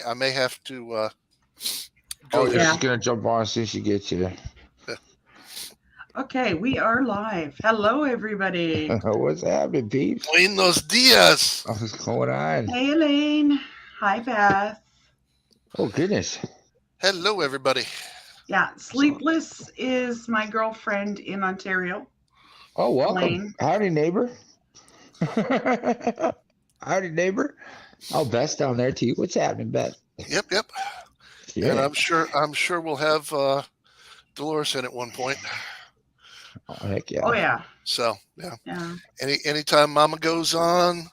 I may have to Oh, go yeah, there. she's Yeah. gonna jump on as soon as she gets here. Okay, we are live. Hello, everybody. What's happening, peeps? Buenos dias. What's going on? Hey, Elaine. Hi, Beth. Oh goodness. Hello, everybody. Yeah, So, Sleepless is my girlfriend in Ontario, oh, welcome. Elaine. Howdy, neighbor. Howdy, neighbor. Oh, Beth's down there too. What's happening, Beth? Yep, yep. And Shit. I'm sure we'll have Dolores in at one point. Oh, heck Oh, yeah. yeah. So yeah. Yeah. Anytime Mama goes on,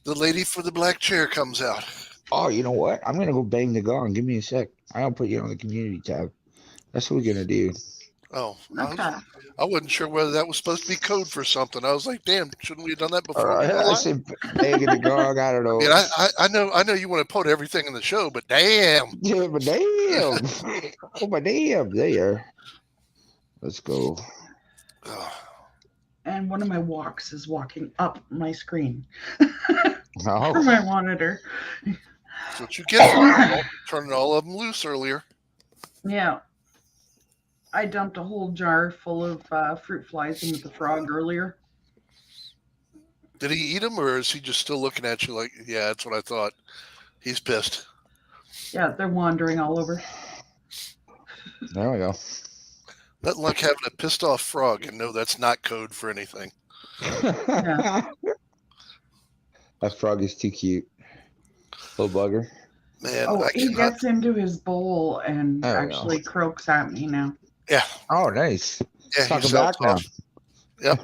the lady for the black chair comes out. Oh, you know what? I'm gonna go bang the gong. Give me a sec. I'll put you on the community tab. That's what we're gonna do. Oh, Okay. I wasn't sure whether that was supposed to be code for something. I was like, damn, shouldn't we have done that All before we right. went I live? say banging the gong. I don't I know. mean, I know you want to put everything in the show, but damn. Yeah, but damn. Oh, my damn. There. Let's go. And one of my walks is walking up my screen for Oh, my monitor. That's what you get for turning all of them loose earlier. Yeah, I dumped a whole jar full of fruit flies in with the frog earlier. Did he eat them, or is he just still looking at you like, yeah, that's what I thought? He's pissed. Yeah, they're wandering all over. there we go. Nothing like having a pissed off frog and know that's not code for anything. Yeah. That frog is too cute. Little bugger. Man, Oh, I he cannot. gets into his bowl and There we go. actually croaks at me now. Yeah, Oh, nice. yeah, Talk he's him back now. off. Yep,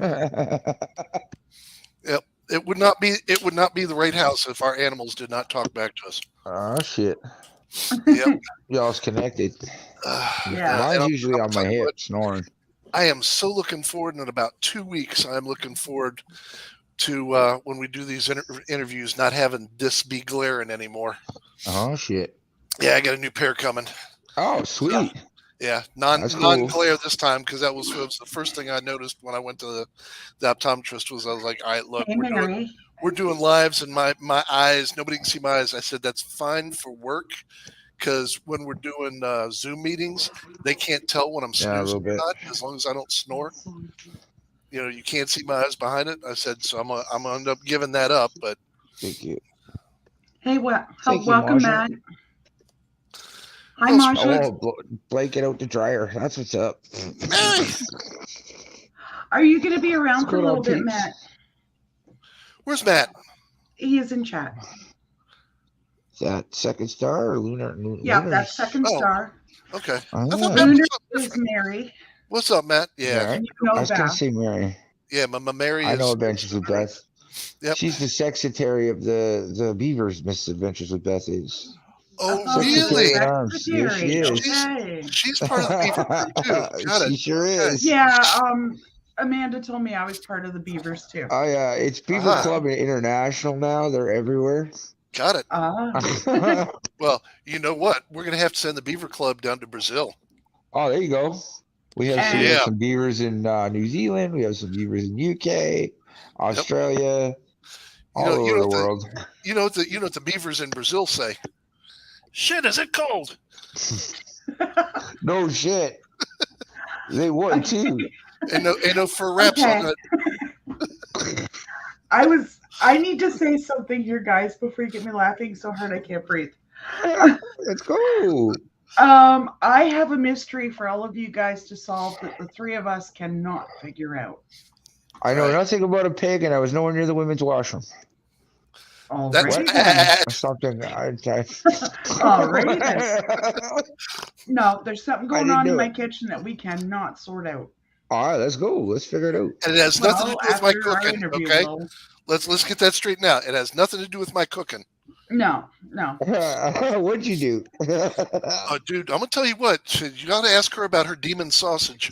yep. It would not be the right house if our animals did not talk back to us. Oh, shit. Yep. Y'all's connected. Yeah. And Mine's I'm usually on my telling you hip, what, snoring. I am so looking forward. In about 2 weeks, I'm looking forward to when we do these interviews, not having this be glaring anymore. Oh, shit. Yeah, I got a new pair coming. Oh, So, sweet. yeah, That's non cool. glare this time because that was the first thing I noticed when I went to the optometrist. Was I was like, all right, look, Hey, we're doing Mary. we're doing lives and my eyes, nobody can see my eyes. I said that's fine for work because when we're doing Zoom meetings, they can't tell when I'm Yeah, a snoozing little or bit. not as long as I don't snore. You can't see my eyes behind it. I said so. I'm gonna end up giving that up, but Thank you. Hey, Thank you, welcome, Marsha. Matt. what Hi, else? Masha. Oh, Blake, get out the dryer. That's what's up. Hey, Are you going to be What's around for a going on, little bit, peeps? Matt? where's Matt? He is in chat. Is that second star or Yeah, that's lunars? second Oh, star. okay. I thought Matt Ah, Lunar was something is different. Mary, What's up, Matt? Yeah, Mary. and you I know was gonna Beth. say Mary. yeah. My Mary I know is. Adventures with Beth. Yep. She's the secretary of the Beavers. Miss Adventures with Beth is Oh, Oh, secretary really? at arms. Yes, she secretary. is. She's Okay. she's part of the Beaver crew too. Got it. She sure Okay. is. Yeah, Amanda told me I was part of the Beavers too. Oh yeah, it's Beaver Aha. Club and International now. They're everywhere. Got it. Ah, Well, you know what? We're gonna have to send the Beaver Club down to Brazil. Oh, there you go. We have and Yeah. some beavers in New Zealand. We have some beavers in UK, Yep. Australia, You all know. You over know the what the world. you know what the beavers in Brazil say? Shit, is it cold? No shit, they would okay, too. Ain't no fur wraps on okay. that. I need to say something here, guys, before you get me laughing so hard I can't breathe. Let's go. I have a mystery for all of you guys to solve that the three of us cannot figure out. I know Right. nothing about a pig, and I was nowhere near the women's washroom. That's Alrighty What? then. bad. Something. Alrighty then. No, there's something I going didn't on in do my it. kitchen that we cannot sort out. All right, let's go. Let's figure it out. And it has nothing to Well, do with my after our cooking. interview, Okay. we'll. Let's get that straightened out. It has nothing to do with my cooking. No, no. What'd you do? Oh, dude, I'm gonna tell you what. You got to ask her about her demon sausage.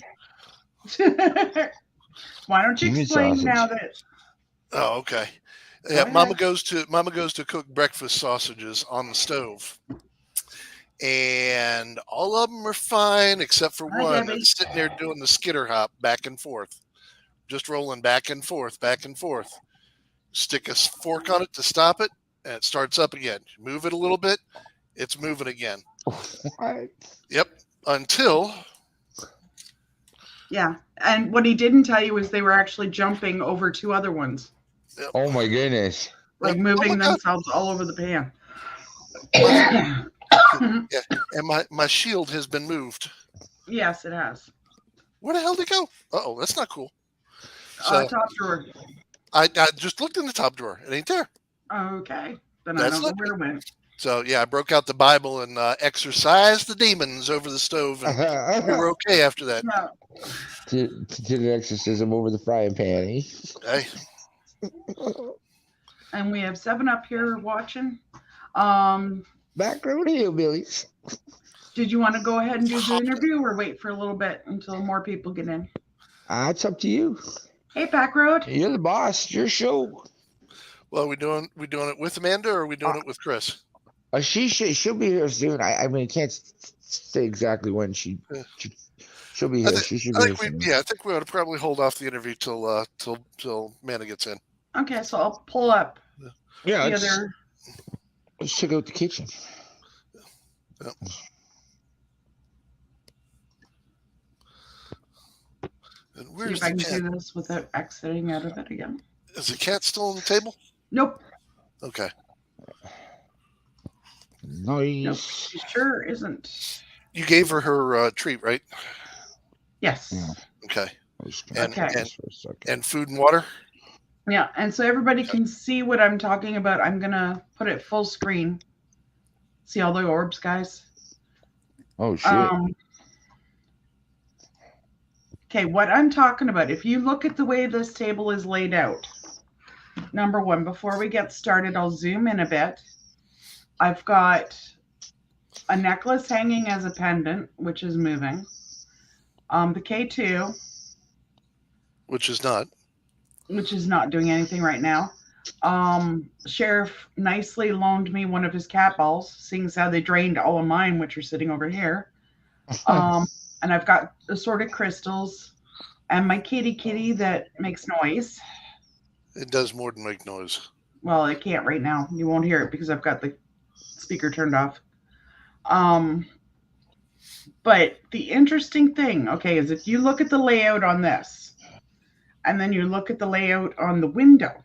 Why don't you Demon explain sausage. now that? Oh, okay. Go Yeah, Mama ahead. goes to cook breakfast sausages on the stove, and all of them are fine except for Hi, one Debbie. that's sitting there doing the skitter hop back and forth, just rolling back and forth, back and forth. Stick a fork on it to stop it, and it starts up again. Move it a little bit, It's moving again. What? Yep. Until Yeah. And what he didn't tell you is they were actually jumping over 2 other ones, Oh my goodness. like Yep. moving Oh my God. themselves all over the pan. Yeah, and my shield has been moved. Yes, it has. Where the hell did it go? Oh, that's not cool. So Top drawer. I just looked in the top drawer. It ain't there. Okay. Then I That's don't know not where it went. So yeah, I broke out the Bible and exorcised the demons over the stove, and we were okay after that. No. Did an exorcism over the frying pan, eh? Hey, And we have 7 up here watching. Back road hillbillies. Did you want to go ahead and do the interview or wait for a little bit until more people get in? It's up to you. Hey, Back Road. You're the boss. It's your show. well, we doing it with Amanda, or are we doing it with Chris? She'll be here soon. I mean, I can't say exactly when she'll be here. She should be here soon. I think we ought to probably hold off the interview till Amanda gets in. Okay, so I'll pull up Yeah, the other. let's check out the kitchen. Yep. And See where's if I the can cat? do this without exiting out of it again. Is the cat still on the table? Nope. Okay. Nice. Nope. She sure isn't. You gave her treat, right? Yes. Yeah. Okay. And, Okay. And food and water. Yeah, and so everybody can see what I'm talking about. I'm gonna put it full screen. See all the orbs, guys? Oh shit. Okay, what I'm talking about, if you look at the way this table is laid out, number one, before we get started, I'll zoom in a bit. I've got a necklace hanging as a pendant, which is moving. The K2, Which is not. which is not doing anything right now. Sheriff nicely loaned me one of his cat balls, seeing as how they drained all of mine, which are sitting over here. And I've got assorted crystals and my kitty that makes noise. It does more than make noise. Well, it can't right now. You won't hear it because I've got the speaker turned off. But the interesting thing, okay, is if you look at the layout on this, and then you look at the layout on the window,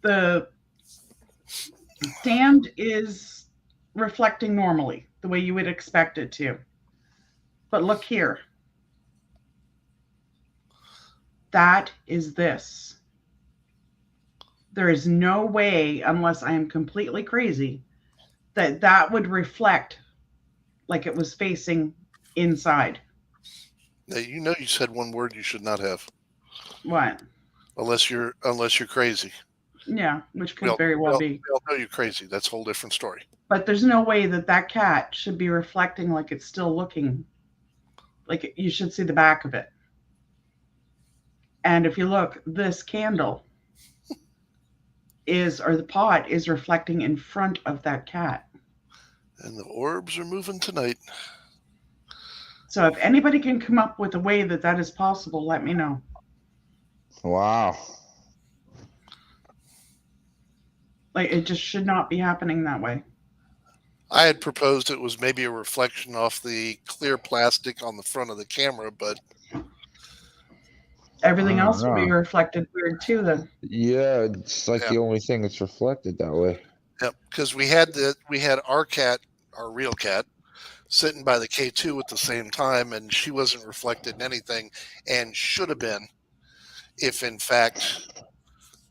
the stand is reflecting normally, the way you would expect it to. But look here. That is this. There is no way, unless I am completely crazy, that would reflect like it was facing inside. Now, you know you said one word you should not have. What? Unless you're crazy. Yeah, which could very well be. We all know you're crazy. That's a whole different story. But there's no way that cat should be reflecting like it's still looking. Like you should see the back of it. And if you look, this candle the pot is reflecting in front of that cat. And the orbs are moving tonight. So if anybody can come up with a way that is possible, let me know. Wow. Like it just should not be happening that way. I had proposed it was maybe a reflection off the clear plastic on the front of the camera, but Everything else will be reflected weird too then. Yeah, it's like the only thing that's reflected that way. Yep, because we had our cat, our real cat, sitting by the K2 at the same time, and she wasn't reflected in anything, and should have been, if in fact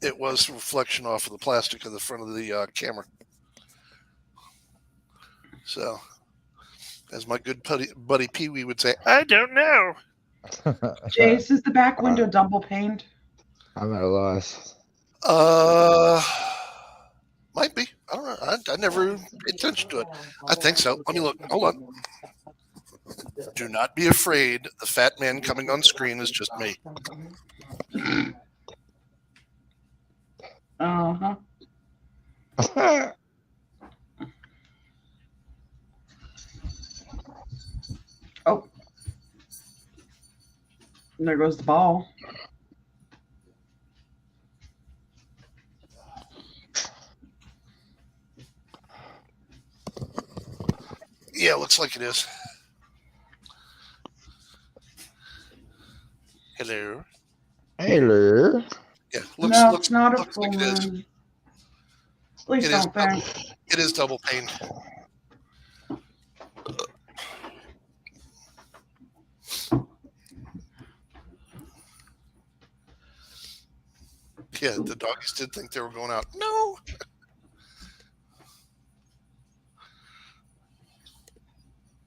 it was a reflection off of the plastic of the front of the camera. So, as my good buddy Pee Wee would say, I don't know. Jace, is the back window double paned? I'm at a loss. Might be. I don't know. I never paid attention to it. I think so. Let me look. Hold on. Do not be afraid. The fat man coming on screen is just me. Uh-huh. Oh. There goes the ball. Yeah, looks like it is. Hello. Hello. Yeah, No, it's not a looks full like it is. moon. Please It is don't think. It is double pane. Yeah, the doggies did think they were going out. No.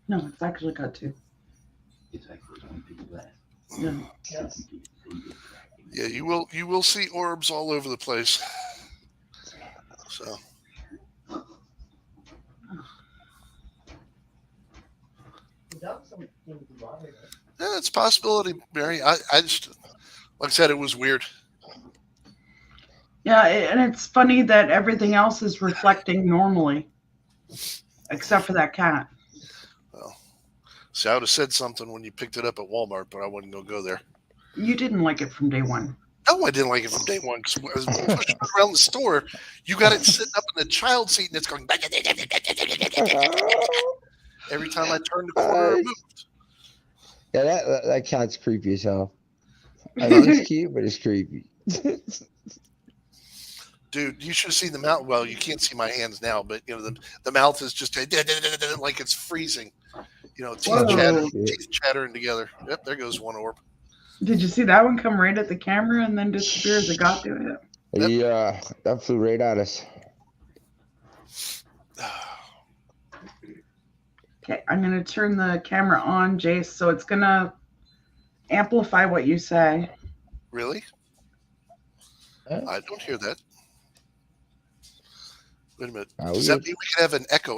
No, it's actually got two. Yeah. Yeah, you will see orbs all over the place. So yeah, it's a possibility, Mary. I just, like I said, it was weird. Yeah, and it's funny that everything else is reflecting normally, except for that cat. Well, see, I would have said something when you picked it up at Walmart, but I wasn't gonna go there. You didn't like it from day one. No, I didn't like it from day one. Because I was pushing it around the store, you got it sitting up in the child seat, and it's going every time I turned the corner. It moved. Yeah, that cat's creepy as hell. I know it's cute, but it's creepy. Dude, you should have seen the mouth. Well, you can't see my hands now, but you know the mouth is just like it's freezing. You know, teeth chattering together. Yep, there goes one orb. Did you see that one come right at the camera and then disappear as it got to it? Yep. Yeah, that flew right at us. Okay, I'm going to turn the camera on, Jace, so it's going to amplify what you say. Really? Huh? I don't hear that. Wait a minute. Oh, Does that mean we could have an echo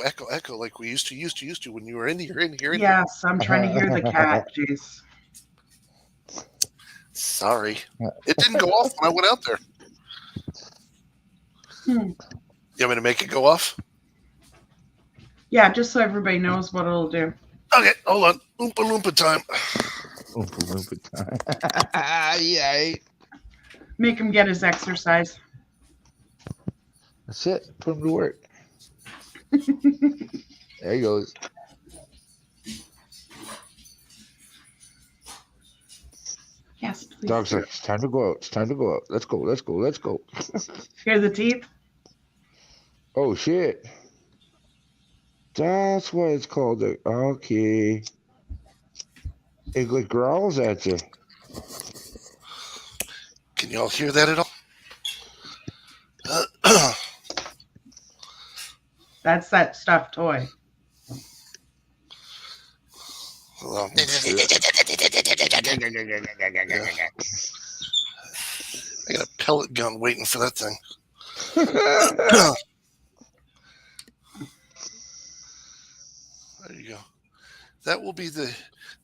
like we used to when you were in here? Yes, I'm trying to hear the cat, Jace. Sorry. It didn't go off when I went out there. You want me to make it go off? Yeah, just so everybody knows what it'll do. Okay, hold on. Oompa Loompa time. Oompa Loompa time. Yay. Make him get his exercise. That's it. Put him to work. There he goes. Yes, please. Dog's like, it's time to go out. It's time to go out. Let's go. Let's go. Let's go. Hear the teeth? Oh, shit. That's what it's called. Okay. It like growls at you. Can y'all hear that at all? That's that stuffed toy. Well, I got a pellet gun waiting for that thing. There you go. That will be the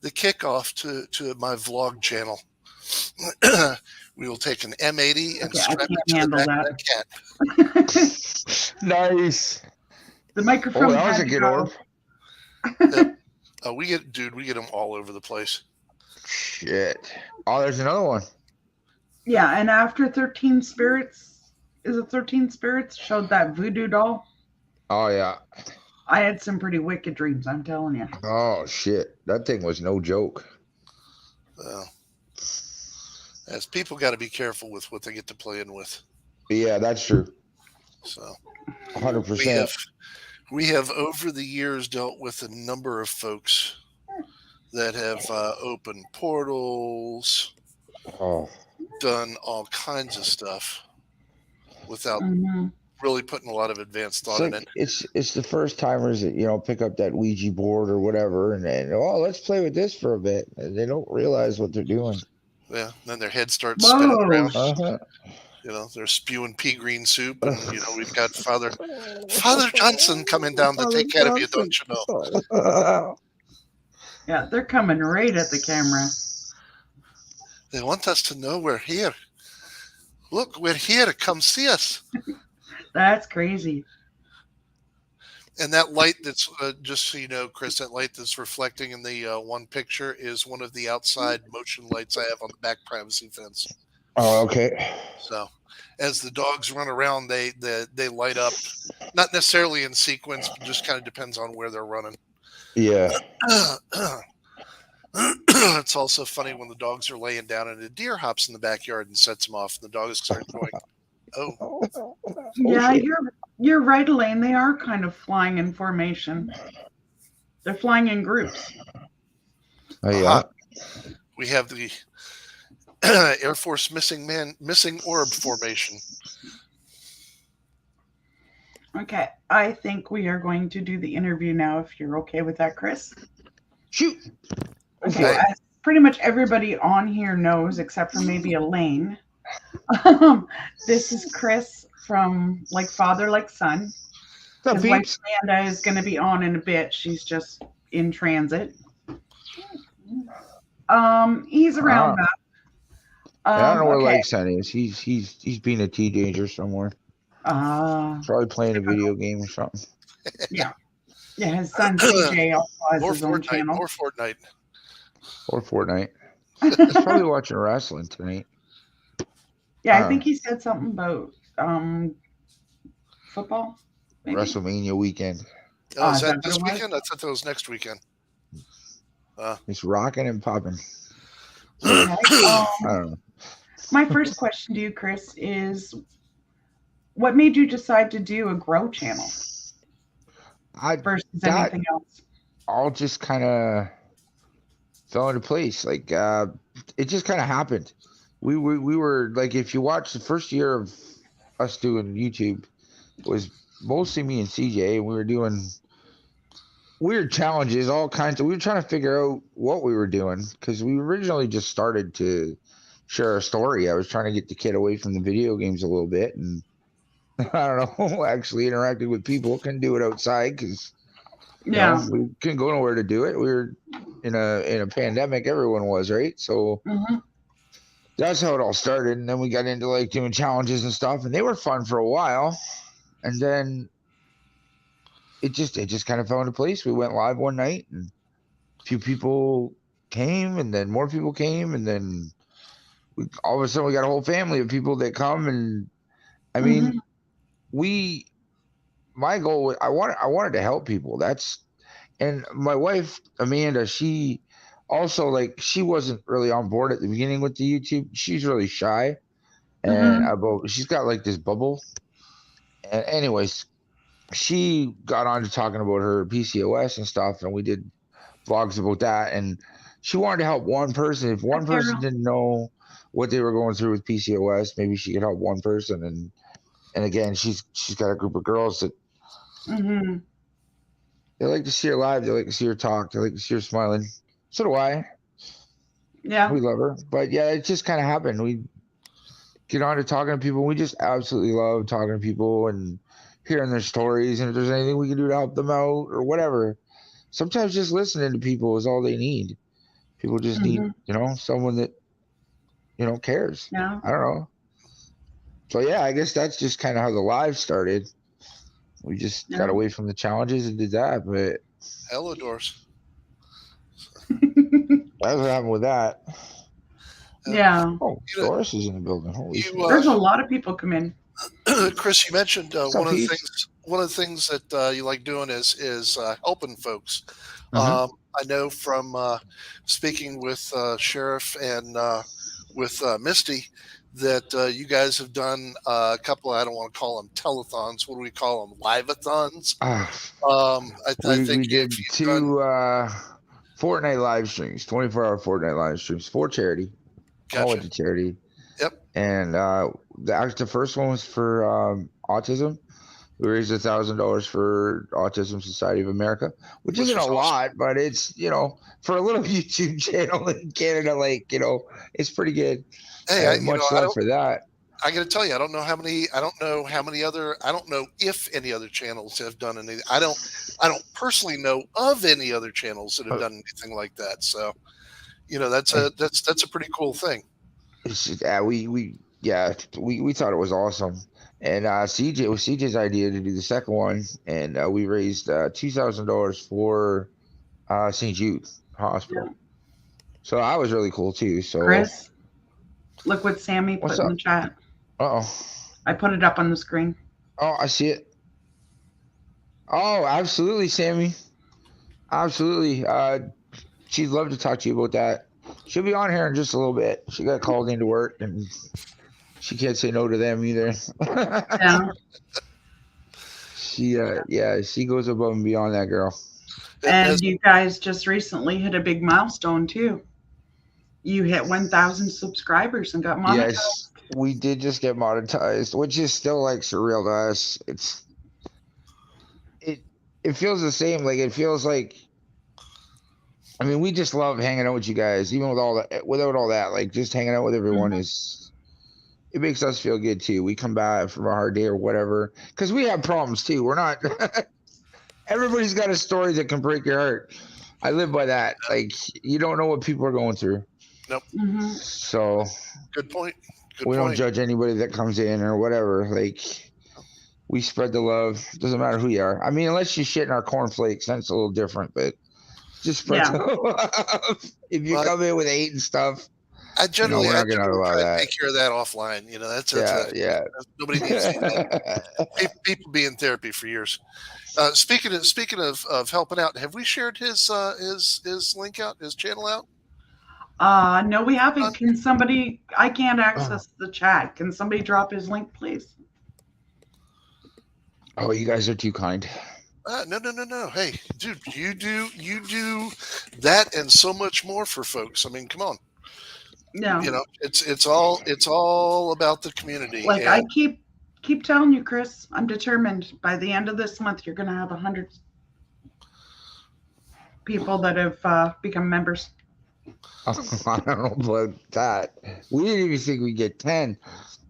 kickoff to my vlog channel. We will take an M80 and strap it to the back of that cat. Nice. The microphone. Oh, that was a good orb. We get them all over the place. Shit. Oh, there's another one. Yeah, and after 13 Spirits, is it 13 Spirits showed that voodoo doll? Oh, yeah. I had some pretty wicked dreams, I'm telling you. Oh, shit. That thing was no joke. As people got to be careful with what they get to play in with. Yeah, that's true. So 100%. We have over the years dealt with a number of folks that have opened portals, done all kinds of stuff without really putting a lot of advanced thought in it. It's the first timers that pick up that Ouija board or whatever, and let's play with this for a bit. And they don't realize what they're doing. Yeah, then their head starts spinning around. Uh-huh. They're spewing pea green soup, and we've got Father Johnson coming down to take care of you, don't you know? Yeah, they're coming right at the camera. They want us to know we're here. Look, we're here. Come see us. That's crazy. And that light that's, just so you know, Chris, that light that's reflecting in the one picture is one of the outside motion lights I have on the back privacy fence. Oh, okay. So as the dogs run around, they light up, not necessarily in sequence, but just kind of depends on where they're running. Yeah. It's also funny when the dogs are laying down and a deer hops in the backyard and sets them off, and the dogs start going, "Oh, Yeah, shit. you're right, Elaine. They are kind of flying in formation. They're flying in groups. Oh yeah. We have the Air Force missing orb formation." Okay, I think we are going to do the interview now. If you're okay with that, Chris. Shoot. Okay, as pretty much everybody on here knows, except for maybe Elaine. This is Chris from Like Father, Like Son. What's up, His wife peeps? Amanda is going to be on in a bit. She's just in transit. He's around that. I don't know where okay. Like Son is. He's being a teenager somewhere. Probably playing a video game or something. Yeah, his son CJ also has Or his own channel. Or Fortnite. He's probably watching wrestling tonight. Yeah, I think he said something about football. Maybe? WrestleMania weekend. Oh, is that this weekend? I thought that was next weekend. It's rocking and popping. Okay. I don't know. My first question to you, Chris, is what made you decide to do a grow channel versus anything else? All just kind of fell into place. Like it just kind of happened. We were like, if you watch the first year of us doing YouTube, it was mostly me and CJ, and we were doing weird challenges, all kinds of. We were trying to figure out what we were doing because we originally just started to share a story. I was trying to get the kid away from the video games a little bit, and I don't know, actually interacting with people. Couldn't do it outside because we couldn't go nowhere to do it. We were in a pandemic. Everyone was, right? So that's how it all started. And then we got into like doing challenges and stuff, and they were fun for a while. And then it just kind of fell into place. We went live one night, and a few people came, and then more people came, and then all of a sudden we got a whole family of people that come. And I mean, my goal was I wanted to help people. And my wife Amanda, she also, like, she wasn't really on board at the beginning with the YouTube. She's really shy, and she's got like this bubble. And anyways, she got on to talking about her PCOS and stuff, and we did vlogs about that. And she wanted to help one person. If one person didn't know what they were going through with PCOS, maybe she could help one person. And again, she's got a group of girls that they like to see her live. They like to see her talk. They like to see her smiling. So do I. Yeah, we love her. But yeah, it just kind of happened. We get on to talking to people. We just absolutely love talking to people and hearing their stories. And if there's anything we can do to help them out or whatever, sometimes just listening to people is all they need. People just need, someone that, cares. Yeah. I don't know. So yeah, I guess that's just kind of how the live started. We just got away from the challenges and did that. But hello, Doris. That's what happened with that. Yeah. Oh, Doris is in the building. Holy shit. There's a lot of people come in. Chris, you mentioned one of the things that you like doing is helping folks. I know from speaking with Sheriff and with Misty that you guys have done a couple. I don't want to call them telethons. What do we call them? Live-a-thons. I think we did two Fortnite live streams, 24-hour Fortnite live streams for charity. Gotcha. All went to charity. Yep. And the first one was for autism. We raised $1,000 for Autism Society of America, which isn't a lot, but it's, for a little YouTube channel in Canada, it's pretty good. Hey, much love for that. I got to tell you, I don't know if any other channels have done anything. I don't personally know of any other channels that have done anything like that. So, that's a pretty cool thing. We thought it was awesome. And it was CJ's idea to do the second one, and we raised $2,000 for St. Jude Hospital. Yeah. So that was really cool too. So Chris, look what Sammy put in the chat. I put it up on the screen. Oh, I see it. Oh, absolutely, Sammy. Absolutely. She'd love to talk to you about that. She'll be on here in just a little bit. She got called into work and she can't say no to them either. Yeah. She goes above and beyond, that girl. And you guys just recently hit a big milestone too. You hit 1,000 subscribers and got monetized. Yes, we did just get monetized, which is still like surreal to us. It feels the same. Like, it feels like, I mean, we just love hanging out with you guys, even with all that, without all that. Like, just hanging out with everyone it makes us feel good too. We come back from a hard day or whatever, because we have problems too. We're not. Everybody's got a story that can break your heart. I live by that. Like, you don't know what people are going through. Nope. So Good point. We don't judge anybody that comes in or whatever. Like, we spread the love. Doesn't matter who you are. I mean, unless you shit in our cornflakes, then it's a little different. But just spread the love. If you come in with hate and stuff, I generally, we're not gonna allow that. take care of that offline. You know, that's nobody needs that. People be in therapy for years. Speaking of helping out, have we shared his link out, his channel out? No, we haven't. Can somebody? I can't access the chat. Can somebody drop his link, please? Oh, you guys are too kind. No. Hey, dude, you do that and so much more for folks. I mean, come on. No. You know, it's all about the community. Like, I keep telling you, Chris, I'm determined. By the end of this month, you're going to have 100 people that have become members. I don't know about that. We didn't even think we'd get 10.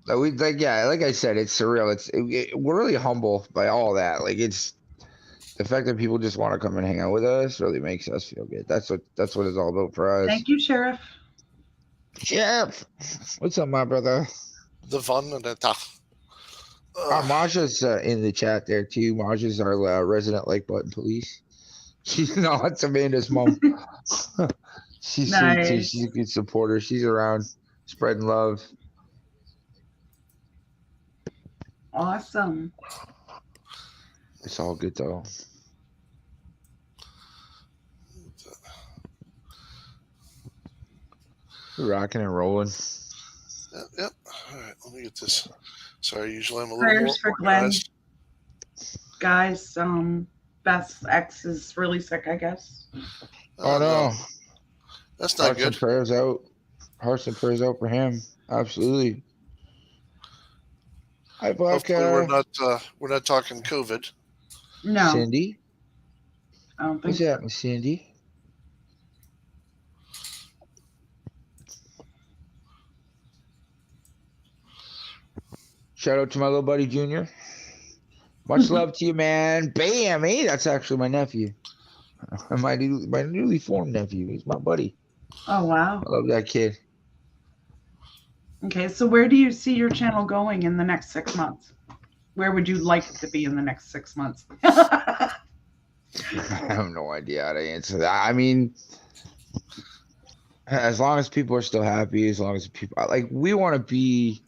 Like I said, it's surreal. We're really humble by all that. Like, it's the fact that people just want to come and hang out with us really makes us feel good. That's what it's all about for us. Thank you, Sheriff. Sheriff, what's up, my brother? The Vanata. Maja's in the chat there too. Maja's our resident like button police. It's Amanda's mom. She's nice. Sweet too. She's a good supporter. She's around spreading love. Awesome. It's all good though. We're rocking and rolling. Yep. All right, let me get this. Sorry, usually I'm a little Prayers more for Glenn. organized. Guys, Beth's ex is really sick, I guess. Oh no. That's not good. Hearts and prayers out for him. Absolutely. Hi, Hopefully we're not talking COVID. No. Cindy? I don't think What's happening, Cindy? Shout out to my little buddy Junior. Much love to you, man. Bam, hey, that's actually my nephew. My newly formed nephew. He's my buddy. Oh, wow. I love that kid. Okay, so where do you see your channel going in the next 6 months? Where would you like it to be in the next 6 months? I have no idea how to answer that. I mean, as long as people are still happy, as long as people we want to be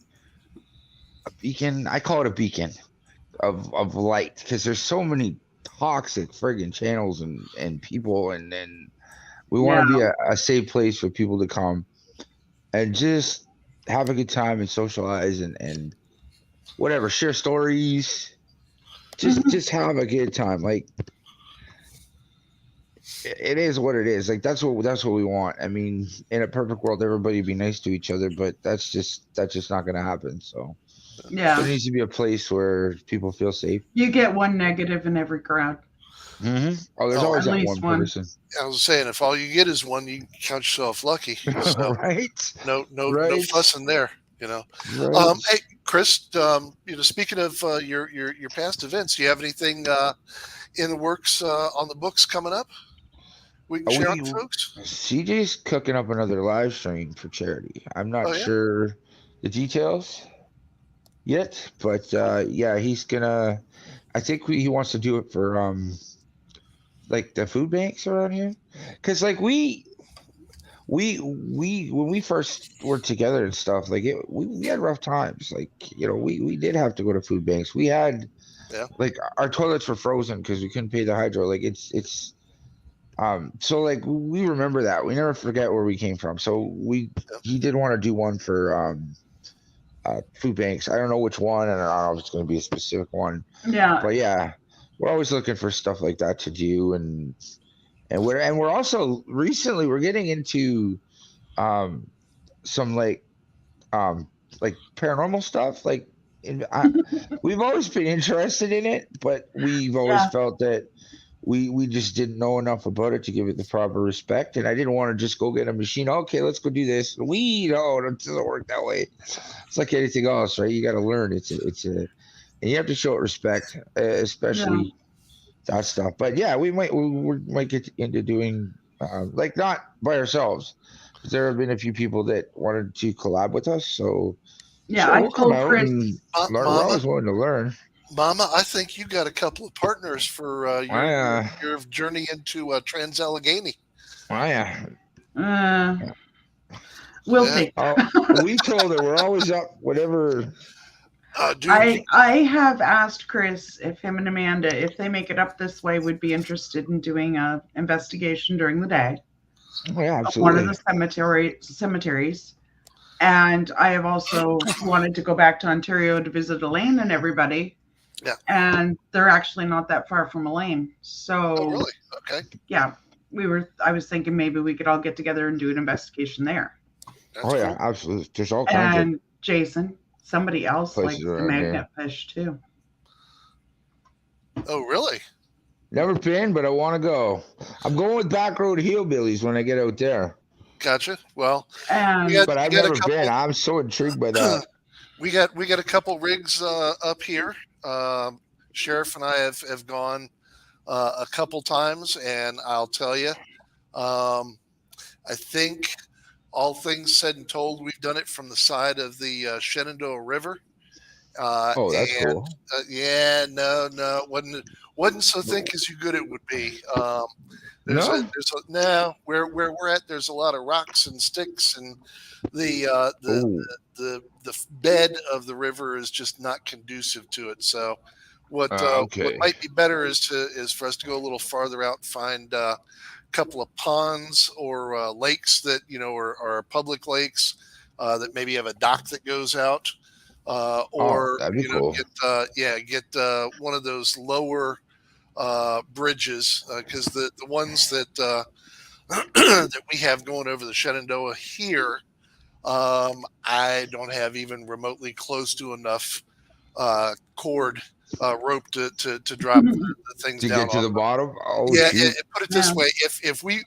a beacon. I call it a beacon of light, because there's so many toxic friggin' channels and people, and then we want to be a safe place for people to come and just have a good time and socialize and whatever, share stories, just have a good time. Like, it is what it is. Like, that's what we want. I mean, in a perfect world, everybody would be nice to each other, but that's just not going to happen. So yeah, there needs to be a place where people feel safe. You get one negative in every crowd. Mm-hmm. Oh, there's always that one person. I was saying, if all you get is one, you count yourself lucky. So right? No fussing there. You know. Right. Hey, Chris. Speaking of your past events, do you have anything in the works on the books coming up? We can share with folks. CJ's cooking up another live stream for charity. I'm not sure the details yet, but he's gonna. I think he wants to do it for like the food banks around here, because like we when we first were together and stuff, like we had rough times. Like, we did have to go to food banks. We had like our toilets were frozen because we couldn't pay the hydro. Like, it's So like we remember that. We never forget where we came from. So he did want to do one for food banks. I don't know which one, and I don't know if it's going to be a specific one. Yeah. But yeah, we're always looking for stuff like that to do, and we're also recently we're getting into um some like paranormal stuff. Like we've always been interested in it, but we've always Yeah. felt that we just didn't know enough about it to give it the proper respect. And I didn't want to just go get a machine. Okay, let's go do this. We no, it doesn't work that way. It's like anything else, right? You got to learn. And you have to show it respect, especially that stuff. But yeah, we might get into doing like not by ourselves. 'Cause there have been a few people that wanted to collab with us, so Yeah. sure I we'll come told out Chris. and learn. We're Mama, always willing to learn. Mama, I think you got a couple of partners for your journey into Trans-Allegheny. Yeah. Uh, we'll Yeah. see. We told her we're always up, whatever. Dude, I have asked Chris if him and Amanda, if they make it up this way, would be interested in doing a investigation during the day Oh, yeah, of one of absolutely. the cemeteries. And I have also wanted to go back to Ontario to visit Elaine and everybody. Yeah. And they're actually not that far from Elaine. So oh, really? Okay. yeah, I was thinking maybe we could all get together and do an investigation there. That's Oh cool. yeah, absolutely. There's all kinds of And Jason, somebody else likes places the around here. magnet fish too. Oh, really? Never been, but I want to go. I'm going with Back Road Hillbillies when I get out there. Gotcha. Well, And But I've got a never couple- been. I'm so intrigued by that. we got a couple rigs up here. Sheriff and I have gone a couple times, and I'll tell you, I think all things said and told, we've done it from the side of the Shenandoah River. Oh, that's and, cool. Yeah, no, wasn't so think as you good it would be. No? No, where we're at, there's a lot of rocks and sticks, and the Oh, the bed of the river is just not conducive to it. So what okay. might be better is for us to go a little farther out and find a couple of ponds or lakes that are public lakes that maybe have a dock that goes out, or that'd be cool. get one of those lower bridges, because the ones that that we have going over the Shenandoah here, I don't have even remotely close to enough cord rope to drop the things To down get to off. the bottom? Oh, Yeah, shoot. put it this Yeah. way: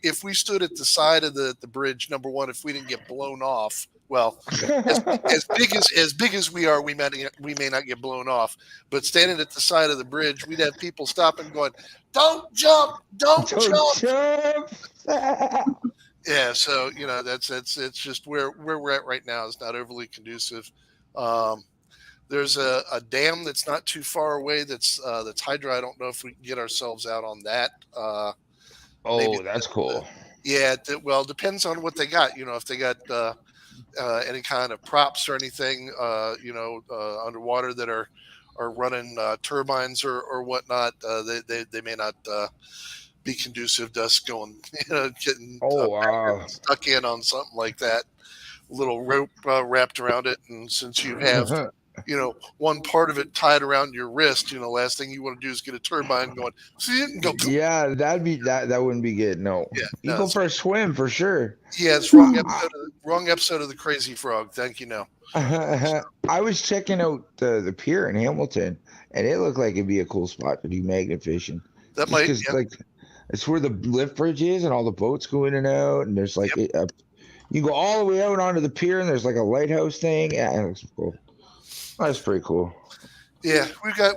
if we stood at the side of the bridge, number one, if we didn't get blown off, well, as big as we are, we may not get blown off. But standing at the side of the bridge, we'd have people stopping, going, "Don't jump! Don't Don't jump!" jump. Yeah, so that's it's just where we're at right now is not overly conducive. There's a dam that's not too far away that's hydro. I don't know if we can get ourselves out on that. Oh, that's cool. Yeah, well, depends on what they got. If they got any kind of props or anything, underwater that are running turbines or whatnot, they may not be conducive to us going, getting Oh, wow. stuck in on something like that. Little rope wrapped around it, and since you have one part of it tied around your wrist, last thing you want to do is get a turbine going. See it and go. Yeah, that wouldn't be good. No. Yeah, You no, go for a swim for sure. Yeah, it's wrong episode of the Crazy Frog. Thank you. No. I was checking out the pier in Hamilton, and it looked like it'd be a cool spot to do magnet fishing. That Just might. 'cause, Yeah. like it's where the lift bridge is, and all the boats go in and out, and there's like you go all the way out onto the pier, and there's like a lighthouse thing. Yeah, it looks cool. That's pretty cool. Yeah,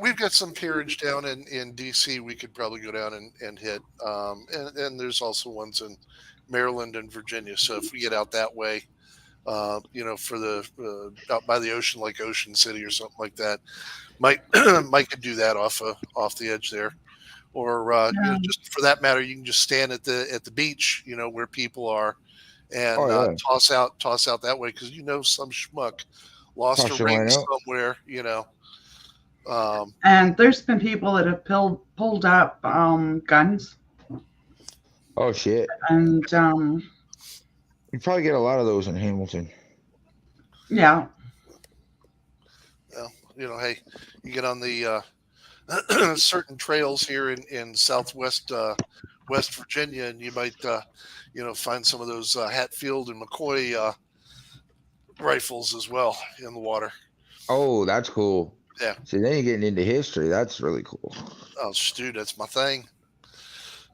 we've got some peerage down in DC. We could probably go down and hit. And there's also ones in Maryland and Virginia. So if we get out that way, for the out by the ocean, like Ocean City or something like that, might could do that off the edge there, or just for that matter, you can just stand at the beach, where people are, and toss out that way, because some schmuck lost a ring somewhere, And there's been people that have pulled up guns. Oh shit! And You probably get a lot of those in Hamilton. yeah, Well, hey, you get on the certain trails here in Southwest West Virginia, and you might find some of those Hatfield and McCoy rifles as well in the water. Oh, that's cool. Yeah. So then you're getting into history. That's really cool. Oh, dude, that's my thing.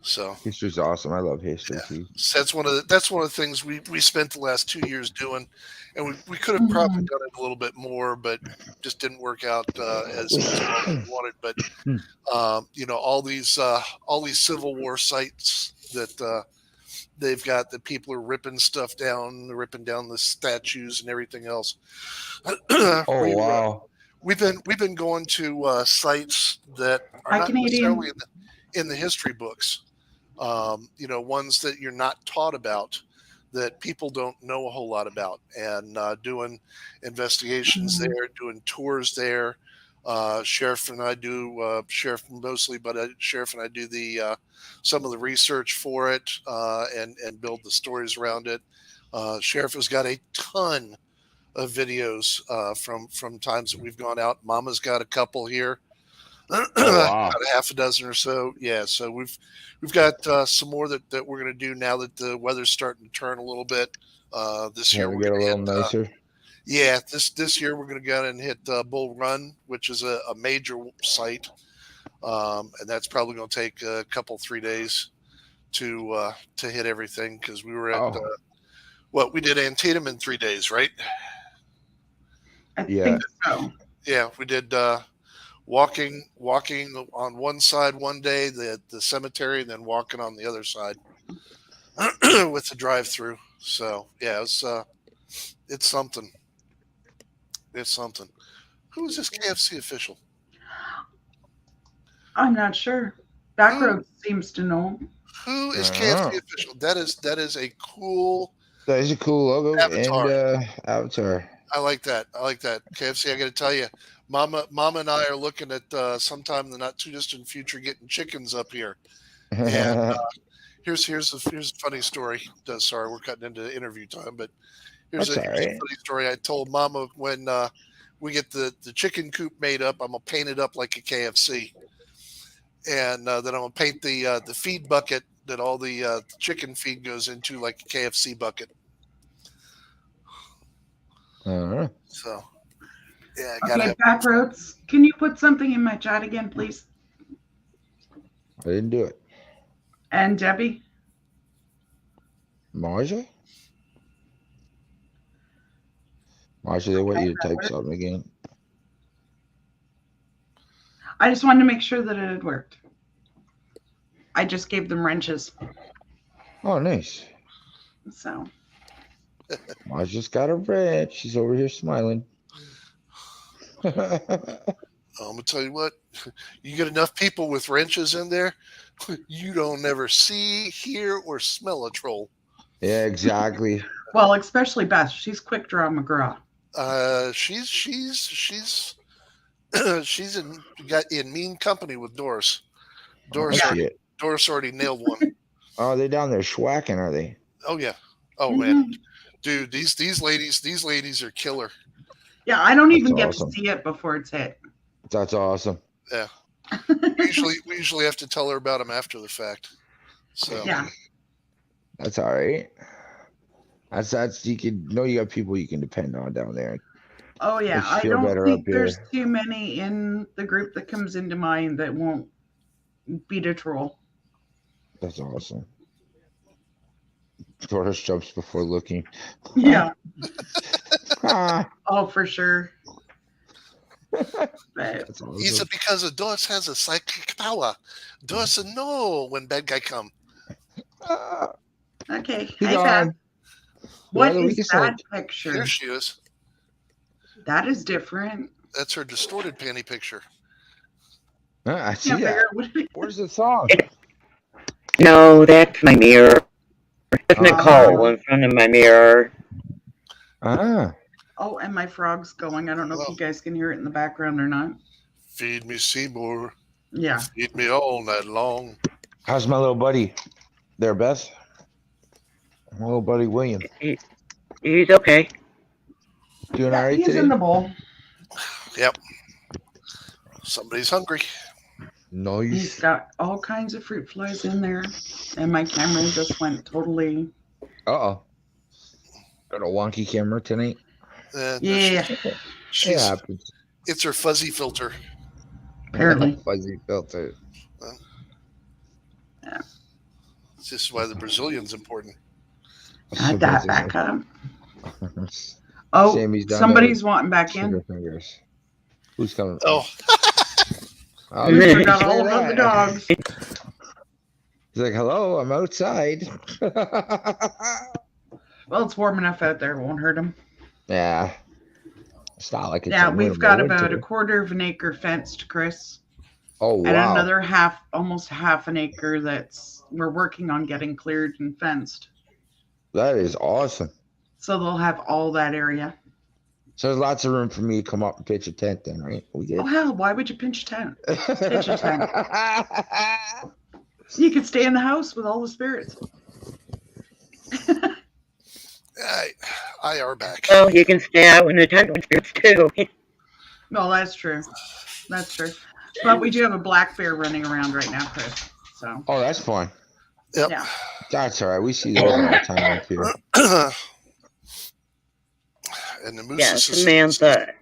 So History's awesome. I love history too. so that's one of the things we spent the last 2 years doing, and we could have probably done it a little bit more, but just didn't work out as well as we wanted. But all these Civil War sites that they've got, that people are ripping stuff down, ripping down the statues and everything else. Oh wow! We've been going to sites that are not necessarily in the history books. Ones that you're not taught about, that people don't know a whole lot about, and doing investigations there, doing tours there. Sheriff and I do Sheriff mostly, but Sheriff and I do the some of the research for it and build the stories around it. Sheriff has got a ton of videos from times that we've gone out. Mama's got a couple here. Oh, wow. About a half a dozen or so. Yeah, so we've got some more that we're going to do now that the weather's starting to turn a little bit. This year we we're get a going to little nicer. yeah, this year we're going to go and hit Bull Run, which is a major site, and that's probably going to take a couple 3 days to hit everything, because we were at we did Antietam in 3 days, right? I think so. Yeah, we did walking on one side one day, the cemetery, and then walking on the other side with the drive-through. So yeah, it's something. It's something. Who is this KFC official? I'm not sure. Backroad seems to know. Who is KFC official? That is a cool. That is a cool logo avatar. And avatar. I like that. KFC. I got to tell you, Mama and I are looking at sometime in the not too distant future getting chickens up here. And here's a funny story. Sorry, we're cutting into interview time, but here's a funny story. I told Mama when we get the chicken coop made up, I'm gonna paint it up like a KFC, and then I'm gonna paint the feed bucket that all the chicken feed goes into like a KFC bucket. So, yeah. Okay, Backroads, can you put something in my chat again, please? I didn't do it. And Debbie? Marja, they want you to type something again. I just wanted to make sure that it had worked. I just gave them wrenches. Oh, nice. So. I just got a wrench. She's over here smiling. I'm gonna tell you what. You get enough people with wrenches in there, you don't ever see, hear, or smell a troll. Yeah, exactly. Well, especially Beth. She's quick draw McGraw. She's in mean company with Doris. Doris already nailed one. Oh, they down there schwacking, are they? Oh yeah. Oh man, dude, these ladies are killer. Yeah, I don't even get to see it before it's hit. That's awesome. Yeah. we usually have to tell her about them after the fact. So yeah. That's all right. That's you can know you got people you can depend on down there. Oh yeah, I don't think there's too many in the group that comes into mind that won't beat a troll. That's awesome. Doris jumps before looking. Yeah. Oh, for sure. That's awesome. Is it because Doris has a psychic power? Doris know when bad guy come. Okay. Hi, Pat. What is that picture? Here she is. That is different. That's her distorted panty picture. I see that. Where's the song? No, that's my mirror. That's Nicole in front of my mirror. Oh, and my frog's going. I don't know if you guys can hear it in the background or not. Feed me Seymour. Yeah. Feed me all night long. How's my little buddy? There, Beth. Hello, buddy William. He's okay. Doing all Yeah, right he's today? in the bowl. Yep. Somebody's hungry. He's Nice. got all kinds of fruit flies in there, and my camera just went totally. Uh-oh. Got a wonky camera tonight. No, Yeah, she's It happens. it's her fuzzy filter. apparently. Fuzzy filter. This is why the Brazilian's important. Add that back up. Oh, Sammy's down somebody's wanting back Sugar in. fingers. Who's coming? Oh, Oh, We Yeah. forgot look all at about the that. dogs. He's like, hello, I'm outside. Well, it's warm enough out there; it won't hurt them. Yeah. It's not like it's Yeah, in we've winter, got but about a winter. quarter of an acre fenced, Chris, Oh, and wow. another almost half an acre that's we're working on getting cleared and fenced. That is awesome. So they'll have all that area. So there's lots of room for me to come up and pitch a tent then, right? We Oh good? hell, why would you pinch a tent? Pitch a tent. I You could stay in the house with all the spirits. I are back. Well, you can stay out in the tent with spirits too. No, that's true. That's true. But we do have a black bear running around right now, Chris. So Oh, that's fine. Yep. yeah. That's all right. We see those all the time up here. And the moose Yeah, is Samantha.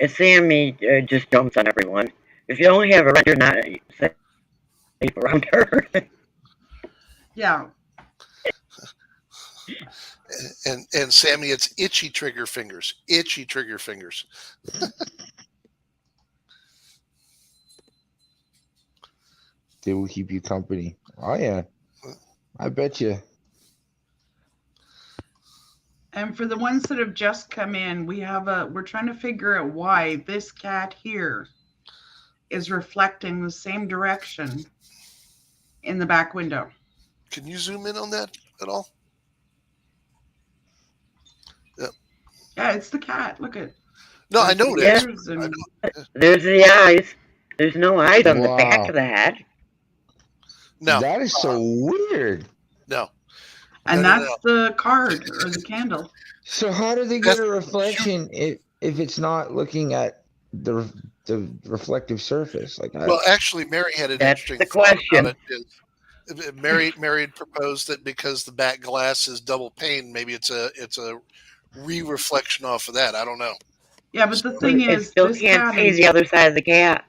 Sammy just jumps on everyone. If you only have a rent, you're not safe around her. Yeah. and Sammy, it's itchy trigger fingers. Itchy trigger fingers. They will keep you company. Oh, yeah. I bet you. And for the ones that have just come in, we're trying to figure out why this cat here is reflecting the same direction in the back window. Can you zoom in on that at all? Yeah, it's the cat. Look at No, I know it Yeah. is. ears I and know. There's the eyes. There's no eyes on the back Wow. of the hat. No, That is so weird. no. and No, no, that's the card or the candle. So how do they get a reflection if it's not looking at the reflective surface? Like, Well, actually, Mary had an That's interesting the thought question. about it. Mary had proposed that because the back glass is double pane, maybe it's a re-reflection off of that. I don't know. Yeah, but the thing It is, still this can't cat see is the other side of the cat.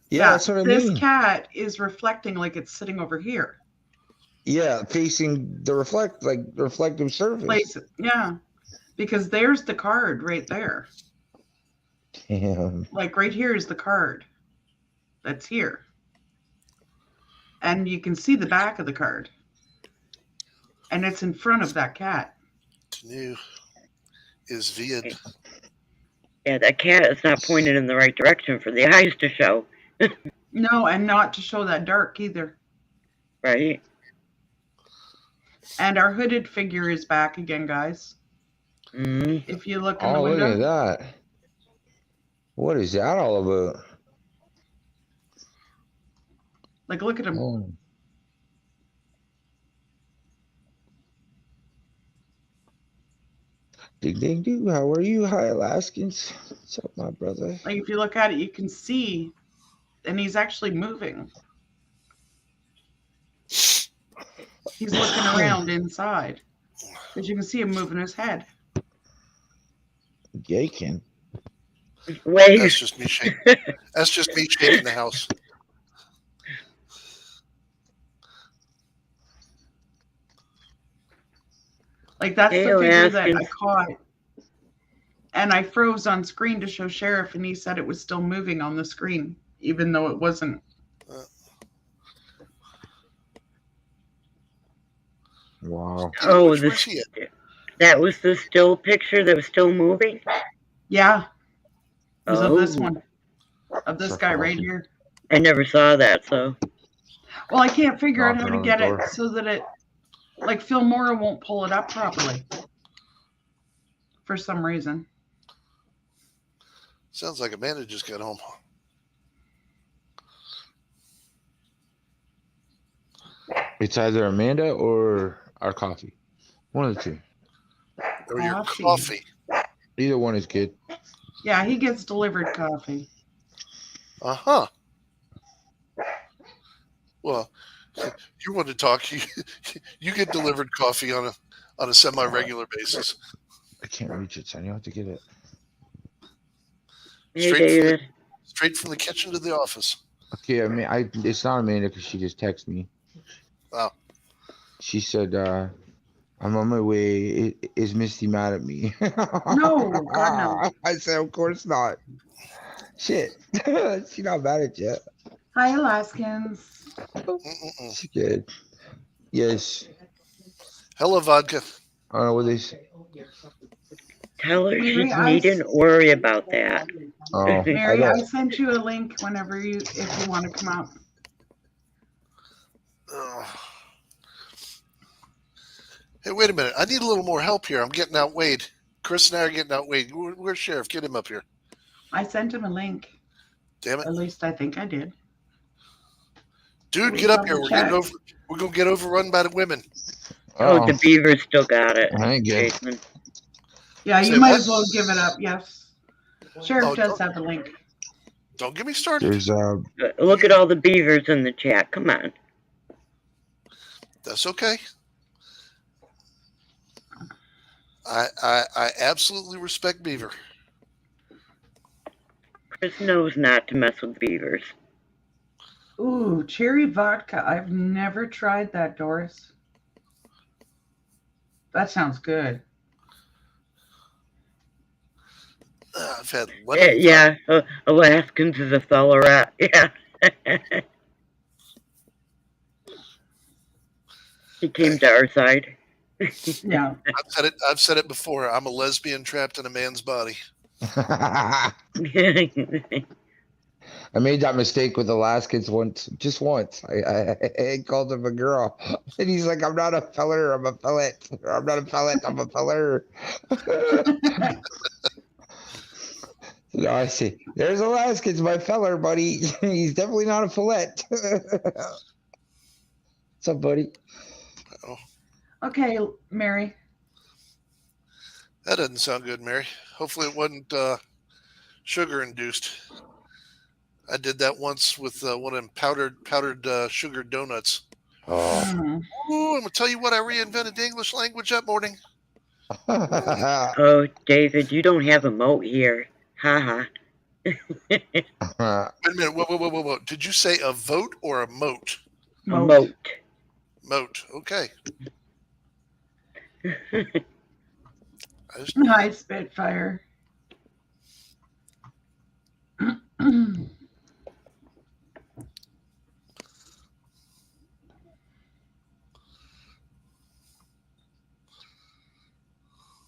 yeah, that's what I this mean. cat is reflecting like it's sitting over here. Yeah, facing the reflective surface. Place, yeah, because there's the card right there. Damn. Like right here is the card that's here. And you can see the back of the card. And it's in front of that cat. New is viad. Yeah, that cat is not pointed in the right direction for the eyes to show, No, and not to show that dark either. right? And our hooded figure is back again, guys. Mm. If you look in the Oh, look window. at that. What is that all about? Like, look at him. Oh. Ding ding ding. How are you? Hi, Alaskans. What's up, my brother? Like, if you look at it, you can see, and he's actually moving. He's looking around inside. Because you can see him moving his head. Yeah, you can. Wait, That's just me shaking. That's just me shaking the house. Like, that's Hey, the figure that I Alaskans. caught. And I froze on screen to show Sheriff, and he said it was still moving on the screen, even though it wasn't. Wow. Oh, Which this- was he at? that was the still picture that was still moving? Yeah, it was of this Oh. one. Of this So guy right awesome. here. I never saw that, so. Well, I can't figure out how Knocking to on the get door. it so that it, like, Phil Mora won't pull it up properly. For some reason. Sounds like Amanda just got home. It's either Amanda or our coffee. One of the two. Or your Coffee. coffee. Either one is good. Yeah, he gets delivered coffee. Uh-huh. Well, you want to talk, you get delivered coffee on a semi-regular basis. I can't reach it, son. You have to get it. Hey, Straight from David. Straight from the kitchen to the office. Okay, it's not Amanda because she just texted me. Wow. She said, I'm on my way. Is Misty mad at me? No, God, no. I said, of course not. Shit. She's not mad at you. Hi, Alaskans. Mm-mm-mm. She's good. Yes. Hello, vodka. I don't know what they say. Tell her she Mary, I needn't worry about that. Oh, I Mary, I know. sent you a link whenever if you want to come up. Ugh. Hey, wait a minute. I need a little more help here. I'm getting outweighed. Chris and I are getting outweighed. Where's Sheriff? Get him up here. I sent him a link. Damn it. At least I think I did. Dude, We get up here. double We're getting checked. we're gonna get overrun by the women. Oh, the beavers still got it. I ain't good. Jason. Yeah, Say you might what? as well give it up. Yes. Sheriff Oh, does don't- have a link. Don't get me started. There's Look at all the beavers in the chat. Come on. That's okay. I absolutely respect Beaver. Chris knows not to mess with beavers. Ooh, cherry vodka. I've never tried that, Doris. That sounds good. I've had lemon. Yeah, Alaskans is a fella rat. Yeah. He came to our side. Yeah. I've said it before. I'm a lesbian trapped in a man's body. I made that mistake with Alaskans once, just once. I called him a girl, and he's like, "I'm not a feller, I'm a pellet. Or, I'm not a pellet, I'm a feller." No, I see. There's Alaskans, my feller, buddy. He's definitely not a fillet. What's up, buddy? Okay, Mary. That doesn't sound good, Mary. Hopefully it wasn't sugar induced. I did that once with one of them powdered sugar donuts. Oh. Mhm. Ooh, I'm gonna tell you what. I reinvented the English language that morning. Oh, David, you don't have a moat here. Ha Wait a minute. Whoa. Did you say a vote or a moat? A moat. Moat. Okay. Hi, Spitfire.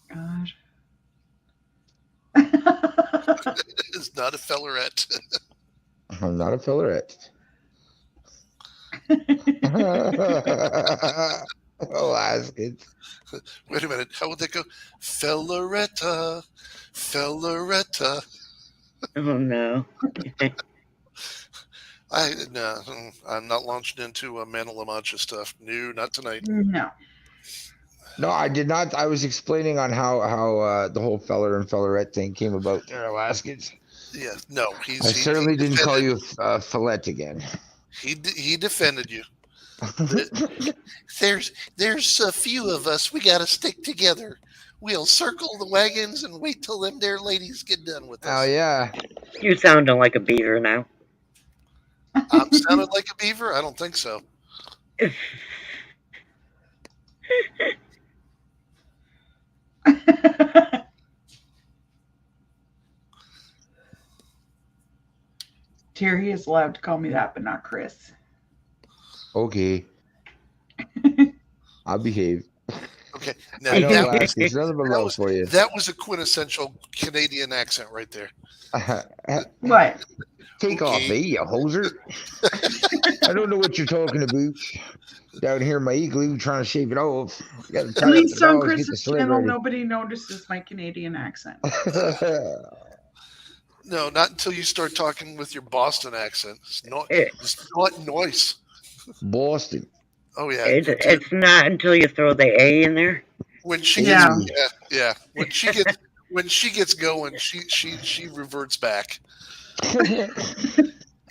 God. It's not a fellerette. I'm not a fillerette. Alaskans. Wait a minute. How would that go? Felleretta. Oh, no. I'm not launching into a Man of La Mancha stuff. No, not tonight. No. No, I did not. I was explaining on how the whole feller and fellerette thing came about there, Alaskans. Yeah, no. I certainly didn't call you a fillet again. He defended you. There's a few of us. We got to stick together. We'll circle the wagons and wait till them there ladies get done with us. Oh yeah. You sounding like a beaver now. I'm sounding like a beaver? I don't think so. Terry is allowed to call me that, but not Chris. Okay. I'll behave. Okay. Now, I know, that, Alaskans. Nothing but love for you. that was a quintessential Canadian accent right there. What? Take off, Okay. you hoser. I don't know what you're talking about. Down here in my igloo trying to shave it off. Gotta tie At up least the on dogs, get the Chris's sled channel, ready. nobody notices my Canadian accent. No, not until you start talking with your Boston accent. It's not noise. Boston. Oh yeah. It's not until you throw the A in there. When she Yeah. gets yeah. When she gets going, she reverts back.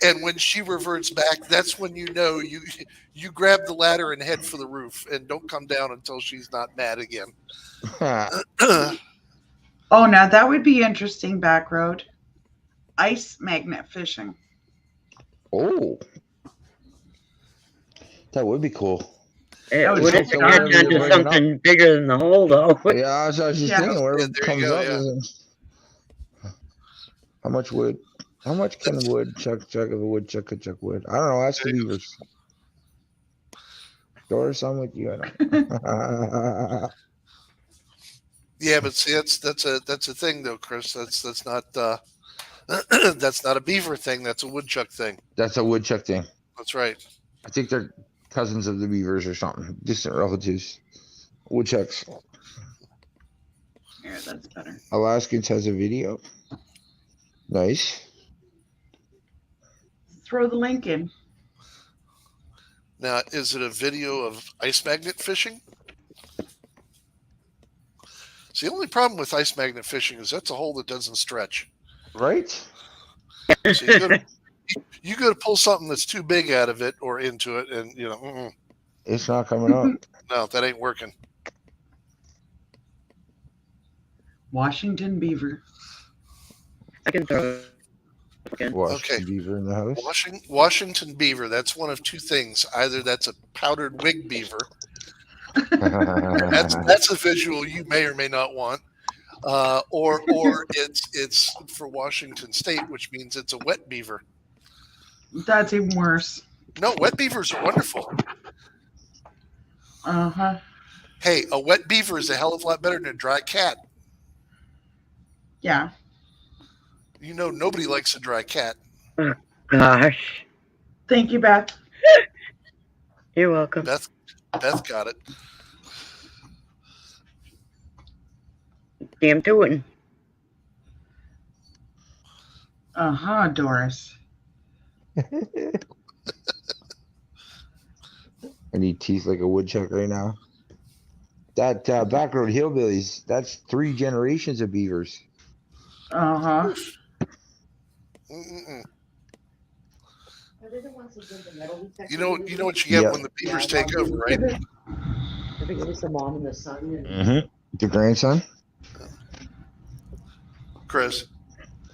And when she reverts back, that's when you know you grab the ladder and head for the roof and don't come down until she's not mad again. Oh, now that would be interesting. Back road, ice magnet fishing. Oh, that would be cool. It Oh, would have so to catch whatever you're onto bringing something bigger than the hole, though. Yeah, I was just Yeah. thinking, wherever Yeah, it there you comes go, up. yeah. How much wood? How much can a woodchuck chuck if a woodchuck could chuck wood? I don't know. Ask the beavers. Doris, I'm with you. I don't. Yeah, but see, that's a thing though, Chris. That's not that's not a beaver thing. That's a woodchuck thing. That's a woodchuck thing. That's right. I think they're cousins of the beavers or something, distant relatives. Woodchucks. Here, that's better. Alaskans has a video. Nice. Throw the link in. Now, is it a video of ice magnet fishing? See, the only problem with ice magnet fishing is that's a hole that doesn't stretch. Right? So you go to pull something that's too big out of it or into it, and you know, It's not coming up. no, that ain't working. Washington beaver. I can throw it again. Washington beaver in the house. Washington beaver. That's one of two things. Either that's a powdered wig beaver. That's a visual you may or may not want, or it's for Washington State, which means it's a wet beaver. That's even worse. No, wet beavers are wonderful. Uh-huh. Hey, a wet beaver is a hell of a lot better than a dry cat. Yeah. You know, nobody likes a dry cat. Gosh. Thank you, Beth. You're welcome. Beth got it. Damn tootin'. Uh-huh, Doris. I need teeth like a woodchuck right now. That Backroad Hillbillies, that's 3 generations of beavers. Uh-huh. Mm-mm. You know what you get Yep. when the beavers take over, right? I think it was the mom and the son. And Mm-hmm. The grandson? Chris,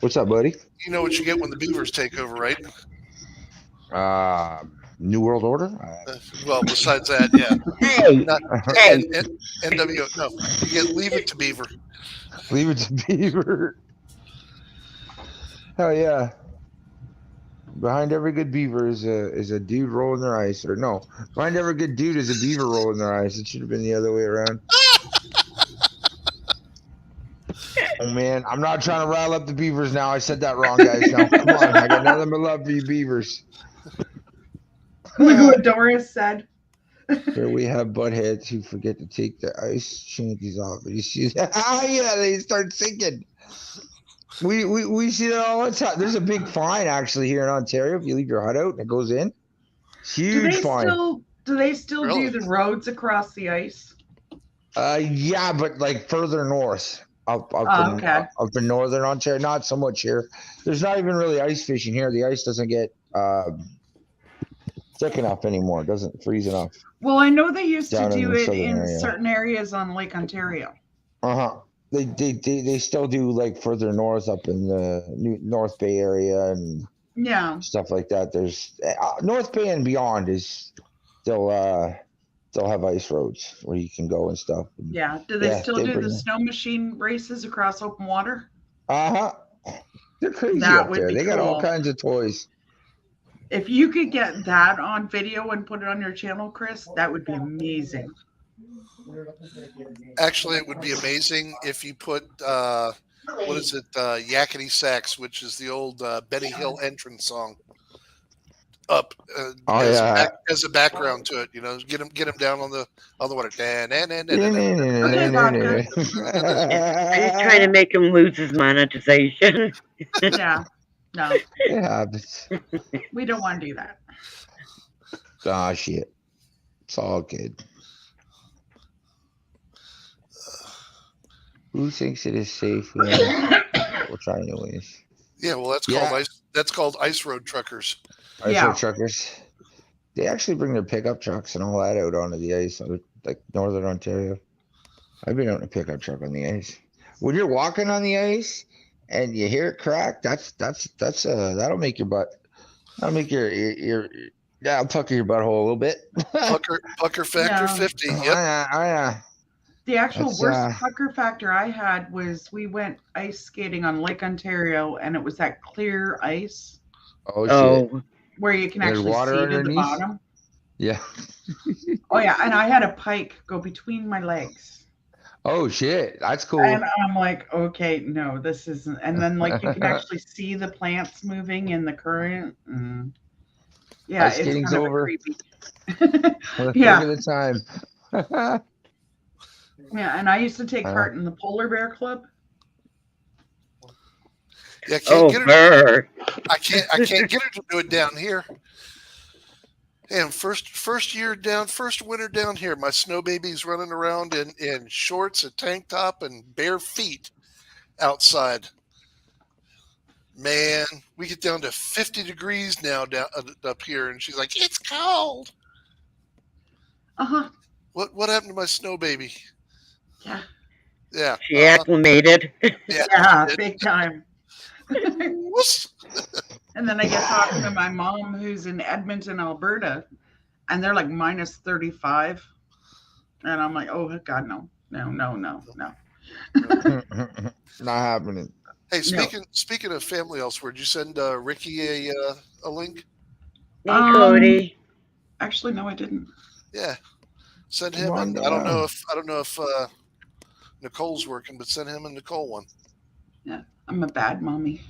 What's up, buddy? you know what you get when the beavers take over, right? New World Order? Well, besides that, yeah. Hey, Not, hey. NWO. No, you get Leave It to Beaver. Leave it to beaver. Hell yeah. Behind every good beaver is a dude rolling their eyes. Or no, behind every good dude is a beaver rolling their eyes. It should have been the other way around. Oh man, I'm not trying to rile up the beavers now. I said that wrong, guys. Now come on, I got nothing but love for you beavers. Look at what Doris said. Here we have buttheads who forget to take the ice shanties off. You see that? Ah, yeah, they start sinking. We see that all the time. There's a big fine actually here in Ontario if you leave your hut out and it goes in. Huge fine. Do they still Really? do the roads across the ice? Yeah, but like further north, up in northern Ontario, not so much here. There's not even really ice fishing here. The ice doesn't get thick enough anymore. It doesn't freeze enough. Well, I know they used Down to in do the it southern in area. certain areas on Lake Ontario. They still do like further north up in the North Bay area and Yeah. stuff like that. There's North Bay and beyond is still they'll have ice roads where you can go and stuff. Yeah. Do they Yeah, still they do bring the it. snow machine races across open water? They're crazy That up would there. be They got all cool. kinds of toys. If you could get that on video and put it on your channel, Chris, that would be amazing. Actually, it would be amazing if you put what is it, Yakety Sax, which is the old Benny Hill entrance song, up as a background to it. You know, get him down on the water. Okay, vodka. I'm just trying to make him lose his monetization. Yeah. No, Yeah, we don't want to do that. ah, shit. It's all good. Who thinks it is safe? We'll try anyways. Yeah, well, that's Yeah. called ice. That's called ice road truckers. Ice Yeah. road truckers. They actually bring their pickup trucks and all that out onto the ice, like Northern Ontario. I've been out in a pickup truck on the ice. When you're walking on the ice and you hear it crack, that'll make your butt. That'll make your yeah, pucker your butthole a little bit. Pucker factor Yeah. 50. Oh, Yep. yeah. The actual That's, worst pucker factor I had was we went ice skating on Lake Ontario, and it was that clear ice Oh shit. Oh, where you can There's actually water see to the underneath? bottom. Yeah. Oh yeah, and I had a pike go between my legs, Oh shit. That's cool. and I'm like, okay, no, this isn't. And then like you can actually see the plants moving in the current. Yeah, Ice it's skating's kind of over. creepy. Look Yeah. at the time. Yeah, and I used to take part in the Polar Bear Club. Yeah, I can't oh, get her. Bert. I can't get her to do it down here. And first winter down here, my snow baby's running around in shorts, a tank top, and bare feet outside. Man, we get down to 50 degrees now down up here, and she's like, "It's cold." Uh-huh. What happened to my snow baby? Yeah. Yeah. She acclimated. Yeah, big time. Whoosh. And then I get talking to my mom who's in Edmonton, Alberta, and they're like minus 35. And I'm like, oh God, no. Not happening. Hey, speaking of family elsewhere, did you send Ricky a link? Hey, Cody. Actually, no, I didn't. Yeah, send Come him. on And I don't know down. if Nicole's working, but send him and Nicole one. I'm a bad mommy.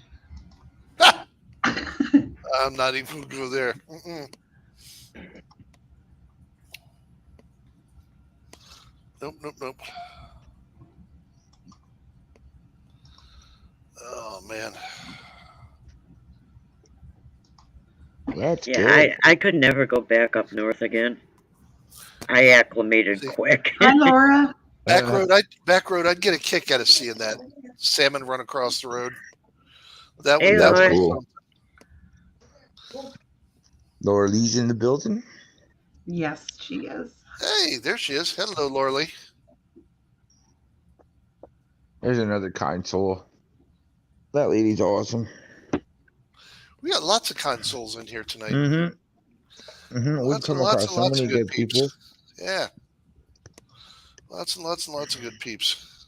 I'm not even going to go there. Mm-mm. Nope. Oh man. That's Yeah, good. I could never go back up north again. I acclimated See. quick. Hi, Laura. Back road. I'd get a kick out of seeing that salmon run across the road. That Hey, would that Laura. was Cool. Laura Lee's in the building. Yes, she is. Hey, there she is. Hello, Laura Lee. There's another kind soul. That lady's awesome. We got lots of kind souls in here tonight. Mm-hmm. We've Lots come and lots across and so lots many of good peeps. people. Yeah. Lots and lots of good peeps.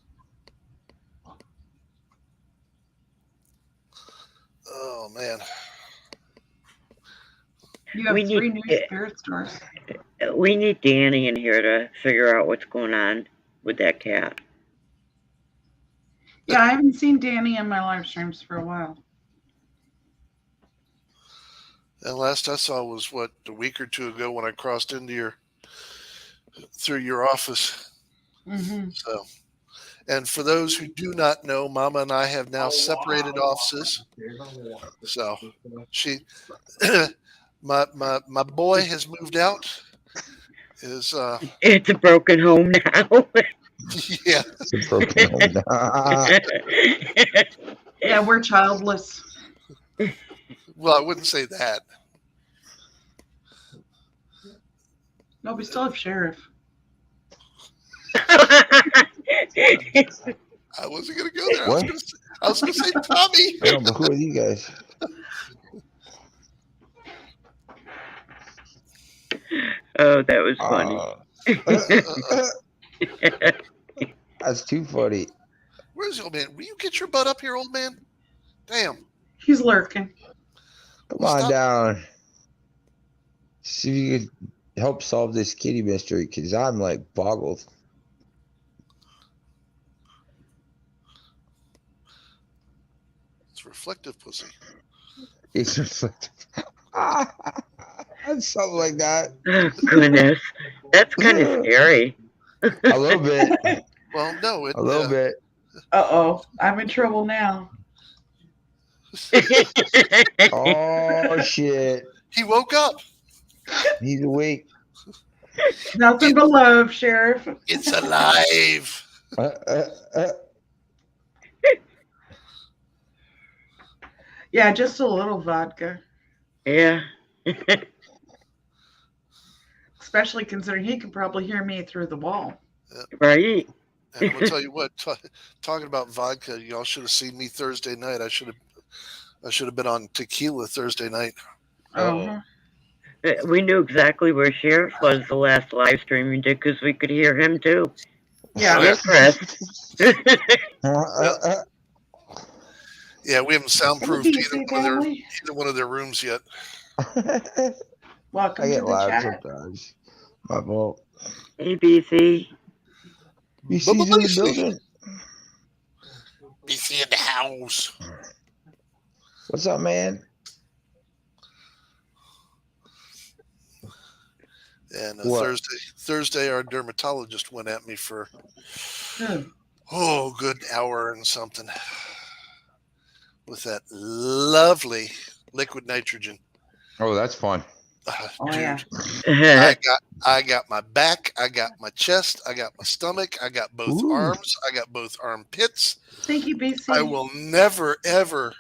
Oh man. You have We 3 need- new spirit stores. We need Danny in here to figure out what's going on with that cat. Yeah, I haven't seen Danny in my live streams for a while. And last I saw was a week or two ago when I crossed into through your office. Mm-hmm. So, and for those who do not know, Mama and I have now separated offices. So my boy has moved out. It's a broken home now. Yeah. It's a broken home. Yeah, we're childless. Well, I wouldn't say that. No, we still have sheriff. I wasn't gonna go there. What? I was gonna say Tommy. I don't know, but who are you guys? Oh, that was funny. That's too funny. Where's the old man? Will you get your butt up here, old man? Damn. He's lurking. Come on Stop. down. See if you could help solve this kitty mystery, because I'm like boggled. It's reflective pussy. It's just like, something like that. Oh, goodness. That's kind of scary. A little bit. Well, no, it A little bit. Uh-oh. I'm in trouble now. Oh shit. He woke up. He's awake. Nothing but love, Sheriff. It's alive. Yeah, just a little vodka. Yeah. Especially considering he can probably hear me through the wall. Right. And I'm gonna tell you what. Talking about vodka, y'all should have seen me Thursday night. I should have been on tequila Thursday night. Oh, We knew exactly where Sheriff was the last live stream we did because we could hear him too. yeah. Yeah, Chris. Yeah, we haven't soundproofed ABC family. either one of their rooms yet. Welcome I to get the loud chat. sometimes. My fault. ABC. BC's in the building. BC in the house. What's up, man? And What? Thursday, our dermatologist went at me for Oh, good hour and something with that lovely liquid nitrogen. Oh, that's fun. Oh, yeah. I got my back, I got my chest, I got my stomach, I got both Ooh. arms, I got both armpits. Thank you, BC. I will never ever,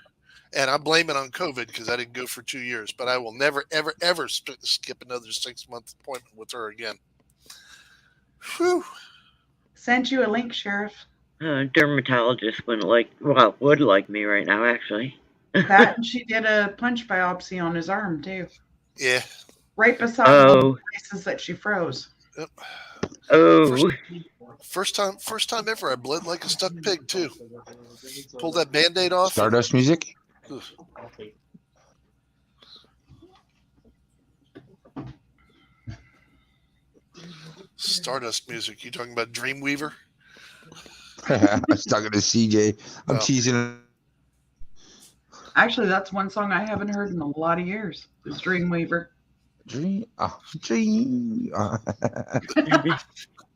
and I blame it on COVID because I didn't go for 2 years, but I will never ever ever skip another 6-month appointment with her again. Whew. Sent you a link, Sheriff. Dermatologist would like me right now, actually. That and she did a punch biopsy on his arm too, Yeah. right beside the Oh, places that she froze. oh. First time ever I bled like a stuck pig too. Pulled that Band-Aid off. Stardust music? Ugh. Stardust music. You talking about Dreamweaver? I was talking to CJ. I'm Oh. teasing him. Actually, that's one song I haven't heard in a lot of years. Is Dreamweaver. Dream.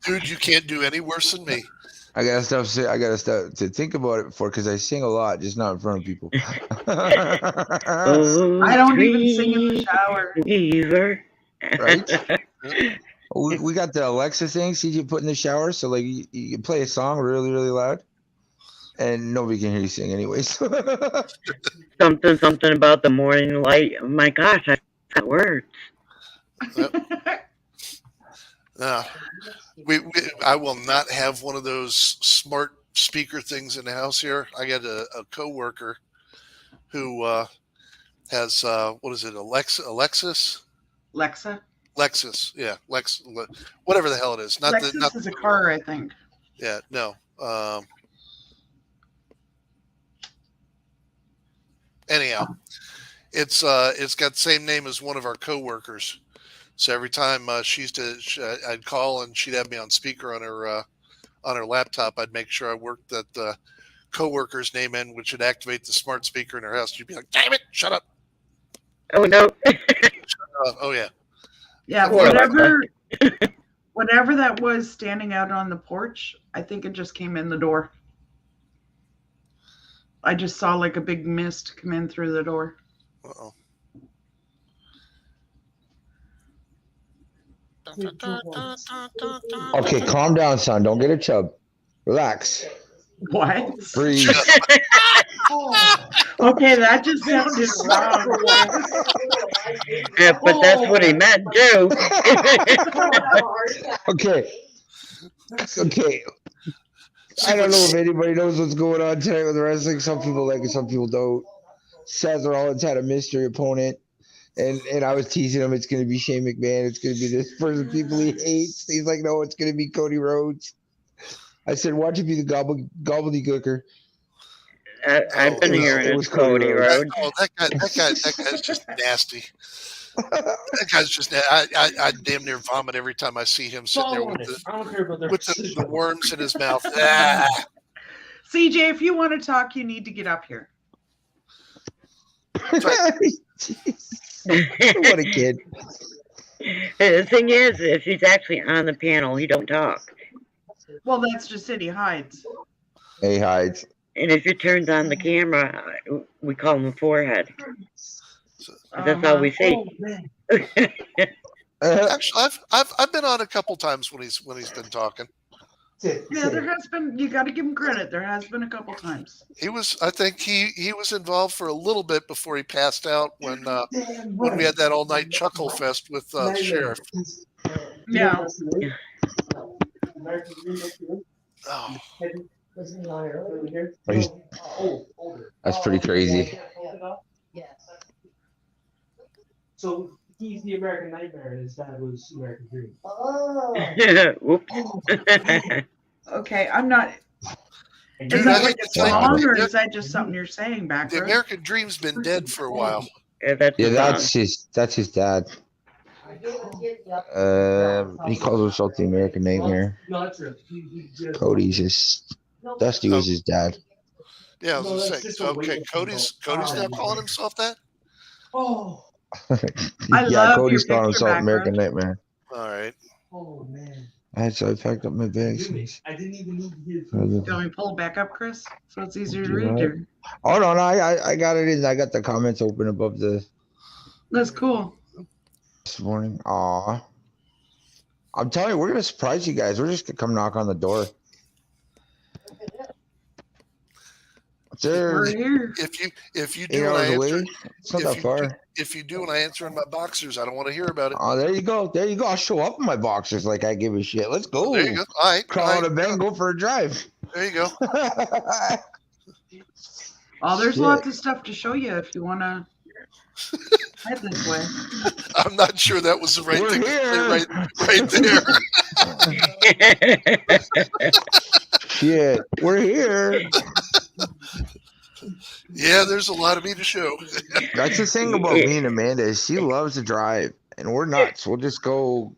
Dude, you can't do any worse than me. I gotta stop. I gotta stop to think about it before, because I sing a lot, just not in front of people. Oh, I don't even sing in the shower. Dreamweaver. Right? We got the Alexa thing CJ put in the shower, so like you can play a song really, really loud, and nobody can hear you sing anyways. Something about the morning light. Oh my gosh, I forgot words. I will not have one of those smart speaker things in the house here. I got a coworker who has what is it, Lexus, yeah, whatever the hell it is. Lexus is a car, I think. Yeah, no. Anyhow, it's got the same name as one of our coworkers. So every time I'd call and she'd have me on speaker on her laptop, I'd make sure I worked that coworker's name in, which would activate the smart speaker in her house. She'd be like, "Damn it, shut up!" Oh no. Oh yeah. Yeah, Or whatever that was standing out on the porch, I think it just came in the door. I just saw like a big mist come in through the door. Uh-oh. Okay, calm down, son. Don't get a chub. Relax. What? Breathe. Okay, that just sounded wrong. Yeah, but that's what he meant too. Okay. I don't know if anybody knows what's going on tonight with wrestling. Some people like it, some people don't. Seth Rollins had a mystery opponent, and I was teasing him. It's going to be Shane McMahon. It's going to be this person people he hates. He's like, no, it's going to be Cody Rhodes. I said, watch it be the gobbledygooker. I've been it hearing was it's Cody Rhodes. That guy's just nasty. That guy's just. I damn near vomit every time I see him sitting there with the worms in his mouth. Ah. CJ, if you want to talk, you need to get up here. What a kid. The thing is, if he's actually on the panel, he don't talk. Well, that's just it. He hides. He hides. And if he turns on the camera, we call him a forehead. That's all we see. Actually, I've been on a couple times when he's been talking. Yeah, there has been. You got to give him credit. There has been a couple times. I think he was involved for a little bit before he passed out when we had that all night chuckle fest with the sheriff. Yeah. Oh, Wasn't he on earlier? He's- That's pretty crazy. So he's the American Nightmare, and his dad was American Dream. Oh. Whoops. Okay, I'm not. And Is Dude, that I like hate a to tell you, song, or but is that just something you're saying back the there? American Dream's been dead for a while. Yeah, that's Yeah, a song. that's his dad. He calls himself the American Nightmare. No, that's real. He just, Cody's his Dusty was his dad. Yeah, I No, was that's gonna just say. a Okay, weightlifting Cody's belt. now calling himself that. oh, I love Cody's your calling picture himself American background. Nightmare. All right. oh man. So I packed up my bags. I didn't even need his. Do you want me to pull it back up, Chris? So it's easier to Do read what? here. Oh no, I got it in. I got the comments open above this That's cool. morning. Aw. I'm telling you, we're gonna surprise you guys. We're just gonna come knock on the door. We're There's here. If you 8 do and I hours answer, away. It's not if that you far. if you do and I answer in my boxers, I don't want to hear about it. Oh, there you go. There you go. I'll show up in my boxers like I give a shit. Let's go. There you go. All right. Crawl out of bed and go for a drive. There you go. Well, there's Shit. lots of stuff to show you if you want to head this way. I'm not sure that was the right We're thing to here. say right there. Shit, we're here. Yeah, there's a lot of me to show. That's the thing about me and Amanda is she loves to drive, and we're nuts. We'll just go.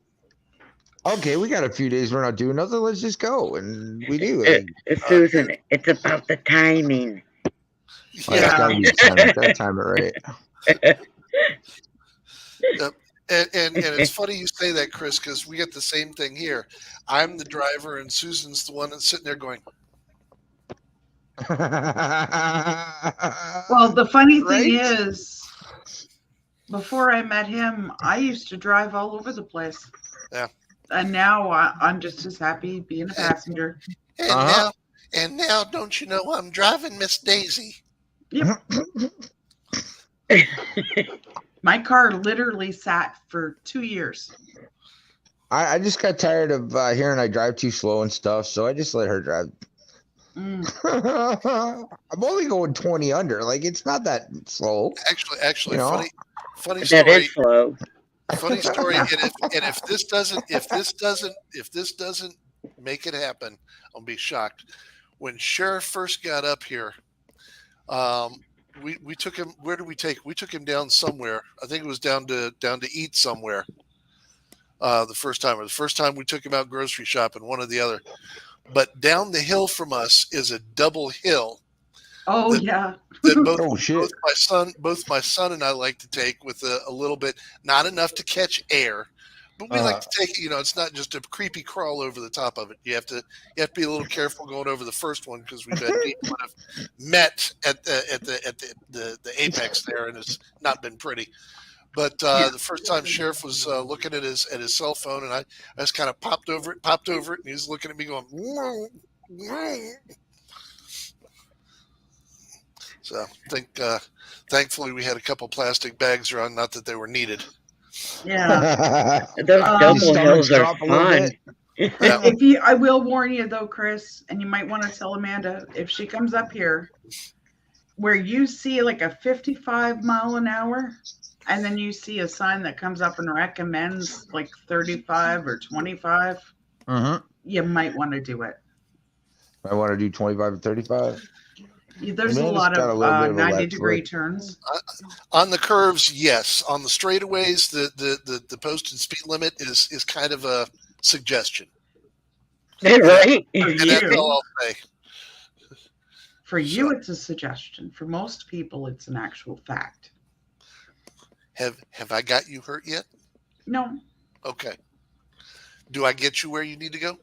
Okay, we got a few days we're not doing nothing. Let's just go, and we do. Susan, it's about the timing. Oh, it's gotta be time. Gotta time it right. And it's funny you say that, Chris, because we get the same thing here. I'm the driver, and Susan's the one that's sitting there going, Well, the funny thing Right? is, before I met him, I used to drive all over the place. Yeah. And now I'm just as happy being a passenger. and now, don't you know I'm driving Miss Daisy? My car literally sat for 2 years. I just got tired of hearing I drive too slow and stuff, so I just let her drive. Mm. I'm only going 20 under. Like it's not that slow. Actually, You know? funny That story. is slow. Funny story. And if this doesn't make it happen, I'll be shocked. When Sheriff first got up here, we took him. Where did we take? We took him down somewhere. I think it was down to eat somewhere. The first time we took him out grocery shopping, one or the other. But down the hill from us is a double hill Oh, that- yeah. that both, Oh shit. both my son and I like to take with a little bit, not enough to catch air, but we like to take it. It's not just a creepy crawl over the top of it. You have to be a little careful going over the first one because we've had people that have met at the apex there, and it's not been pretty. But the first time Sheriff was looking at his cell phone, and I just kind of popped over it, and he was looking at me going, "Whoa, whoa." So I think thankfully we had a couple plastic bags around, not that they were needed. Yeah. Those Your double stomachs hills are drop a little fun. Yeah. I will warn you though, Chris, and you might want to tell Amanda if she comes up here, where you see like a 55 mile an hour, and then you see a sign that comes up and recommends like 35 or 25, you might want to do it. I want to do 25 and 35. There's a Amanda's lot got a of little bit of a 90-degree left foot. turns. On the curves, yes. On the straightaways, the posted speed limit is kind of a suggestion, Right? For and that's you, all I'll say. for you, it's a suggestion. For most people, it's an actual fact. Have I got you hurt yet? No. Okay. Do I get you where you need to go?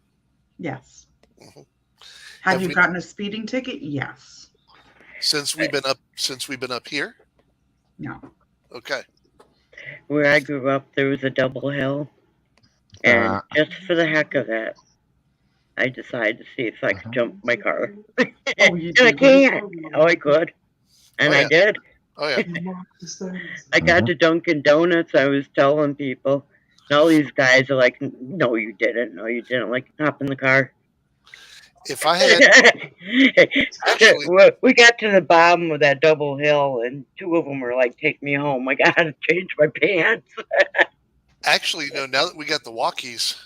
Yes. Mhm. Have Have you we- gotten a speeding ticket? Yes. Since we've been up here? No. Okay. where I grew up, there was a double hill, and just for the heck of it, I decided to see if I could jump my car. Oh, you And I did. can't. Oh, I could, and Oh, I yeah. did. Oh yeah. I got to Dunkin' Donuts. I was telling people, and all these guys are like, "No, you didn't. No, you didn't." Like, hop in the car. If I had actually, We got to the bottom of that double hill, and two of them were like, "Take me home. I gotta change my pants." actually, now that we got the walkies,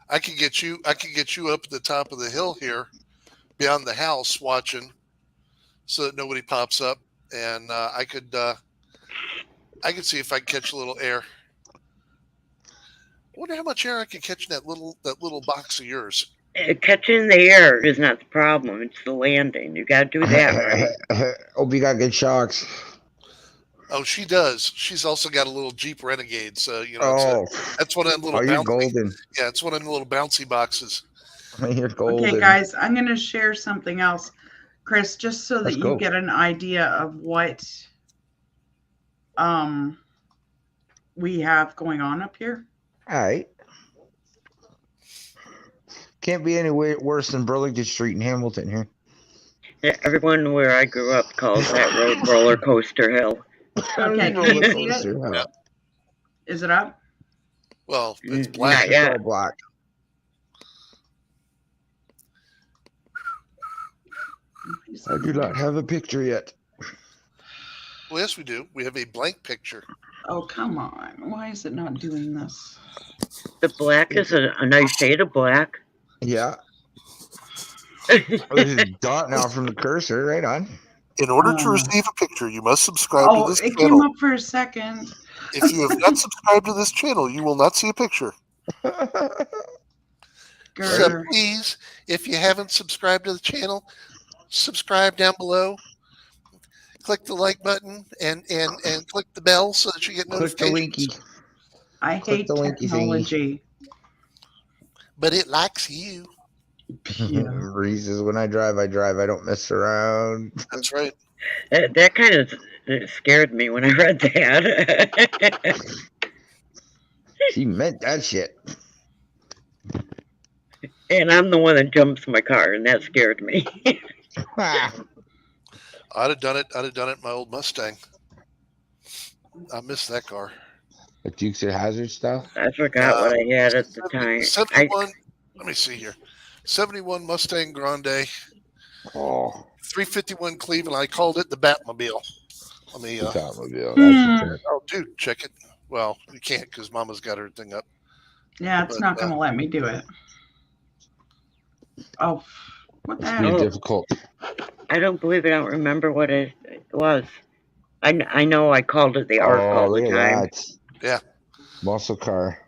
I could get you up at the top of the hill here, beyond the house, watching, so that nobody pops up, and I could see if I can catch a little air. I wonder how much air I could catch in that little box of yours. Catching the air is not the problem. It's the landing. You gotta do that right. Hope you got good shocks. Oh, she does. She's also got a little Jeep Renegade, so that's one of them little you're bouncy. golden. Yeah, it's one of them little bouncy boxes. You're golden. Okay, guys, I'm going to share something else, Chris, just so that Let's you go. get an idea of what we have going on up here. All right. Can't be any way worse than Burlington Street in Hamilton here. Everyone where I grew up calls that road Roller Coaster Hill. Okay, can you see it? Yeah. Is it up? Well, it's Not black. It's yet. all black. I do not have a picture yet. Well, yes, we do. We have a blank picture. Oh, come on. Why is it not doing this? The black is a nice shade of black. Yeah. This is dot now from the cursor. Right on. In order to receive a picture, you must subscribe to Oh, this it channel. came up for a second. If you have not subscribed to this channel, you will not see a picture. So Grr. please, if you haven't subscribed to the channel, subscribe down below. Click the like button and click the bell so that you get Click the notifications. linky. I Click hate the linky thingy. technology. But it likes you. Yeah. Reese's when I drive. I don't mess around. That's right. That kind of scared me when I read that. She meant that shit. And I'm the one that jumps my car, and that scared me. I'd have done it in my old Mustang. I miss that car. The Dukes of Hazzard stuff. I forgot what I had at the time. 71. Let me see here. 71 Mustang Grande, Oh, 351 Cleveland. I called it the Batmobile. Let me. the Batmobile. That's a Oh, dude, check it. Well, you can't because Mama's got her thing up. Yeah, it's But, not going to let me do it. Oh, what the It's heck? really Oh. difficult. I don't believe I don't remember what it was. I know I called it the Ark all the look at time. that. Yeah. Muscle car.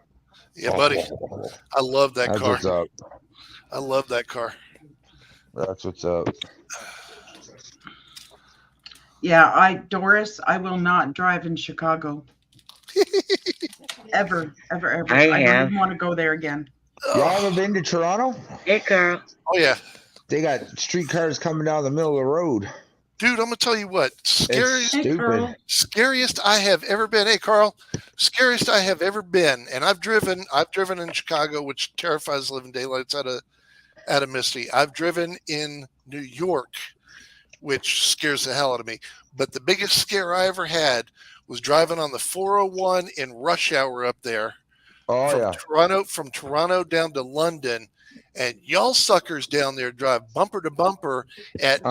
Yeah, buddy. I love that That's car. what's up. I love that car. That's what's up. Yeah, Doris, I will not drive in Chicago. Ever. I don't have. even want to go there again. Y'all ever been to Toronto? Hey, Carl. Oh yeah, They got streetcars coming down the middle of the road. dude. I'm gonna tell you what. It's Scariest, Hey, Carl. stupid. scariest I have ever been. Hey, Carl. Scariest I have ever been, and I've driven in Chicago, which terrifies the living daylights out of Misty. I've driven in New York, which scares the hell out of me. But the biggest scare I ever had was driving on the 401 in rush hour up there. Oh yeah. From Toronto down to London, and y'all suckers down there drive bumper to bumper at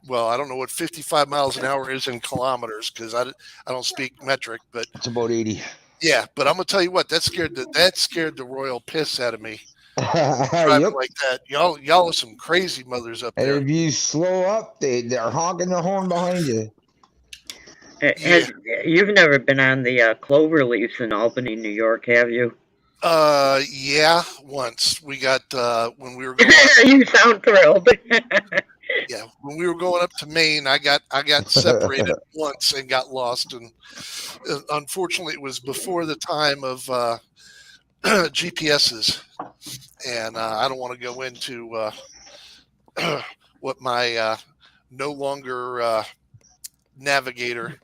well, I don't know what 55 miles an hour is in kilometers because I don't speak metric, but It's about 80. yeah. But I'm gonna tell you what, that scared the royal piss out of me driving Yep. like that. Y'all are some crazy mothers up And there. if you slow up, they're honking their horn behind you. You've never been on the Cloverleafs in Albany, New York, have you? Yeah, once we got when we were going. You sound thrilled. Yeah, when we were going up to Maine, I got separated once and got lost, and unfortunately, it was before the time of GPSs, and I don't want to go into what my no longer navigator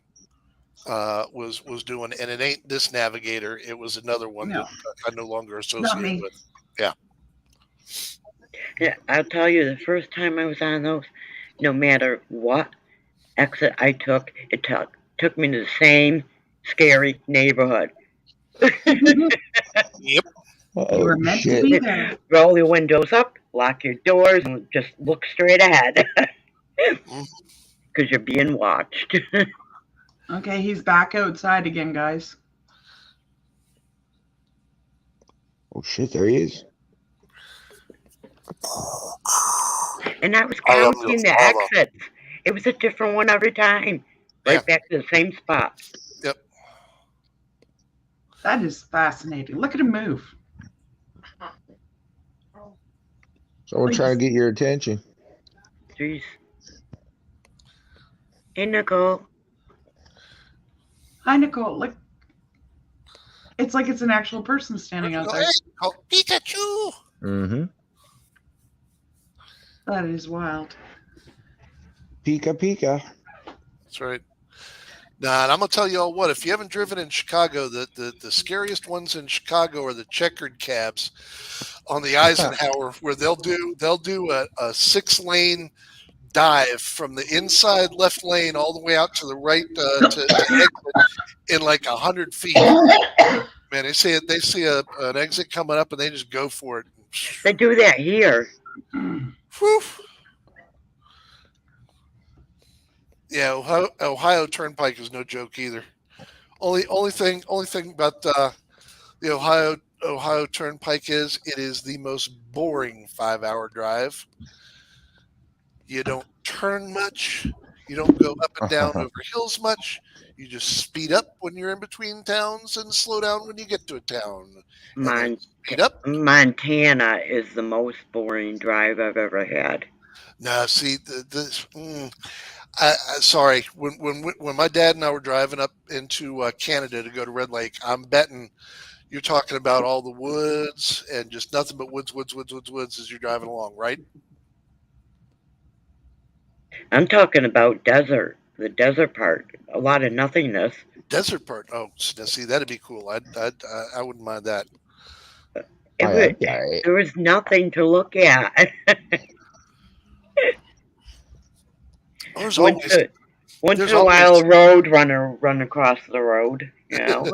was doing, and it ain't this navigator. It was another one No. that I'm no longer Not associated me. with. Yeah, I'll tell you, the first time I was on those, no matter what exit I took, it took me to the same scary neighborhood. Yep. You were meant to be there. Roll your windows up, lock your doors, and just look straight ahead. Because you're being watched. Okay, he's back outside again, guys. Oh shit, there he is. And I was I love counting those the lava. exits. It was a different one every time. Right Yeah. back to the same spot. Yep. That is fascinating. Look at him move. Someone trying to get your attention. Jeez. Hey, Nicole. Hi, Nicole. Look. It's like it's an actual person standing out there. Oh, Pikachu. Mm-hmm. That is wild. Pika Pika. That's right. Nah, and I'm gonna tell you all what. If you haven't driven in Chicago, the scariest ones in Chicago are the checkered cabs on the Eisenhower, where they'll do a 6-lane dive from the inside left lane all the way out to the right to exit in like 100 feet. Man, they see an exit coming up and they just go for it. They do that here. Whew. Yeah, Ohio Turnpike is no joke either. Only thing about the Ohio Turnpike is it is the most boring 5-hour drive. You don't turn much. You don't go up and down over hills much. You just speed up when you're in between towns and slow down when you get to a town. And then speed up. Montana is the most boring drive I've ever had. No, see, sorry. When my dad and I were driving up into Canada to go to Red Lake, I'm betting you're talking about all the woods and just nothing but woods as you're driving along, right? I'm talking about desert, the desert part. A lot of nothingness. Desert part. Oh, see, that'd be cool. I wouldn't mind that. There was nothing to look at. There's once there's in a while, a road runner run across the road. You know.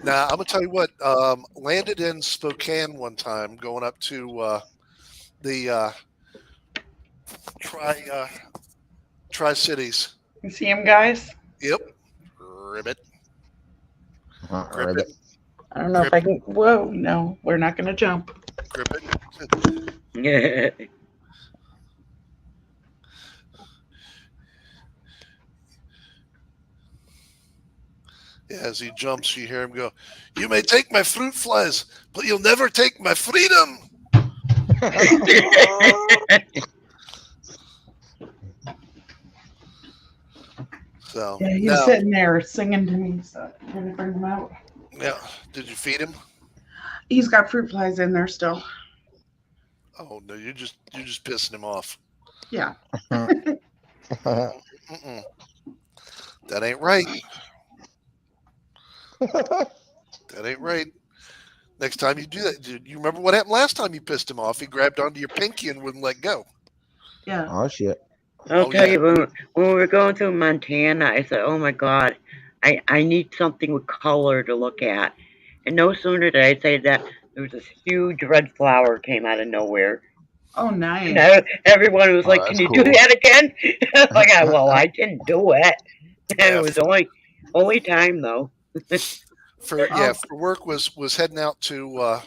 Now, I'm gonna tell you what. Landed in Spokane one time, going up to the Tri-Cities. You see him, guys? Yep. Ribbit. Ribbit. I don't know if I can. Whoa, no, we're not going to jump. Ribbit. Yeah. Yeah, as he jumps, you hear him go, "You may take my fruit flies, but you'll never take my freedom." So Yeah, he's now, sitting there singing to me, so I'm trying to bring him out. yeah, did you feed him? He's got fruit flies in there still. Oh no, you're just pissing him off. Yeah. Mm-mm. That ain't right. That ain't right. Next time you do that, you remember what happened last time you pissed him off? He grabbed onto your pinky and wouldn't let go. Yeah. Oh shit. I'll tell you, when we were going through Montana, I said, oh my God, I need something with color to look at. And no sooner did I say that, there was this huge red flower came out of nowhere. Oh, nice. And everyone was like, that's can you cool. do that again? Like, well, I didn't do it. And it was only time, though. For work was heading out to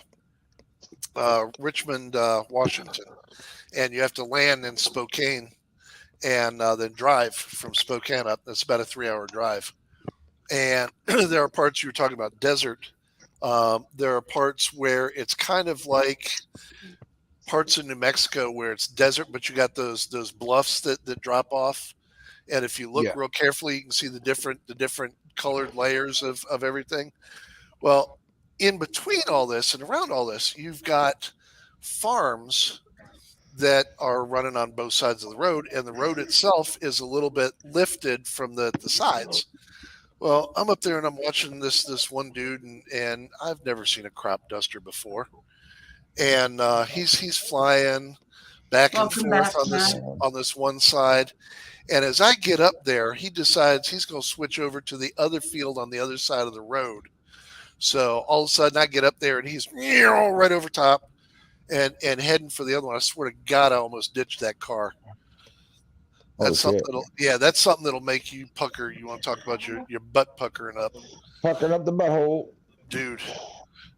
Richmond, Washington, and you have to land in Spokane and then drive from Spokane up. That's about a 3-hour drive. And there are parts you were talking about desert. There are parts where it's kind of like parts of New Mexico where it's desert, but you got those bluffs that drop off. And if you look real carefully, you can see the different colored layers of everything. Well, in between all this and around all this, you've got farms that are running on both sides of the road, and the road itself is a little bit lifted from the sides. Well, I'm up there and I'm watching this one dude, and I've never seen a crop duster before, and he's flying back and Welcome back, forth Matt. on this one side, and as I get up there, he decides he's going to switch over to the other field on the other side of the road. So all of a sudden, I get up there and he's right over top and heading for the other one. I swear to God, I almost ditched that car. Oh, That's something shit. that's something that'll make you pucker. You want to talk about your butt puckering up, Pucking up the butthole. dude?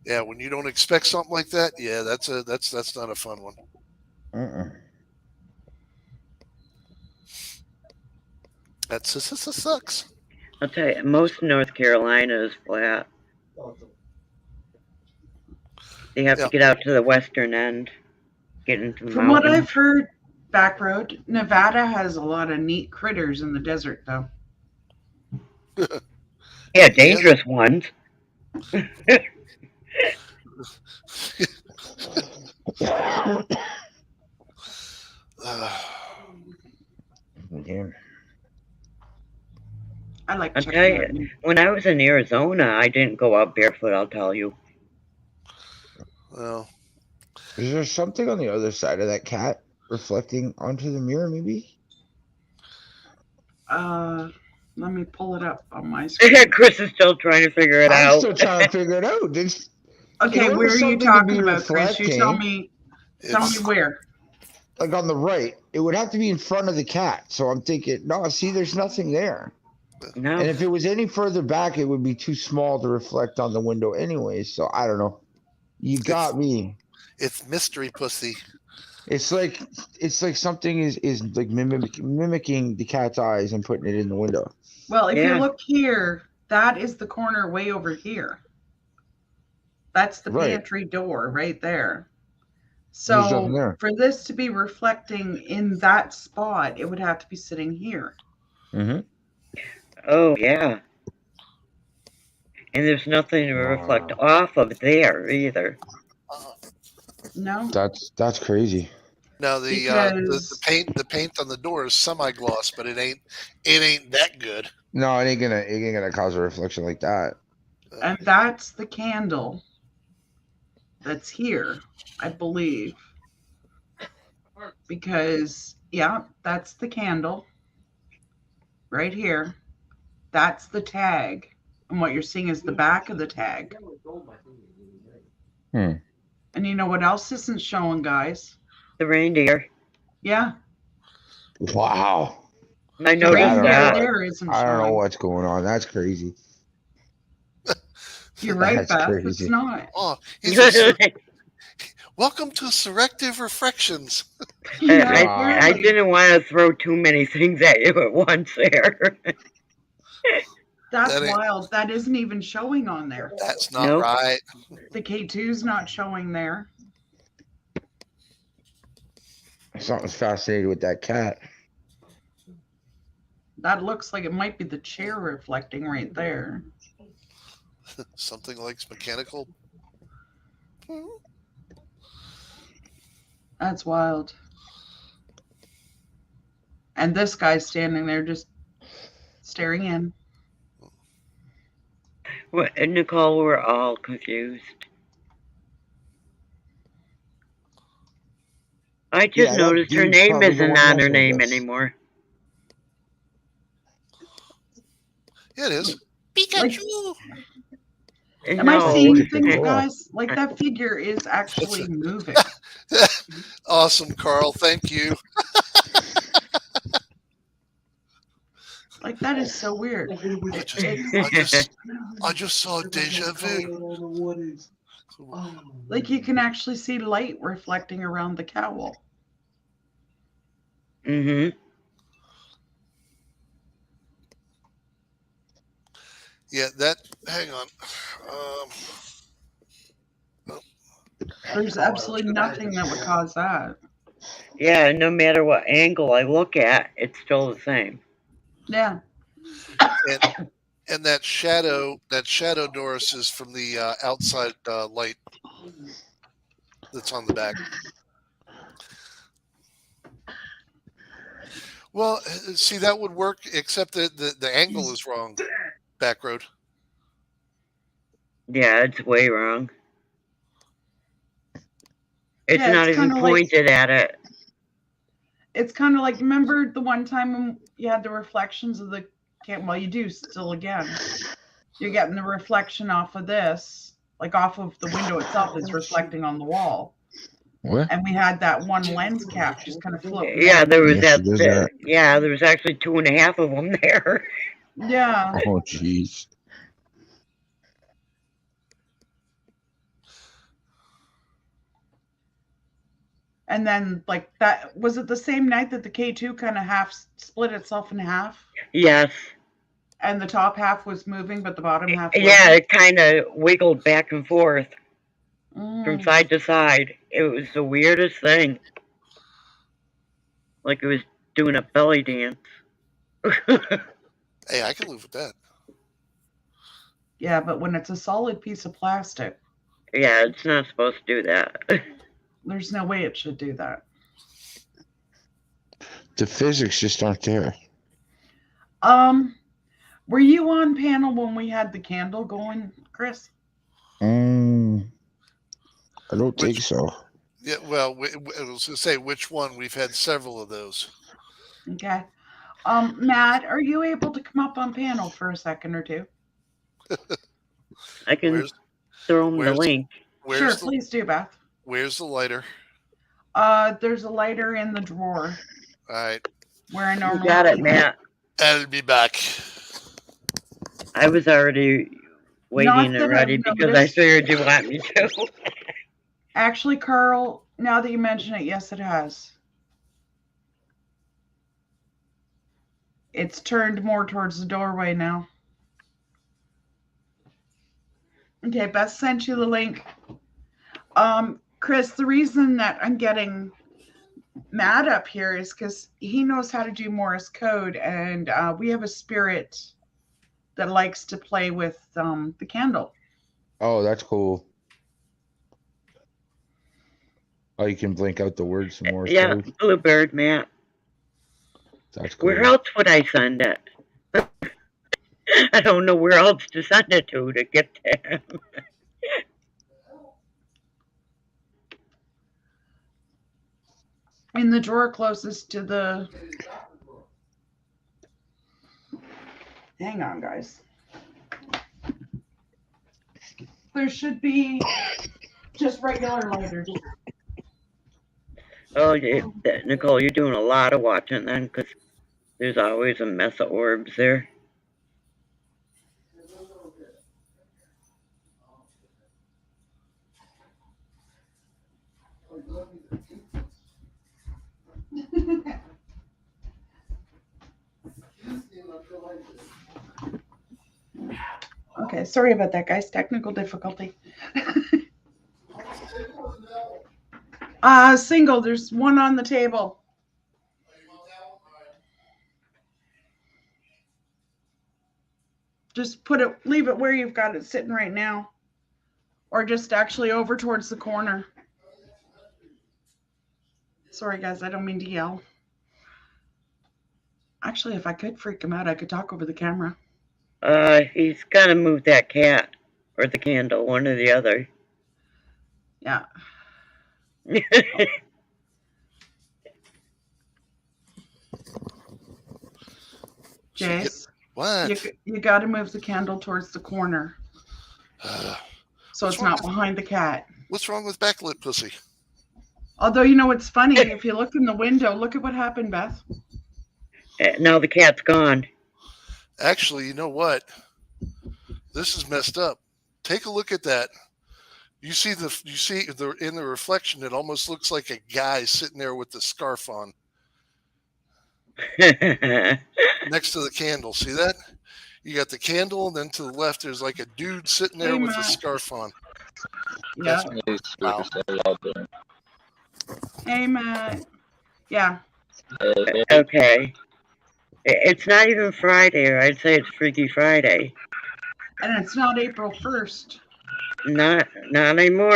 Yeah, when you don't expect something like that, yeah, that's not a fun one. That sucks. I'll tell you, most North Carolina is flat. You have Yeah. to get out to the western end, get into the From what mountains. I've heard, back road, Nevada has a lot of neat critters in the desert, though. Yeah, dangerous ones. Yeah. I like I'll checking tell out new- When I was in Arizona, I didn't go out barefoot, I'll tell you. Well, Is there something on the other side of that cat reflecting onto the mirror, maybe? Let me pull it up on my screen. Chris is still trying to figure it I'm out. still trying to figure it out. It's, Okay, in order where for are you something to talking be about, Chris? You tell me. Tell me it's where. like on the right. It would have to be in front of the cat. So I'm thinking, no, see, there's nothing there. No. And if it was any further back, it would be too small to reflect on the window anyway. So I don't know. You got me. it's mystery pussy. It's like something is like mimicking the cat's eyes and putting it in the window. Well, if you Yeah. look here, that is the corner way over here. That's the Right. pantry door right there. There's nothing So there. for this to be reflecting in that spot, it would have to be sitting here. Mm-hmm. Oh, yeah. And there's nothing to reflect off of there either. No? That's crazy. Now the Because the paint on the door is semi-gloss, but it ain't that good. No, it ain't gonna cause a reflection like that. and that's the candle that's here, I believe. Because yeah, that's the candle right here. That's the tag. And what you're seeing is the back of the tag. Hmm. And you know what else isn't showing, guys? The reindeer. Yeah. Wow. I The noticed reindeer that. there isn't I don't know showing. what's going on. That's crazy. You're right, That's Beth. crazy. It's not. Oh, he's a welcome to Selective Refractions. I didn't want to throw too many things at you at once there. That's That ain't- wild. That isn't even showing on there. That's not Nope. right. The K2's not showing there. Something's fascinated with that cat. That looks like it might be the chair reflecting right there. Something like mechanical. That's wild. And this guy's standing there just staring in. Nicole, we're all confused. I just Yeah, that noticed her dude's name probably the isn't one on her messing name with us. anymore. Yeah, it is. Pikachu. Am No. I seeing Cool. things, guys? Like that figure is actually moving. Awesome, Carl. Thank you. Like that is so weird. I just saw deja vu. Like you can actually see light reflecting around the cowl. Mm-hmm. Yeah, that. Hang on. There's absolutely nothing that would cause that. Yeah, no matter what angle I look at, it's still the same. Yeah. And that shadow Doris is from the outside light that's on the back. Well, see, that would work, except that the angle is wrong. back road. Yeah, it's way wrong. It's Yeah, not it's even kinda like- pointed at it. It's kind of like, remember the one time when you had the reflections of the well, you do still again. You're getting the reflection off of this, like off of the window itself is reflecting on the wall. What? And we had that one lens cap just kind of floating. Yeah, down. there was Yes, it does that. yeah, there was actually 2.5 of them there. Yeah. Oh, jeez. And then like that, was it the same night that the K2 kind of half split itself in half? Yes. And the top half was moving, but the bottom half Yeah, wasn't? it kind of wiggled back and forth from Mm. side to side. It was the weirdest thing. Like it was doing a belly dance. Hey, I can live with that. Yeah, but when it's a solid piece of plastic, Yeah, it's not supposed to do that. there's no way it should do that. The physics just aren't there. Were you on panel when we had the candle going, Chris? I don't think so. Yeah, well, I was going to say which one. We've had several of those. Okay. Matt, are you able to come up on panel for a second or two? I can Where's, throw them the where's- link. where's Sure, the please do, Beth. Where's the lighter? There's a lighter in the drawer All right, where I You normally got it, keep Matt. I'll be back. I was already waiting Not and that I've ready because I noticed. figured you want me to. Actually, Carl, now that you mention it, yes, it has. It's turned more towards the doorway now. Okay, Beth sent you the link. Chris, the reason that I'm getting Matt up here is because he knows how to do Morse code, and we have a spirit that likes to play with the candle. Oh, that's cool. Oh, you can blink out the words some more. Yeah, Bluebird, Matt. That's cool. Where else would I send it? I don't know where else to send it to get to him. In the drawer closest to the... Hang on, guys. There should be just regular lighters. Oh, Nicole, you're doing a lot of watching then, because there's always a mess of orbs there. Okay, sorry about that, guys. Technical difficulty. Single. There's one on the table. Just leave it where you've got it sitting right now. Or just actually over towards the corner. Sorry, guys, I don't mean to yell. Actually, if I could freak him out, I could talk over the camera. He's got to move that cat or the candle, one or the other. Yeah. Jace, What? you got to move the candle towards the corner so What's it's wrong not with- behind the cat. What's wrong with backlit pussy? Although, you know, it's funny. If you look in the window, look at what happened, Beth. Now the cat's gone. Actually, you know what? This is messed up. Take a look at that. You see in the reflection, it almost looks like a guy sitting there with the scarf on next to the candle. See that? You got the candle, and then to the left, there's like a dude sitting there Hey, with a Matt. scarf on. Yeah. Wow. Hey, Matt. Yeah. Okay. It's not even Friday, or I'd say it's Freaky Friday. And it's not April 1st. Not anymore.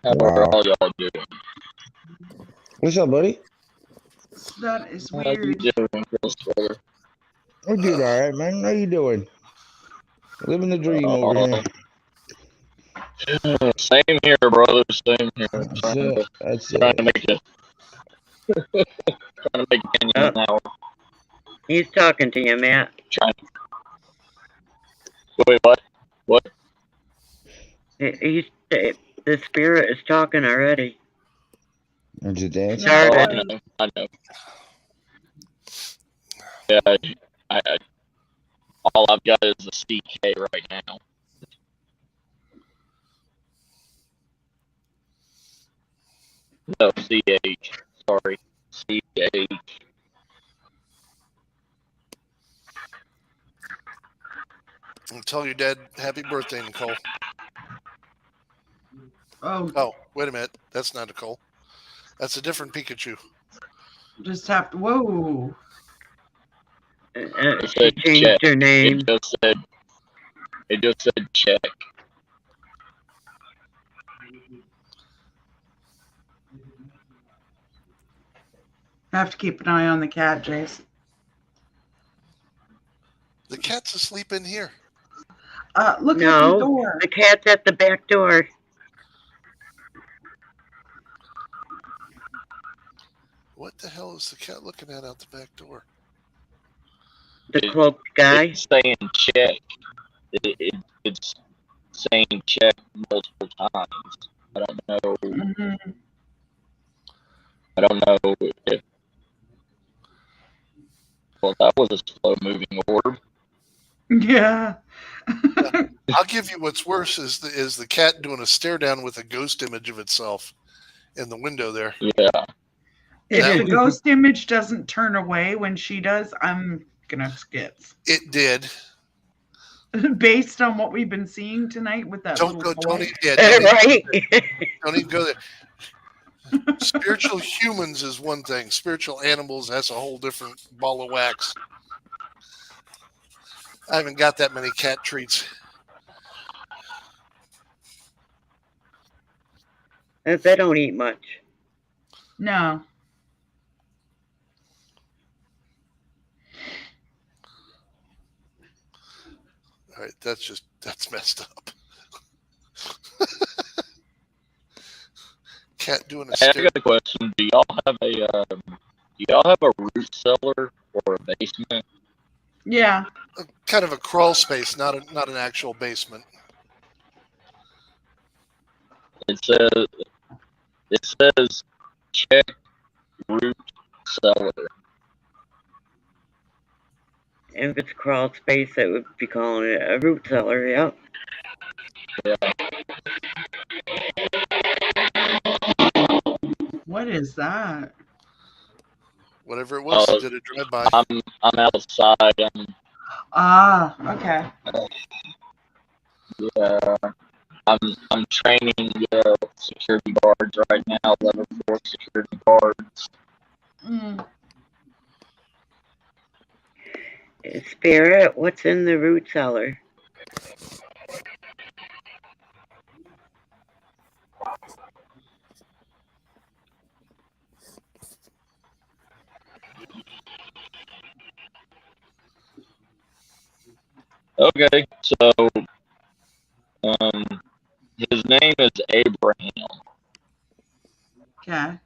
Wow. all y'all doing? What's up, buddy? That is How you weird. doing, Chris brother? I'm doing all right, man. How you doing? Living the dream over here. Same here, brother. Same here. That's Trying it. to That's trying to it. make a trying to make a penny Oh. an hour. He's talking to you, Matt. Trying. Wait, what? What? He's the spirit is talking already. Is it dancing? Yeah. Oh, Started. I know. Yeah, I all I've got is a CK right now. No, CH. Sorry. CH. And tell your dad happy birthday, Nicole. Oh, Oh, wait a minute. That's not Nicole. That's a different Pikachu. just have to. Whoa. It She said changed check. her name. It just said check. I have to keep an eye on the cat, Jace. The cat's asleep in here. Look at the No, door. the cat's at the back door. What the hell is the cat looking at out the back door? The cloaked guy. It's saying check. It's saying check multiple times. I don't know. Mhm. I don't know if. Well, that was a slow-moving orb. Yeah. I'll give you what's worse is the cat doing a stare down with a ghost image of itself in the window there. Yeah. If That the was- ghost image doesn't turn away when she does, I'm gonna have skits. It did. Based on what we've been seeing tonight with that Don't little go, boy. don't even, yeah, don't Right? don't even go there. Spiritual humans is one thing. Spiritual animals, that's a whole different ball of wax. I haven't got that many cat treats. They don't eat much. No. All right, that's messed up. Cat doing a Hey, I stare. got a question. Do y'all have a root cellar or a basement? Yeah. Kind of a crawl space, not an actual basement. It says check root cellar. If it's crawl space, it would be calling it a root cellar. Yep. Yeah. What is that? Whatever it was, did a drive by. I'm outside. Okay. I'm training security guards right now, level 4 security guards. Mm. Spirit, what's in the root cellar? Okay, so his name is Abraham. Okay.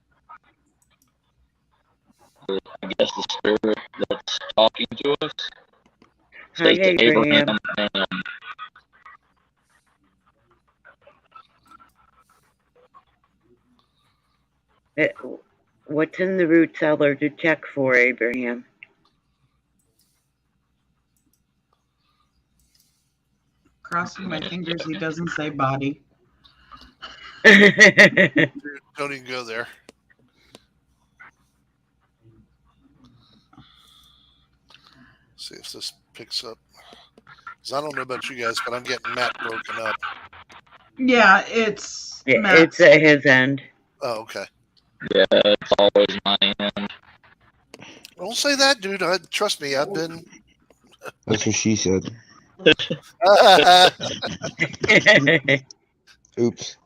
I guess the spirit that's talking to us Hi, says to Abraham. What's in the root cellar to check for, Abraham? Crossing my fingers he doesn't say body. Don't even go there. See if this picks up. 'Cause I don't know about you guys, but I'm getting Matt broken up. Yeah, it's Yeah, Matt's. it's at his end. Oh, okay. Yeah, it's always my end. Don't say that, dude. Trust me, I've been. That's what she said. Oops.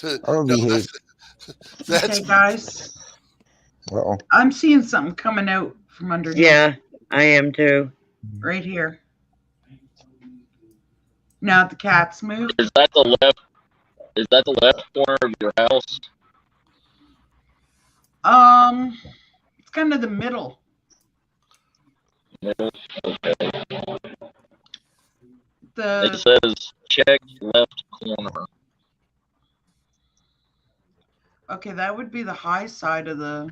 I don't No, behave. that's Okay, guys. Uh-oh. I'm seeing something coming out from underneath. Yeah, I am too. Right here. Now the cats move. Is that the left? Is that the left corner of your house? It's kind of the middle. No. Okay. It The says check left corner. okay, that would be the high side of the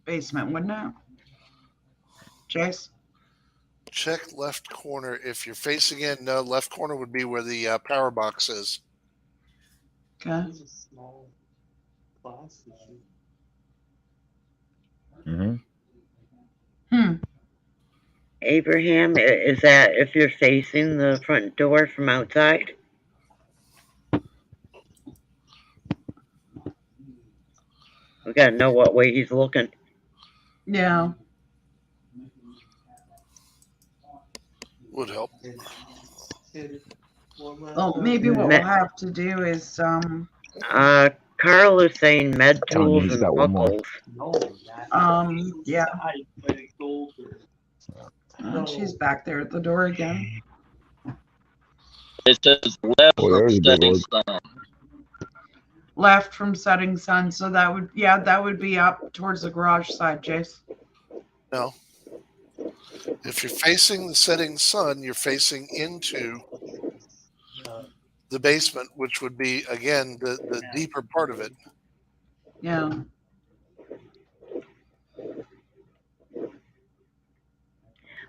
basement, wouldn't it? Jace? Check left corner. If you're facing it, no, left corner would be where the power box is. Okay. It's a small class issue. Mm-hmm. Abraham, is that if you're facing the front door from outside? We gotta know what way he's looking. Yeah. Would help. Well, maybe what we'll have to do is Carl is saying med Tell me tools he's and got one more. buckles. No, yeah. like gold or She's back there at the door again. It says left Oh, from there's a big setting word. sun. Left from setting sun, so that would be up towards the garage side, Jace. No. If you're facing the setting sun, you're facing into the basement, which would be, again, the deeper part of it. Yeah.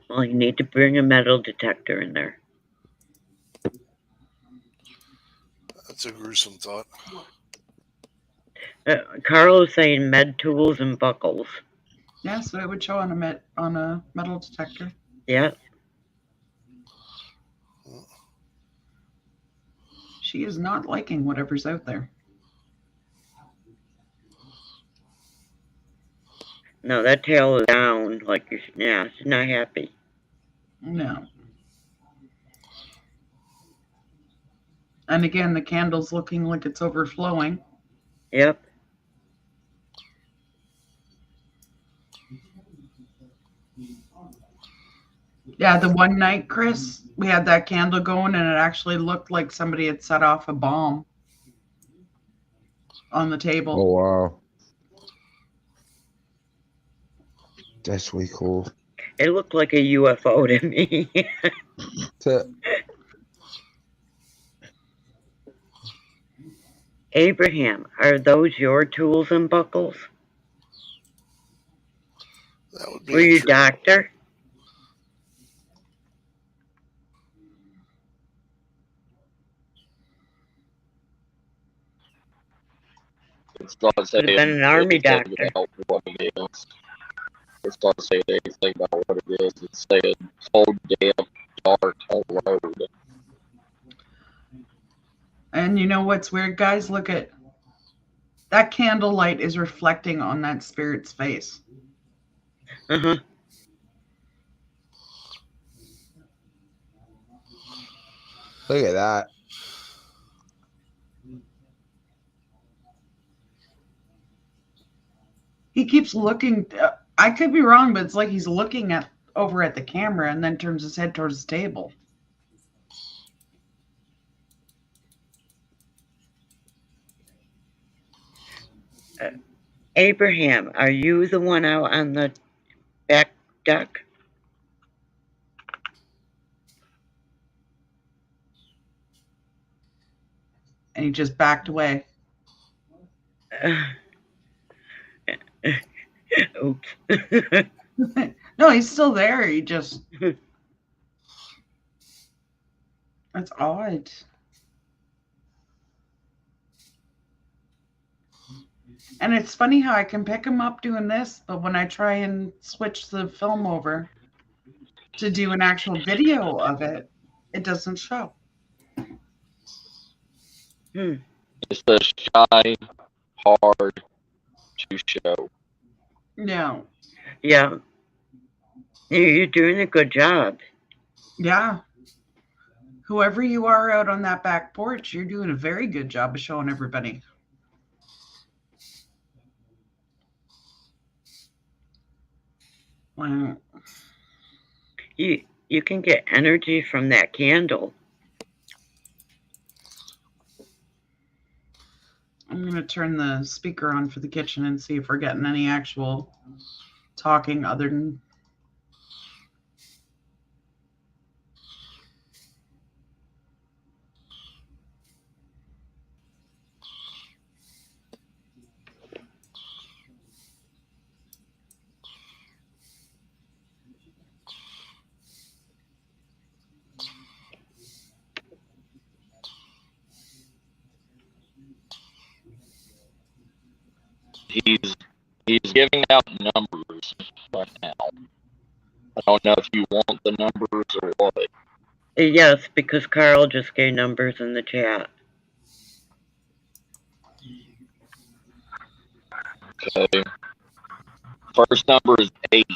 Well, you need to bring a metal detector in there. That's a gruesome thought. Carl is saying med tools and buckles. Yeah, so it would show on a metal detector. Yeah. She is not liking whatever's out there. No, that tail is down. Like, yeah, she's not happy. No. And again, the candle's looking like it's overflowing. Yep. Yeah, the one night, Chris, we had that candle going and it actually looked like somebody had set off a bomb on the table. Oh, wow. That's way cool. It looked like a UFO to me. So, Abraham, are those your tools and buckles? That would be Were you interesting. doctor? It's not saying Could've been an army anything doctor. about what it is. It's not saying anything about what it is. It's saying cold, damp, dark, on road. And you know what's weird, guys? Look at that candlelight is reflecting on that spirit's face. Uh-huh. look at that. He keeps looking. I could be wrong, but it's like he's looking over at the camera and then turns his head towards the table. Abraham, are you the one out on the back deck? And he just backed away. Oops. No, he's still there. He just. That's odd. And it's funny how I can pick him up doing this, but when I try and switch the film over to do an actual video of it, it doesn't show. It's the shine hard to show. No. Yeah. You're doing a good job. Yeah. Whoever you are out on that back porch, you're doing a very good job of showing everybody. Well, You can get energy from that candle. I'm going to turn the speaker on for the kitchen and see if we're getting any actual talking other than. He's giving out numbers right now. I don't know if you want the numbers or what. Yes, because Carl just gave numbers in the chat. Okay. First number is 8,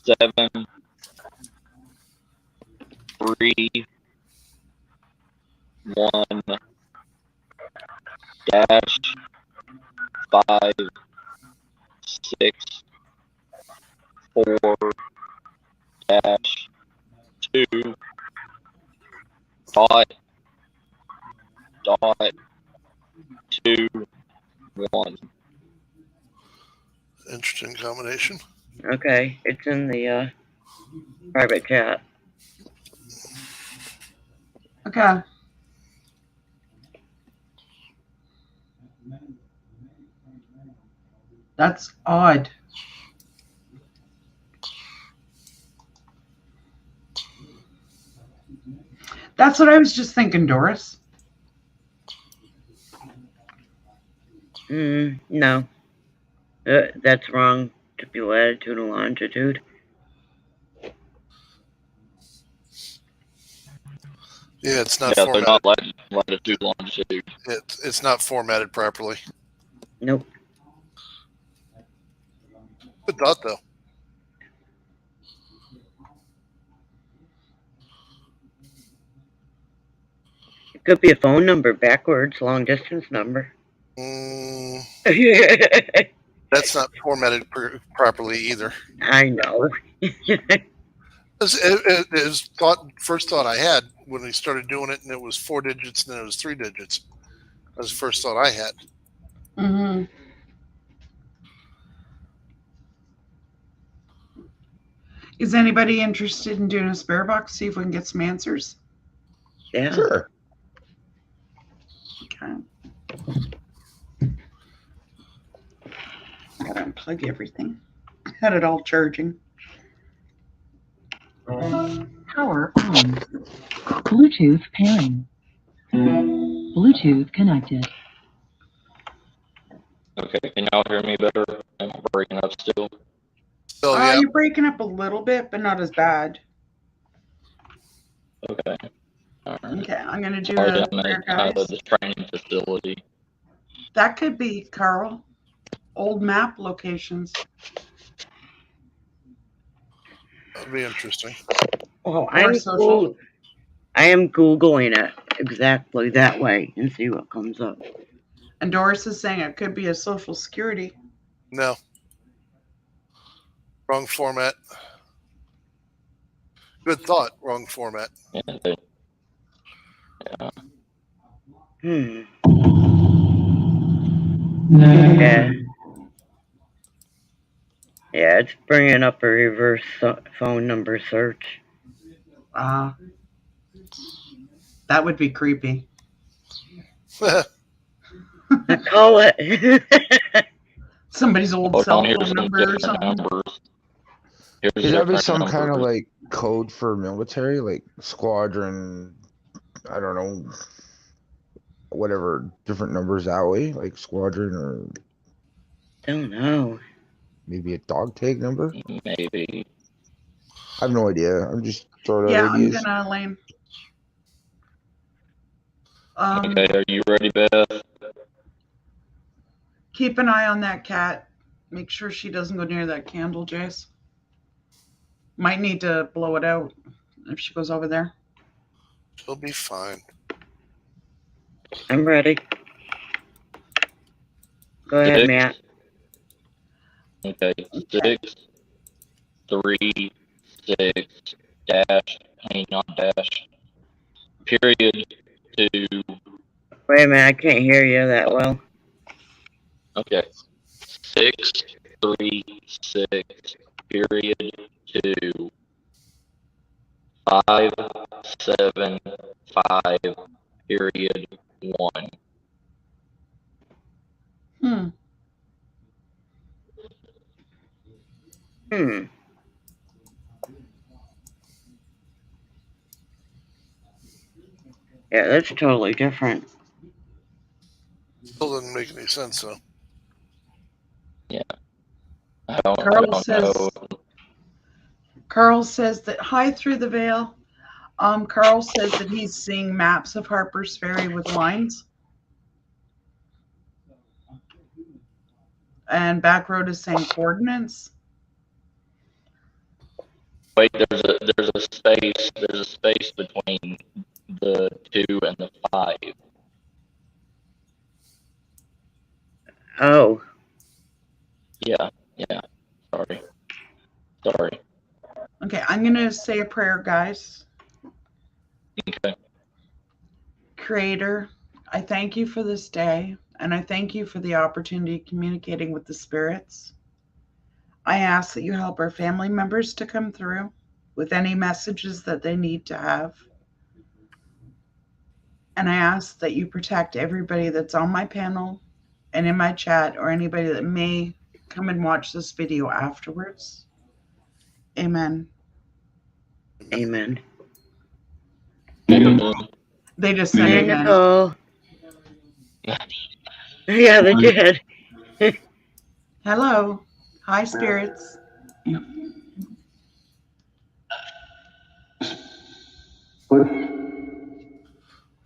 7, 3, 1, dash, 5, 6, 4, dash, 2, dot, 2, 1. Interesting combination. Okay, it's in the private chat. Okay. That's odd. That's what I was just thinking, Doris. No. That's wrong. To be latitude and longitude. Yeah, it's not Yeah, they're formatted. not latitude, longitude. It's not formatted properly. Nope. Good thought, though. It could be a phone number backwards, long distance number. That's not formatted properly either. I know. It was first thought I had when we started doing it, and it was 4 digits, and then it was 3 digits. That was the first thought I had. Mm-hmm. Is anybody interested in doing a spare box? See if we can get some answers. Yeah. Sure. Okay. I gotta unplug everything. Had it all charging. Power on. Bluetooth pairing. Bluetooth connected. Okay, can y'all hear me better? Am I breaking up still? So yeah, You're breaking up a little bit, but not as bad. Okay. All right. Okay, I'm gonna do Sorry, a I'm prayer, at guys. the training facility. That could be Carl. Old map locations. that'd be interesting. Oh, Or social. I am Googling it exactly that way and see what comes up. And Doris is saying it could be a social security. No, wrong format. Good thought. Wrong format. Yeah. Yeah. Yeah, it's bringing up a reverse phone number search. That would be creepy. I call it. Somebody's old Hold cell on, here's phone some number or different something. numbers. Here's Could that be different some kind of numbers. like code for military, like squadron? I don't know, whatever different numbers that way, like squadron or Don't know. maybe a dog tag number. Maybe. I have no idea. I'm just throwing out Yeah, I'm ideas. gonna Elaine. Okay, are you ready, Beth? Keep an eye on that cat. Make sure she doesn't go near that candle, Jace. Might need to blow it out if she goes over there. She'll be fine. I'm ready. Go ahead, Six. Matt. Okay, 6, 3, 6, dash, not dash, period, 2, Wait a minute, I can't hear you that well. okay, 6, 3, 6, period, 2, 5, 7, 5, period, 1. Hmm. Hmm. Yeah, that's totally different. Still doesn't make any sense, though. I don't Carl know. Carl says that hi through the veil. Carl says that he's seeing maps of Harper's Ferry with lines. And Back Road is saying coordinates. Wait, there's a space between the 2 and the 5. Oh. Yeah. Sorry. Okay, I'm going to say a prayer, guys. Okay. Creator, I thank you for this day, and I thank you for the opportunity of communicating with the spirits. I ask that you help our family members to come through with any messages that they need to have. And I ask that you protect everybody that's on my panel and in my chat, or anybody that may come and watch this video afterwards. Amen. Amen. They just said Hey, amen. Nicole. Yeah, they did. Hello. Hi, spirits.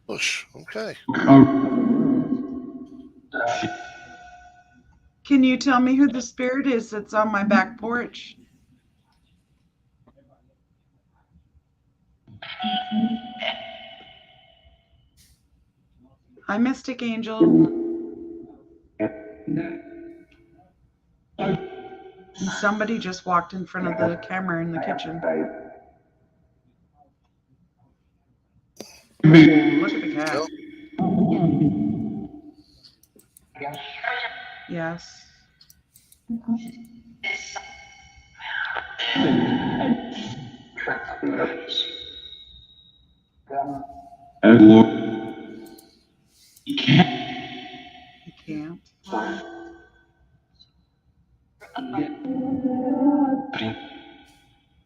Push. Okay. Can you tell me who the spirit is that's on my back porch? Hi, Mystic Angel. And somebody just walked in front of the camera in the kitchen. Ooh, look at the cat. Yes. You can't.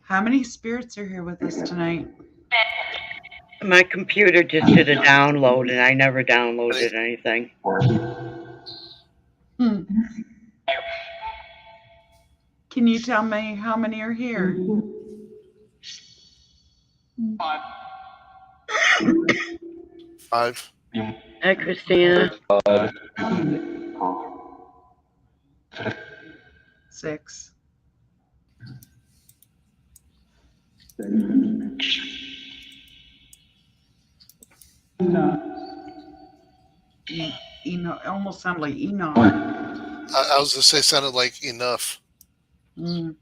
How many spirits are here with us tonight? My computer just did a download, and I never downloaded anything. Can you tell me how many are here? 5. Hi, Christina. 6. Enoch, almost sounded like Enoch. I was going to say sounded like enough. Oh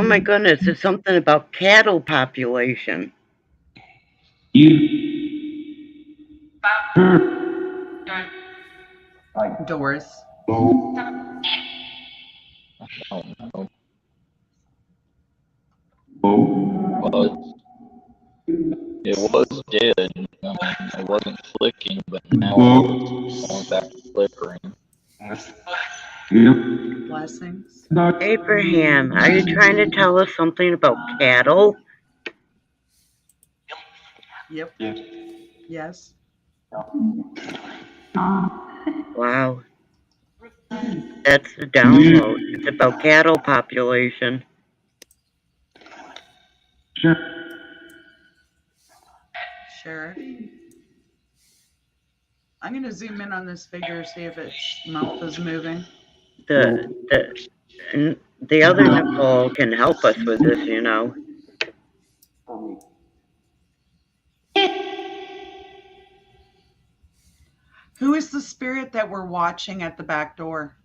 my goodness, there's something about cattle population. Doris. It was dead. I mean, it wasn't flicking, but now it's going back to flickering. Blessings. Abraham, are you trying to tell us something about cattle? Yep. Yes. Wow. That's the download. It's about cattle population. Sheriff. I'm going to zoom in on this figure, see if its mouth is moving. The other Nicole can help us with this, you know. Who is the spirit that we're watching at the back door?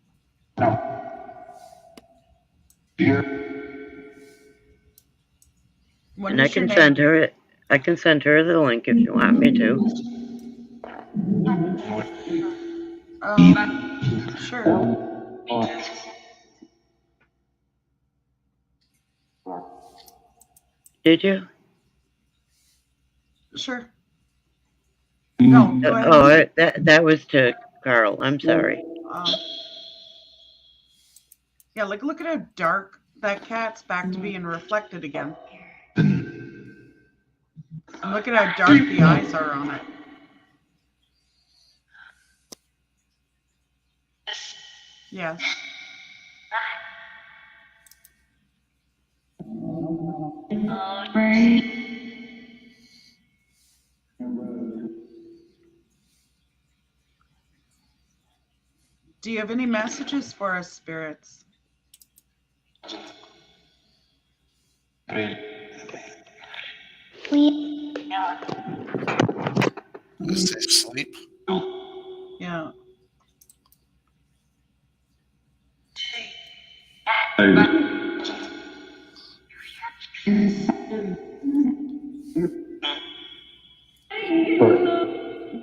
What And I is your can name? send her it. I can send her the link if you want me to. Sure. Did you? Sure. No, go ahead. Oh, that was to Carl. I'm sorry. Yeah, like look at how dark that cat's back to being reflected again. And look at how dark the eyes are on it. Yes. Do you have any messages for us, spirits? Is they sleep? Yeah.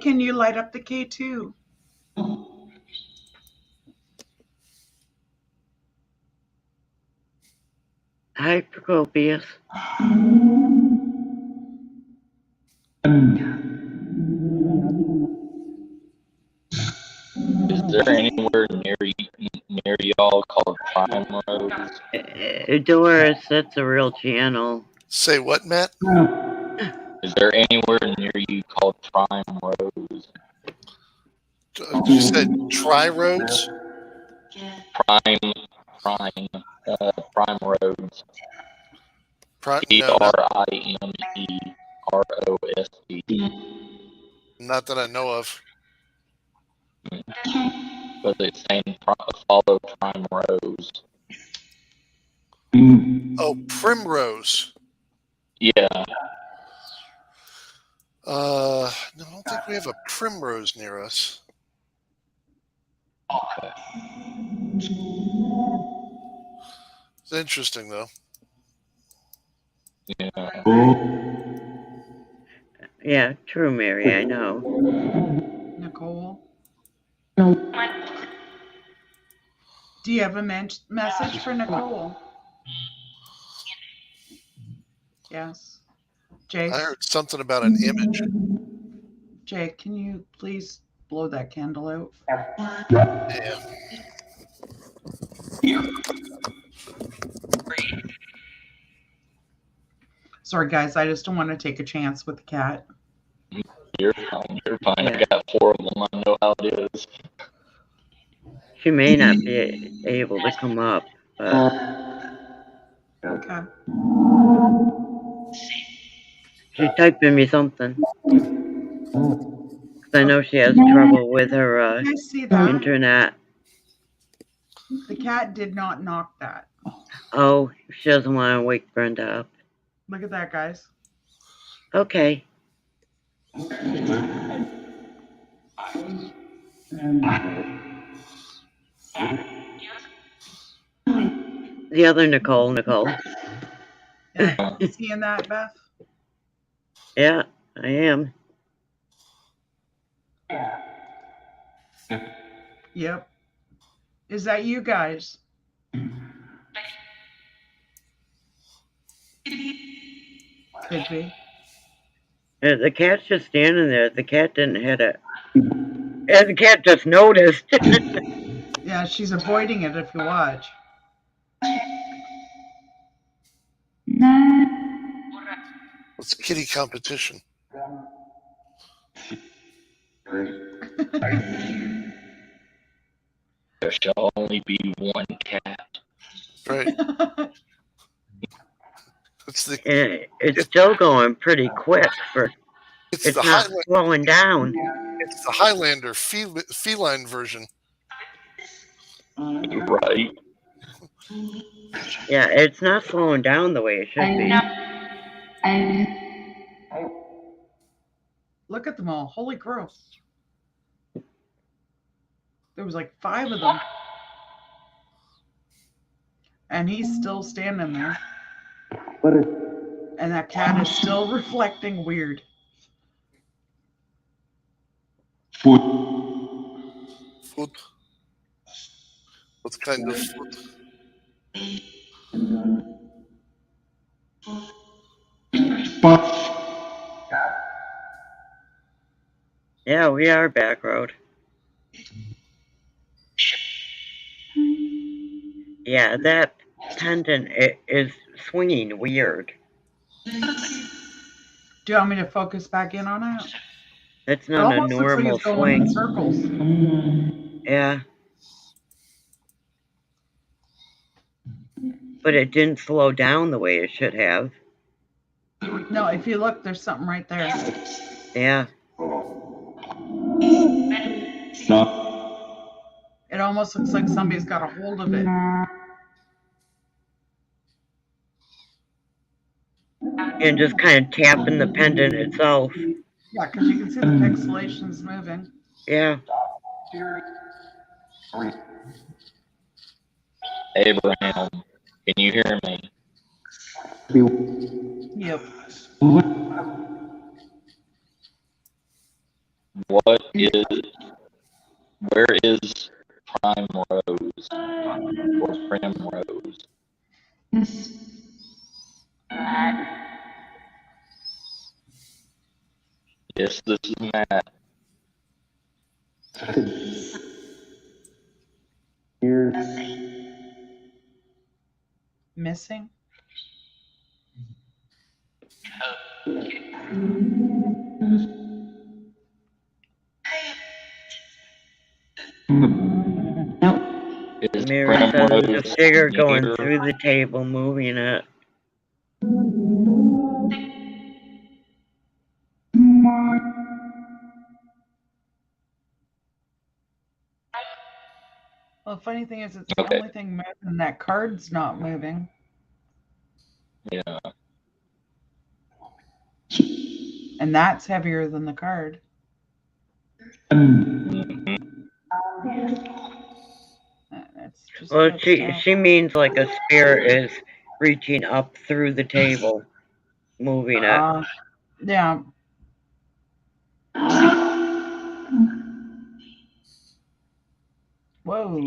Can you light up the K2? Hi, Procopius. Is there anywhere near y'all called Primrose? Dolores, that's a real channel. Say what, Matt? Is there anywhere near you called Primrose? You said Tri-Roads? Primrose. No, Primerose. not that I know of. But it's saying follow Primrose. Oh, Primrose. Yeah. No, I don't think we have a Primrose near us. Okay. It's interesting, though. Yeah. Yeah, true, Mary. I know. Nicole? Do you have a message for Nicole? Yes. Jake? I heard something about an image. Jake, can you please blow that candle out? Yeah. Sorry, guys. I just don't want to take a chance with the cat. You're fine. You're fine. Yeah. I got 4 of them. I know how it is. She may not be able to come up, but Okay. she's typing me something. 'Cause I know she has trouble with her You guys see that? internet. The cat did not knock that. Oh, she doesn't want to wake Brenda up. Look at that, guys. Okay. The other Nicole. Yeah. Seeing that, Beth? Yeah, I am. Yep. Is that you guys? Could be. Yeah, the cat's just standing there. The cat didn't hit it. And the cat just noticed. Yeah, she's avoiding it if you watch. It's kitty competition. There shall only be one cat. Right. It's still going pretty quick for. It's not slowing down. It's the Highlander feline version. Right. Yeah, it's not slowing down the way it should be. Look at them all. Holy gross. There was like 5 of them. And he's still standing there. And that cat is still reflecting weird. Foot. What kind of foot? Yeah, we are back road. Yeah, that pendant is swinging weird. Do you want me to focus back in on it? It's It not a almost looks like normal it's going in swing. circles. Yeah. But it didn't slow down the way it should have. No, if you look, there's something right there. Yeah. It almost looks like somebody's got a hold of it. And just kind of tapping the pendant itself. Yeah, because you can see the pixelations moving. Yeah. Abraham, can you hear me? Yep. Where is Prime Rose or Primrose? Yes, this is Matt. Missing? Is Mary says the Primrose figure going here? through the table, moving it. Well, the funny thing is, it's the Okay. only thing moving. That card's not moving. Yeah. And that's heavier than the card. That's just Well, mixed up. she means like a spirit is reaching up through the table, moving it. Yeah. Whoa.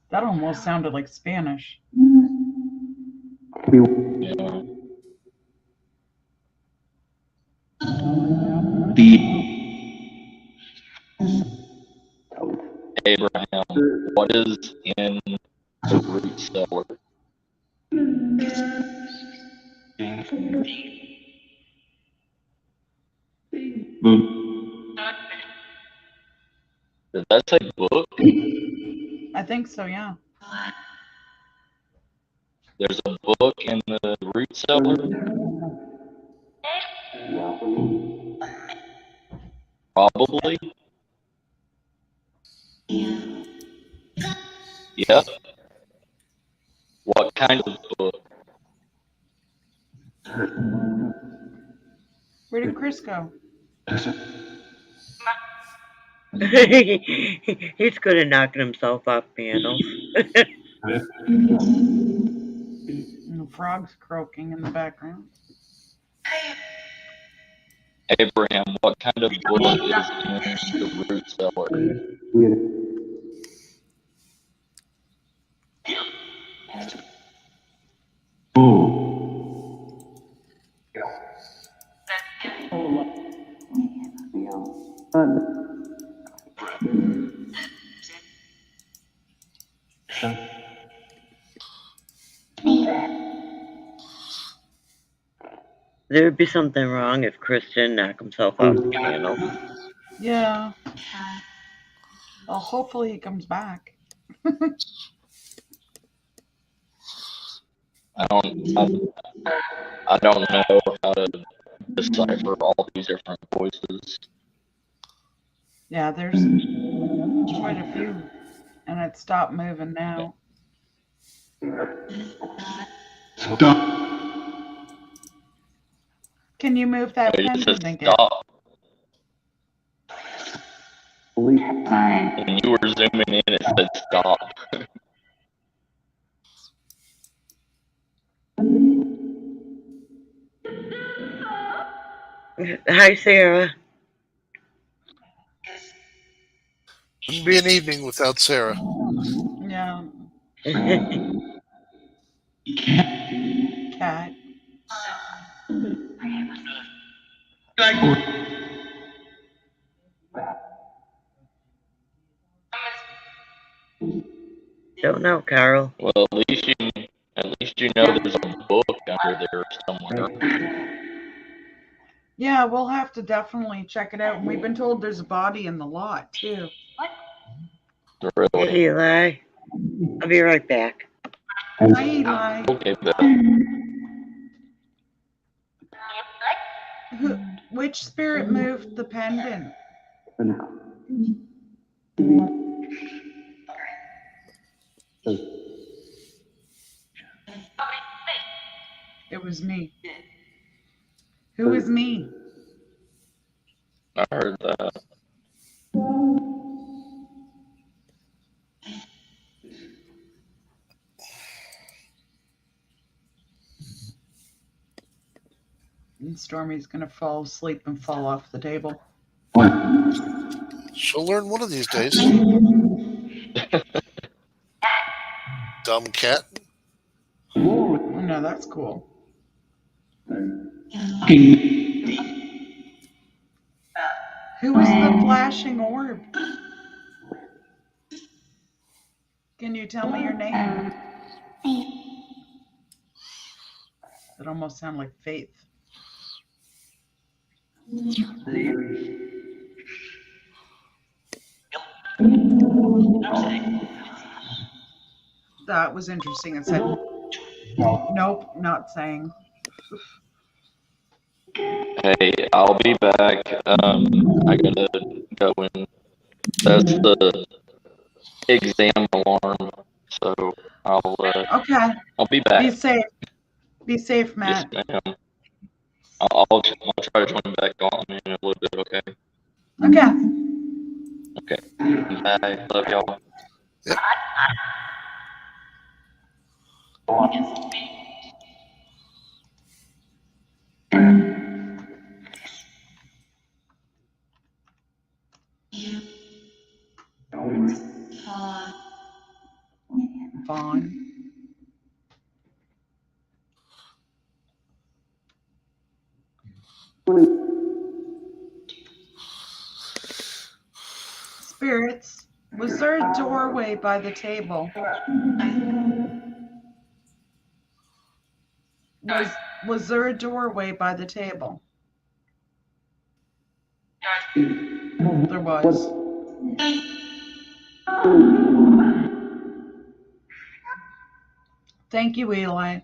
That almost sounded like Spanish. Yeah. Abraham, what is in the root cellar? Did that say book? I think so, yeah. There's a book in the root cellar? Probably. Yep. What kind of book? Where did Chris go? He's good at knocking himself off pianos. And the frog's croaking in the background. Abraham, what kind of book is in the root cellar? There would be something wrong if Chris didn't knock himself off the piano. Yeah. Well, hopefully he comes back. I don't know how to decipher all these different voices. Yeah, there's quite a few. And it stopped moving now. Can you move that It pendant says again? stop. When you were zooming in, it said stop. Hi, Sarah. Wouldn't be an evening without Sarah. Yeah. Cat. Don't know, Carol. Well, at least you know there's a book under there somewhere. Yeah, we'll have to definitely check it out. And we've been told there's a body in the lot too. Hey, Really? Eli. I'll be right back. Hi, Eli. Okay, but Which spirit moved the pendant? It was me. Who was me? I heard that. And Stormy's gonna fall asleep and fall off the table. She'll learn one of these days. Dumb cat. Oh no, that's cool. Who was the flashing orb? Can you tell me your name? It almost sounded like Faith. That was interesting. It said, nope, not saying. Hey, I'll be back. I gotta go and test the exam alarm, so Okay. I'll be back. Be safe. Be safe, Yes, Matt. ma'am. I'll try to join back on in a little bit. Okay. Okay. Okay. Bye. Love y'all. Yep. Vaughn. Spirits, was there a doorway by the table? Was there a doorway by the table? There was. Thank you, Eli.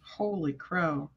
Holy crow.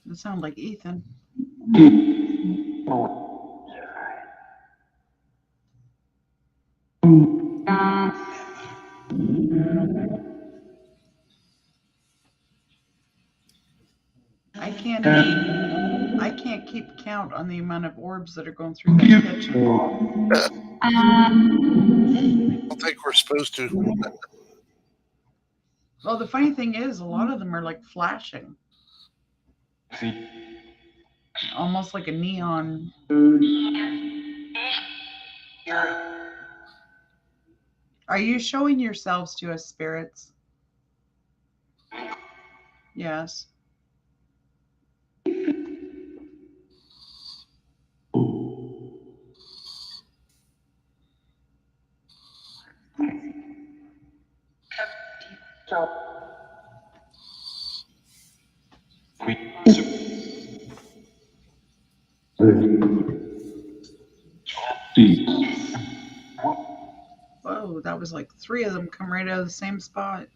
That sounds like Ethan. I can't keep count on the amount of orbs that are going through that kitchen. I don't think we're supposed to. Well, the funny thing is, a lot of them are like flashing. Almost like a neon. Are you showing yourselves to us, spirits? Yes. Whoa, that was like 3 of them come right out of the same spot.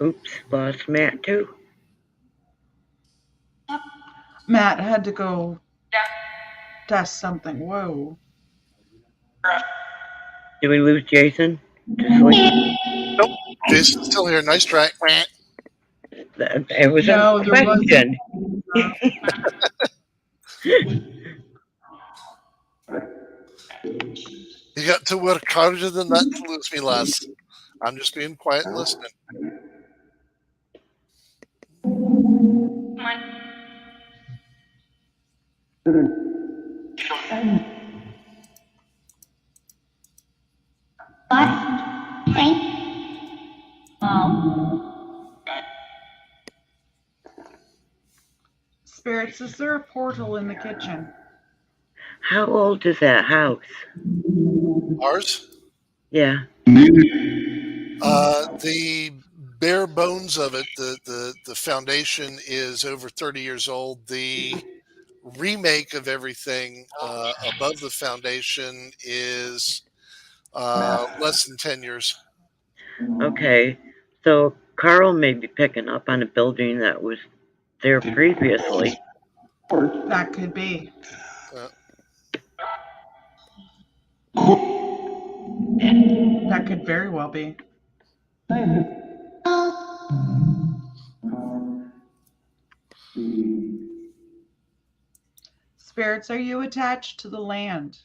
Oops, lost Matt too. Matt had to go test something. Whoa. Did we lose Jason to sleep? Nope. Jason's still here. Nice try. It was No, a there question. You got to work harder than that to lose me, lass. I'm just being quiet and listening. Spirits, is there a portal in the kitchen? How old is that house? Ours? Yeah. The bare bones of it, the foundation is over 30 years old. The remake of everything above the foundation is less than 10 years. Okay. So Carl may be picking up on a building that was there previously. That could be. That could very well be. Spirits, are you attached to the land?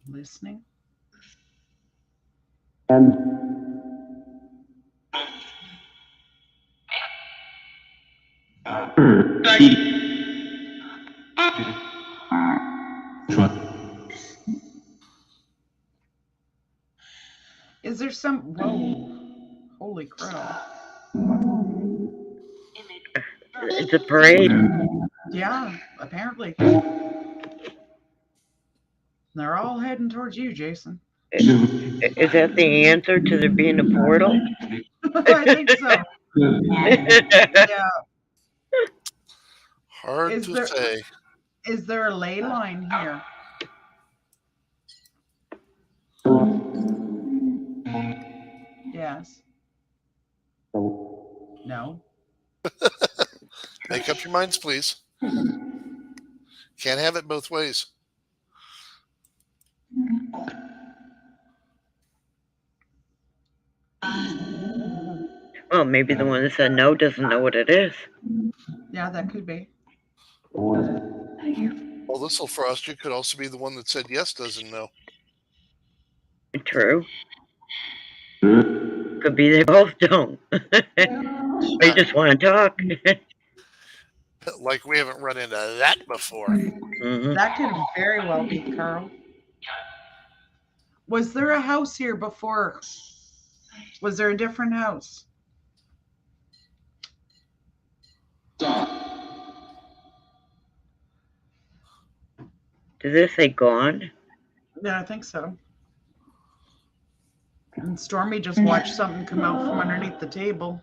Listening. Is there some? Whoa! Holy crap! It's a parade. Yeah, apparently. They're all heading towards you, Jason. Is that the answer to there being a portal? I think so. Yeah. Hard to say. Is there a ley line here? Yes. No. Make up your minds, please. Can't have it both ways. Well, maybe the one that said no doesn't know what it is. Yeah, that could be. Well, this will frost you could also be the one that said yes doesn't know. True. Could be they both don't. They just want to talk. Like we haven't run into that before. Mm-hmm. That could very well be, Carl. Was there a house here before? Was there a different house? Does this say gone? Yeah, I think so. And Stormy just watched something come out from underneath the table.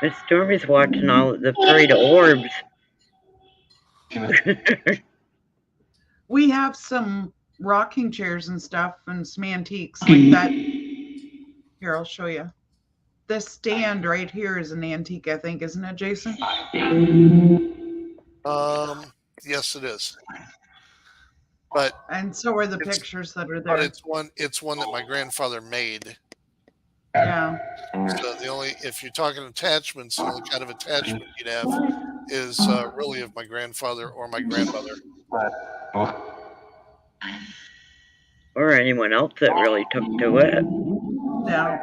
Miss Stormy's watching all the parade of orbs. We have some rocking chairs and stuff and some antiques like that. Here, I'll show you. This stand right here is an antique, I think, isn't it, Jason? Yes, it is. And so are the pictures that are But there. it's one that my grandfather made. Yeah. So if you're talking attachments, the only kind of attachment you'd have is really of my grandfather or my grandmother. Or anyone else that really took to it. Yeah.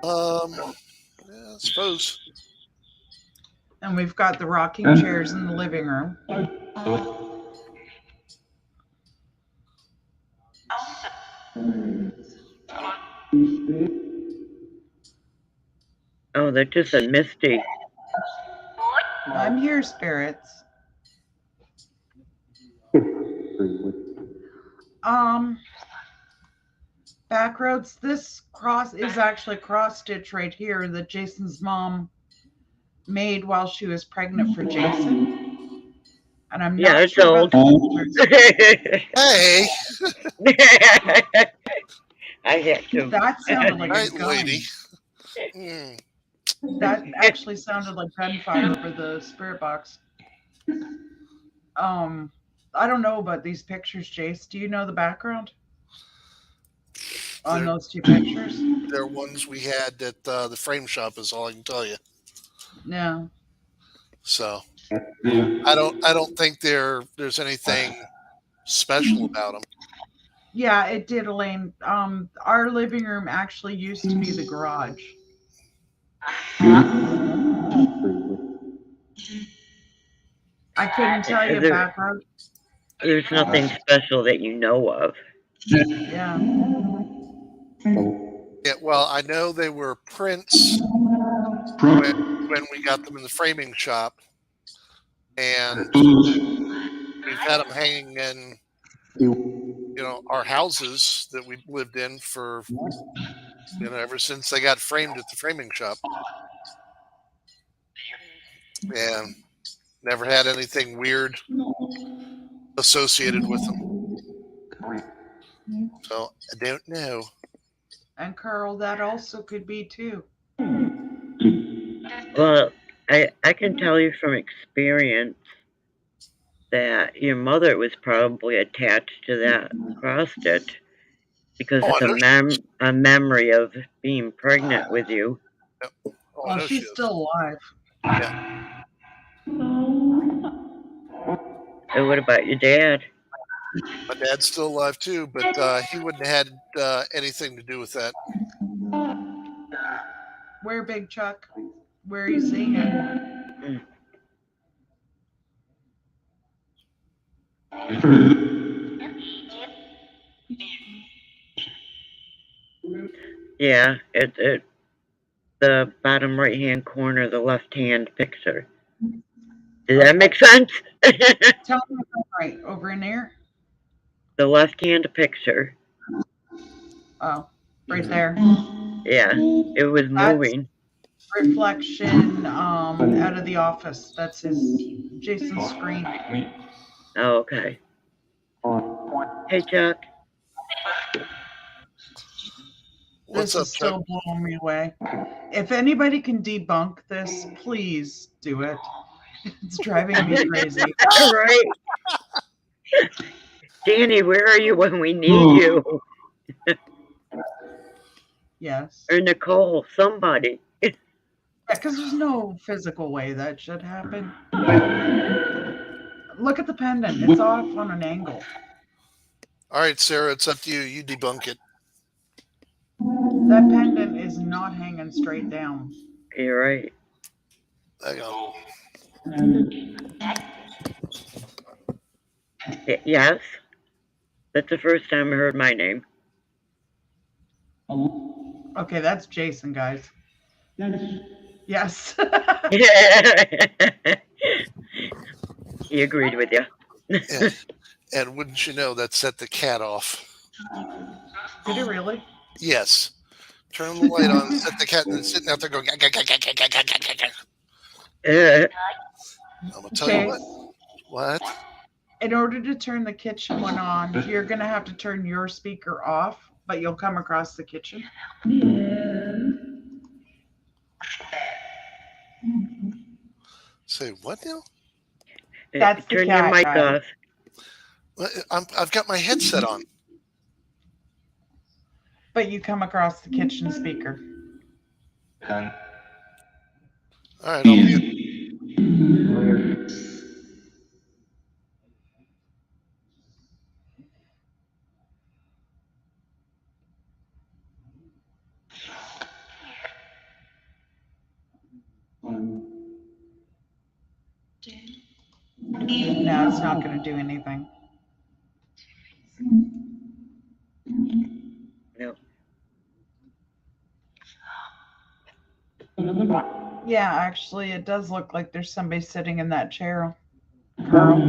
Yeah, I suppose. And we've got the rocking chairs in the living room. Oh, that just said Misty. I'm here, spirits. Backroads, this cross is actually cross stitch right here that Jason's mom made while she was pregnant for Jason. And I'm Yeah, not it's sure old. about the Hey, I had to. that sounded like a right, gun. lady. Mm. That actually sounded like gunfire over the spirit box. I don't know about these pictures, Jace. Do you know the background on They're- those two pictures? They're ones we had at the frame shop. Is all I can tell you. No. So I don't think there's anything special about them. Yeah, it did, Elaine. Our living room actually used to be the garage. I couldn't tell you background. There's nothing special that you know of. Yeah. Yeah, well, I know they were prints when we got them in the framing shop, and we've had them hanging in, our houses that we lived in for, ever since they got framed at the framing shop, and never had anything weird associated with them. So I don't know. And Carl, that also could be too. Well, I can tell you from experience that your mother was probably attached to that cross stitch because it's a memory of being pregnant with you. Oh, Well, she's still alive. Yeah. And what about your dad? My dad's still alive too, but he wouldn't have had anything to do with that. Where, Big Chuck? Where are you seeing it? Yeah, it's the bottom right hand corner, the left hand picture. Does that make sense? Tell me if I'm right. Over in there? The left hand picture. Oh, right there. Yeah, it was moving. Reflection out of the office. That's Jason's screen. Oh, okay. Hey, Chuck. What's This up, is still Chuck? blowing me away. If anybody can debunk this, please do it. It's driving me crazy. Right. Danny, where are you when we need you? Yes. Or Nicole, somebody. Yeah, because there's no physical way that should happen. Look at the pendant. It's off on an angle. All right, Sarah, it's up to you. You debunk it. That pendant is not hanging straight down. You're right. Hang on. Yes. That's the first time I heard my name. Okay, that's Jason, guys. Yes. He agreed with you. And wouldn't you know, that set the cat off. Did it really? Yes. Turn the light on, set the cat, and then sitting out there going, I'm going to tell you what. What? In order to turn the kitchen one on, you're going to have to turn your speaker off, but you'll come across the kitchen. Say what now? That's the Turn cat, your mic guys. off. I've got my headset on. But you come across the kitchen speaker. All right, I'll be No, it's not going to do anything. Yeah, actually, it does look like there's somebody sitting in that chair. Carl.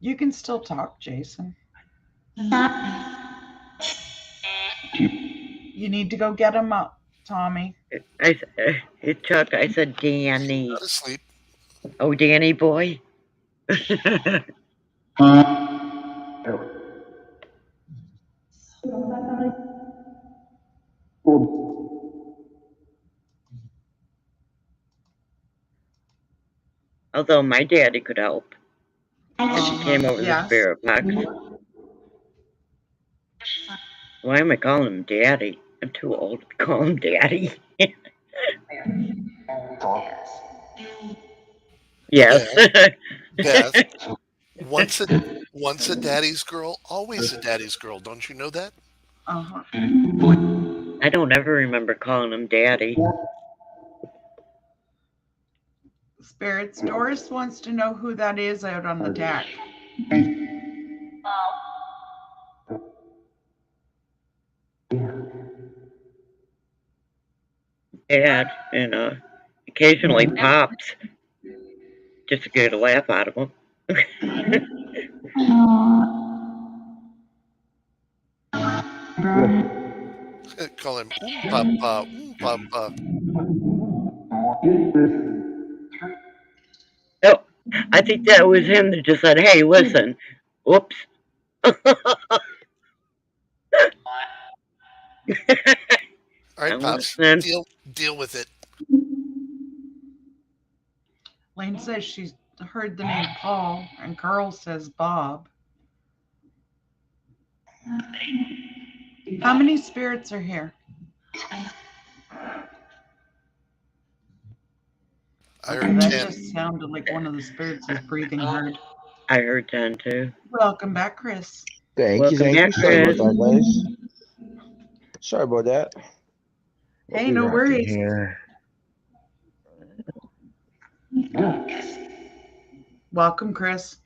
You can still talk, Jason. You need to go get him up, Tommy. Chuck, I said Danny. Not asleep. Oh, Danny boy. Although my daddy could help. If he came over the spirit box. Why am I calling him daddy? I'm too old to call him daddy. Yes. Beth, once a daddy's girl, always a daddy's girl. Don't you know that? Uh-huh. I don't ever remember calling him daddy. Spirits, Doris wants to know who that is out on the deck. Dad, and occasionally Pops, just to get a laugh out of him. Call him Papa, Papa. Oh, I think that was him that just said, "Hey, listen." Whoops. All right, Pops, deal with it. Lane says she's heard the name Paul, and Carl says Bob. How many spirits are here? I heard that 10. Just sounded like one of the spirits was breathing hard. I heard 10 too. Welcome back, Chris. Thank you. Sorry about that, guys. Sorry about that. Hey, no worries. Here. Welcome, Chris.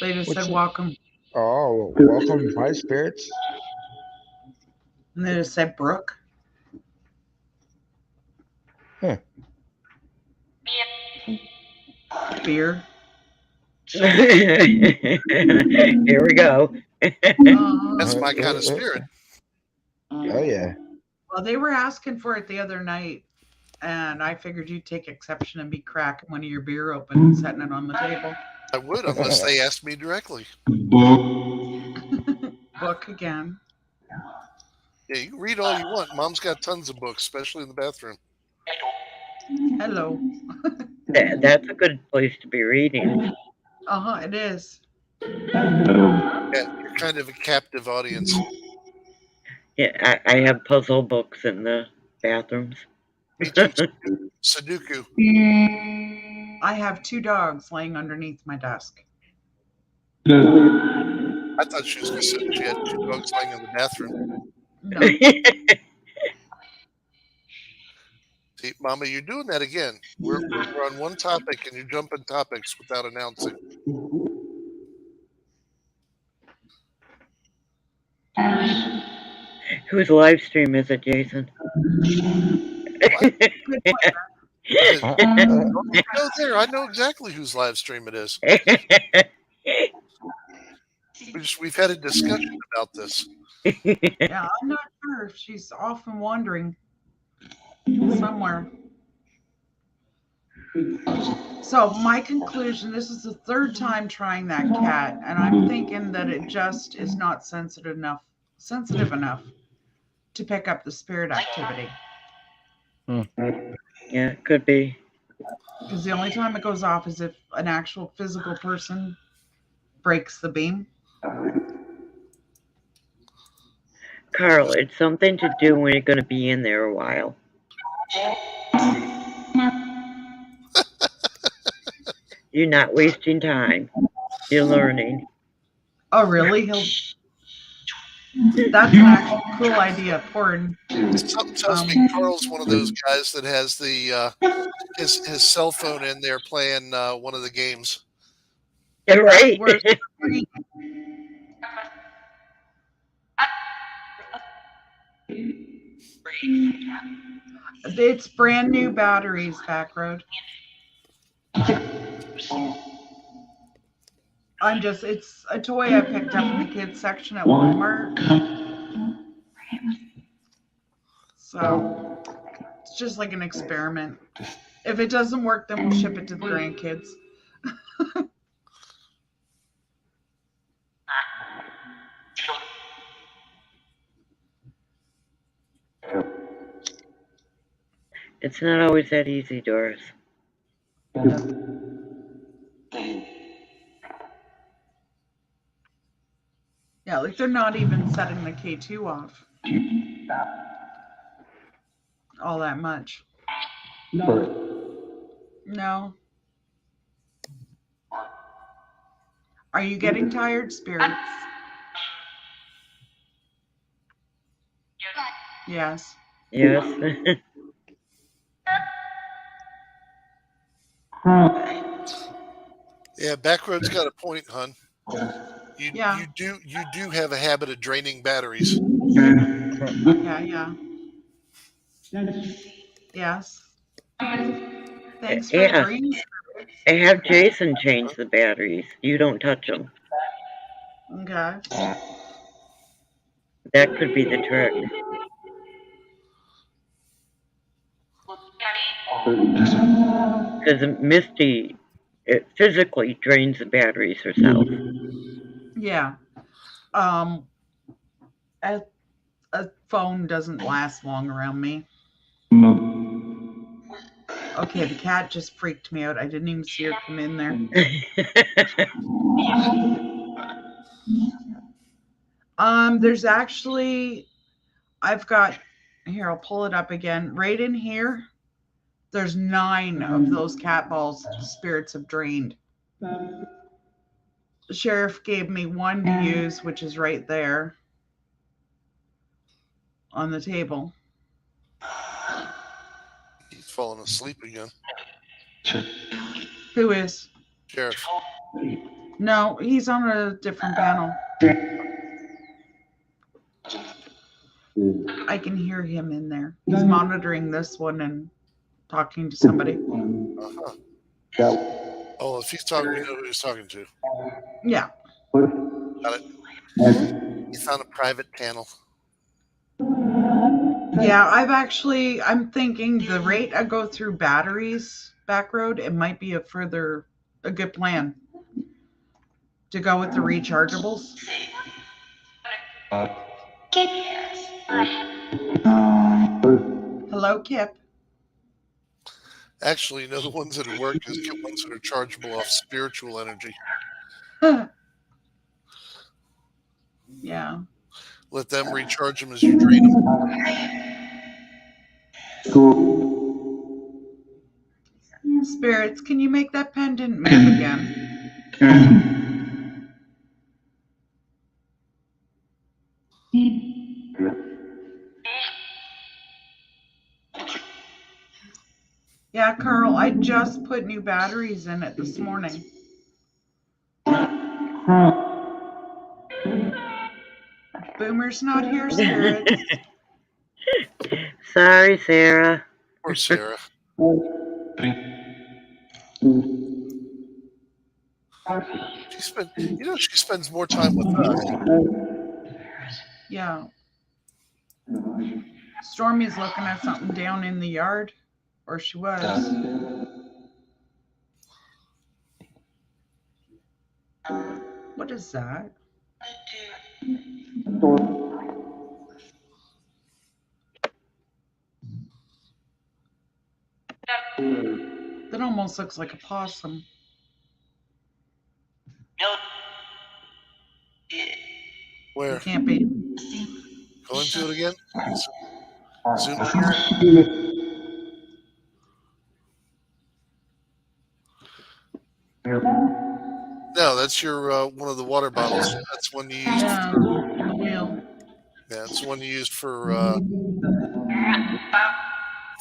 They just said welcome. Oh, welcome, my spirits. And they just said Brooke. Huh. Beer. Here we go. That's my kind of spirit. Oh, yeah. Well, they were asking for it the other night, and I figured you'd take exception and be cracking one of your beer open and setting it on the table. I would, unless they asked me directly. Book again. Yeah, you can read all you want. Mom's got tons of books, especially in the bathroom. Hello. That's a good place to be reading. Uh-huh, it is. Yeah, you're kind of a captive audience. Yeah, I have puzzle books in the bathrooms. Me too. Sudoku. I have 2 dogs laying underneath my desk. I thought she was going to say she had 2 dogs laying in the bathroom. No. See, Mama, you're doing that again. We're on one topic and you're jumping topics without announcing. Whose live stream is it, Jason? No, there. I know exactly whose live stream it is. We've had a discussion about this. Yeah, I'm not sure if she's off and wandering somewhere. So my conclusion, this is the 3rd time trying that cat, and I'm thinking that it just is not sensitive enough to pick up the spirit activity. Yeah, could be. Because the only time it goes off is if an actual physical person breaks the beam. Carl, it's something to do when you're going to be in there a while. You're not wasting time. You're learning. Oh, really? That's an actual cool idea. Porn. Something tells me Carl's one of those guys that has the his cell phone in there playing one of the games. Right. It's brand new batteries, Backroad. It's a toy I picked up in the kids section at Walmart. So it's just like an experiment. If it doesn't work, then we'll ship it to the grandkids. It's not always that easy, Doris. Yeah, like they're not even setting the K2 off all that much. No. Are you getting tired, Spirits? Yes. Yes. Yeah, Backroad's got a point, hun. Yeah. You do have a habit of draining batteries. Yeah. Yes. Thanks for the Yeah. dreams. I have Jason change the batteries. You don't touch them. Okay. That could be the trick. Because Misty physically drains the batteries herself. Yeah. A phone doesn't last long around me. Okay, the cat just freaked me out. I didn't even see her come in there. There's actually, I've got, here, I'll pull it up again. Right in here, there's 9 of those cat balls Spirits have drained. The sheriff gave me 1 to use, which is right there on the table. He's falling asleep again. Who is? Sheriff. No, he's on a different panel. I can hear him in there. He's monitoring this one and talking to somebody. Uh-huh. Oh, if he's talking, you know who he's talking to. Yeah. Got it. He's on a private panel. Yeah, I'm thinking the rate I go through batteries, Backroad, it might be a good plan to go with the rechargeables. Hello, Kip. Actually, you know, the ones that would work is get ones that are chargeable off spiritual energy. Yeah. Let them recharge them as you drain them. Spirits, can you make that pendant move again? Yeah, Carl, I just put new batteries in it this morning. Boomer's not here, Spirits. Sorry, Sarah. Poor Sarah. She spends more time with us. Yeah. Stormy's looking at something down in the yard, or she was. What is that? That almost looks like a possum. Where? It can't be. Go into it again? Zoom No, that's your one of the water bottles. That's one you used. Yeah, the wheel. Yeah, it's one you used for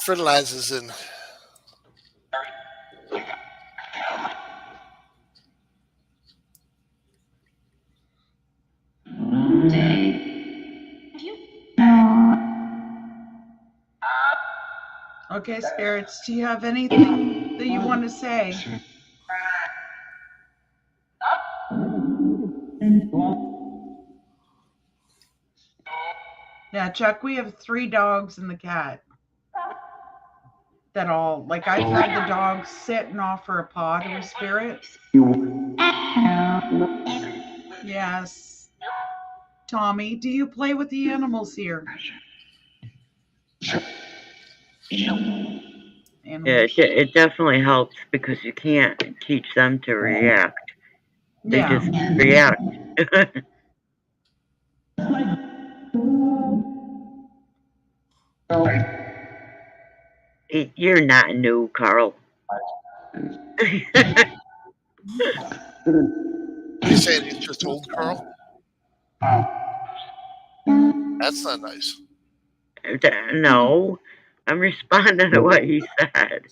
fertilizers and. Okay, spirits, do you have anything that you want to say? Yeah, Chuck, we have 3 dogs and the cat. That all, like, I've had the dogs sit and offer a paw to a spirit. Yes. Tommy, do you play with the animals here? Yeah, Animals. it definitely helps because you can't teach them to react. They Yeah. just react. You're not new, Carl. You saying he's just old, Carl? That's not nice. No, I'm responding to what he said.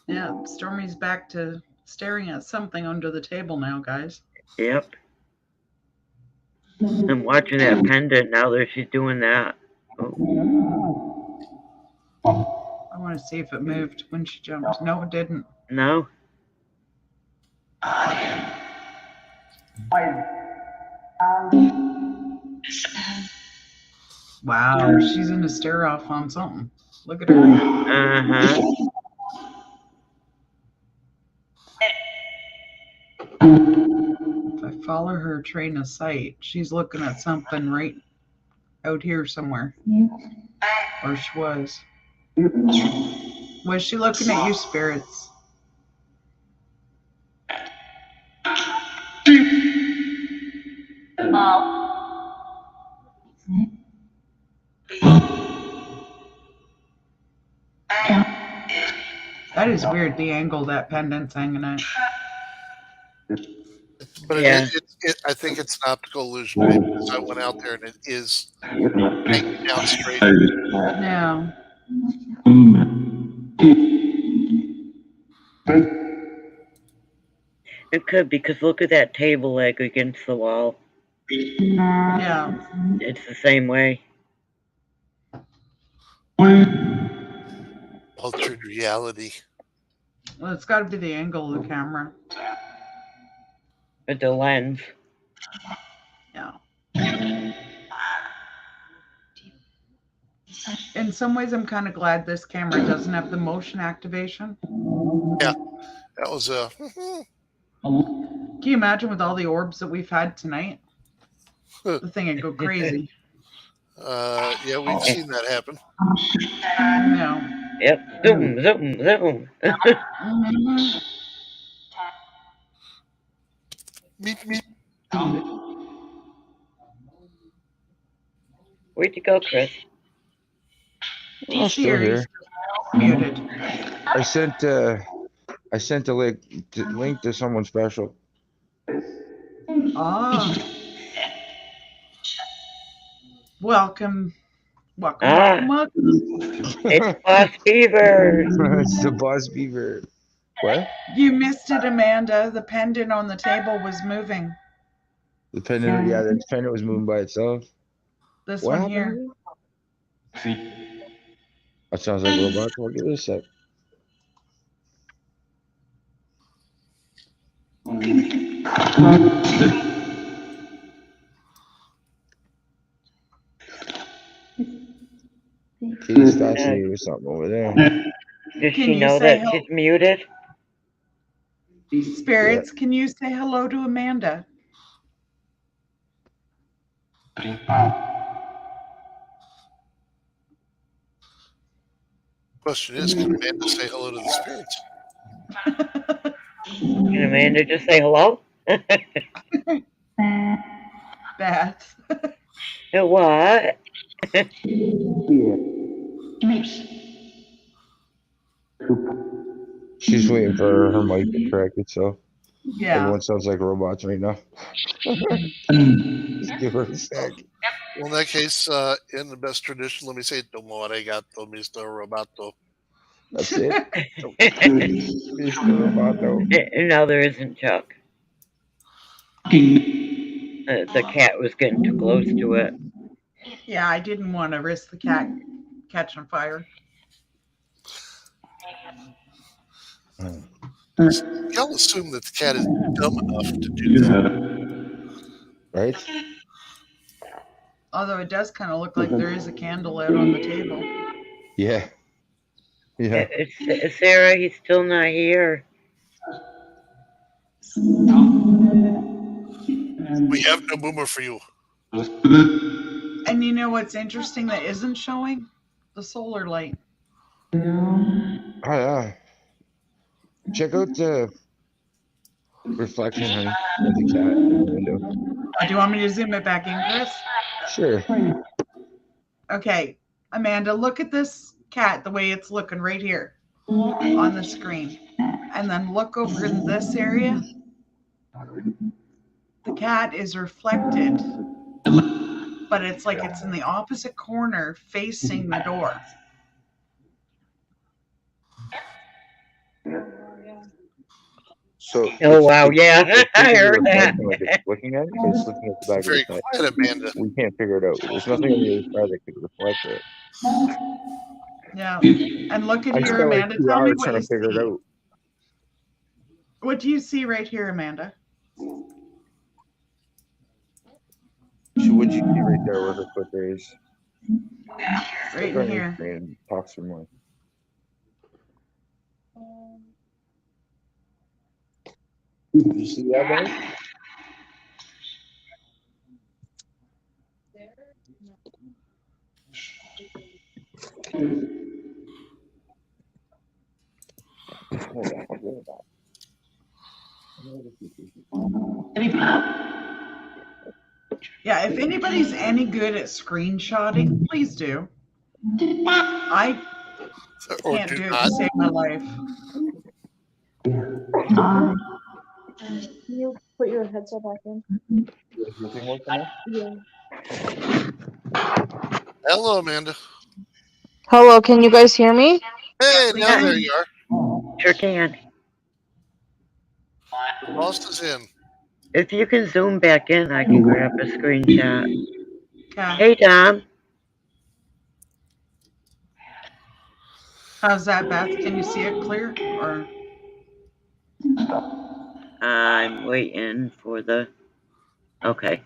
Yeah, Stormy's back to staring at something under the table now, guys. Yep. I'm watching that pendant now that she's doing that. Oh. I want to see if it moved when she jumped. No, it didn't. No? Wow, she's in a stare off on something. Look at her. Uh-huh. If I follow her train of sight, she's looking at something right out here somewhere. Or she was. Was she looking at you, spirits? That is weird, the angle that pendant's hanging at. But Yeah. I think it's an optical illusion, right? Because I went out there and it is hanging down straight. Yeah. It could, because look at that table leg against the wall. Yeah. It's the same way. Altered reality. Well, it's got to be the angle of the camera. With the lens. Yeah. In some ways, I'm kind of glad this camera doesn't have the motion activation. Yeah, that was a. Can you imagine with all the orbs that we've had tonight? The thing would go crazy. Yeah, we've seen that happen. No. Yep. Zoom, zoom, zoom. Meep, meep. Where'd you go, Chris? I'm still here. Muted. I sent a link to someone special. Ah. Welcome. Welcome, Ah. welcome. It's Boss Beaver. It's the Boss Beaver. What? You missed it, Amanda. The pendant on the table was moving. The pendant, yeah, the pendant was moving by itself. This What one here. happened? That sounds like a robot. Look at this sec. Katie's fascinated with something over there. Does Can she you know say that she's muted? Spirits, can you say hello to Amanda? Question is, can Amanda say hello to the spirits? Can Amanda just say hello? Beth. What? She's waiting for her mic to correct itself. Yeah. Everyone sounds like robots right now. Just give her a sec. Well, in that case, in the best tradition, let me say, Domo arigato, Mr. Roboto. That's it. Mr. Roboto. No, there isn't, Chuck. The cat was getting too close to it. Yeah, I didn't want to risk the cat catch on fire. Y'all assume that the cat is dumb enough to do that. Right? Although it does kind of look like there is a candle out on the table. Yeah. Yeah. It's Sarah, he's still not here. We have no boomer for you. And you know what's interesting that isn't showing? The solar light. Oh, yeah. Check out the reflection, honey, of the cat in the window. Do you want me to zoom it back in, Chris? Sure. Okay, Amanda, look at this cat the way it's looking right here on the screen. And then look over in this area. The cat is reflected, but it's like it's in the opposite corner facing the door. So. Oh, wow, yeah, it's I taking the heard that. reflection like it's looking at it, but it's looking at the back of Very the cat. quiet, Amanda. We can't figure it out. There's nothing on the other side that could reflect it. Yeah, and look at I here, spent like Amanda. 2 Tell me hours what trying you to figure it see. out. What do you see right here, Amanda? So what'd you see right there where her clicker is? Right in here. And talk some more. Did you see that, guy? Hold on, I'll get it back. Yeah, if anybody's any good at screenshotting, please do. I Or can't do do it not. to save my life. Can you put your headset back in? Is nothing working now? Yeah. Hello, Amanda. Hello, can you guys hear me? Hey, we now can. there you are. Sure can. The boss is in. If you can zoom back in, I can grab a screenshot. Okay. Hey, Tom. How's that, Beth? Can you see it clear? Or I'm waiting for the... Okay.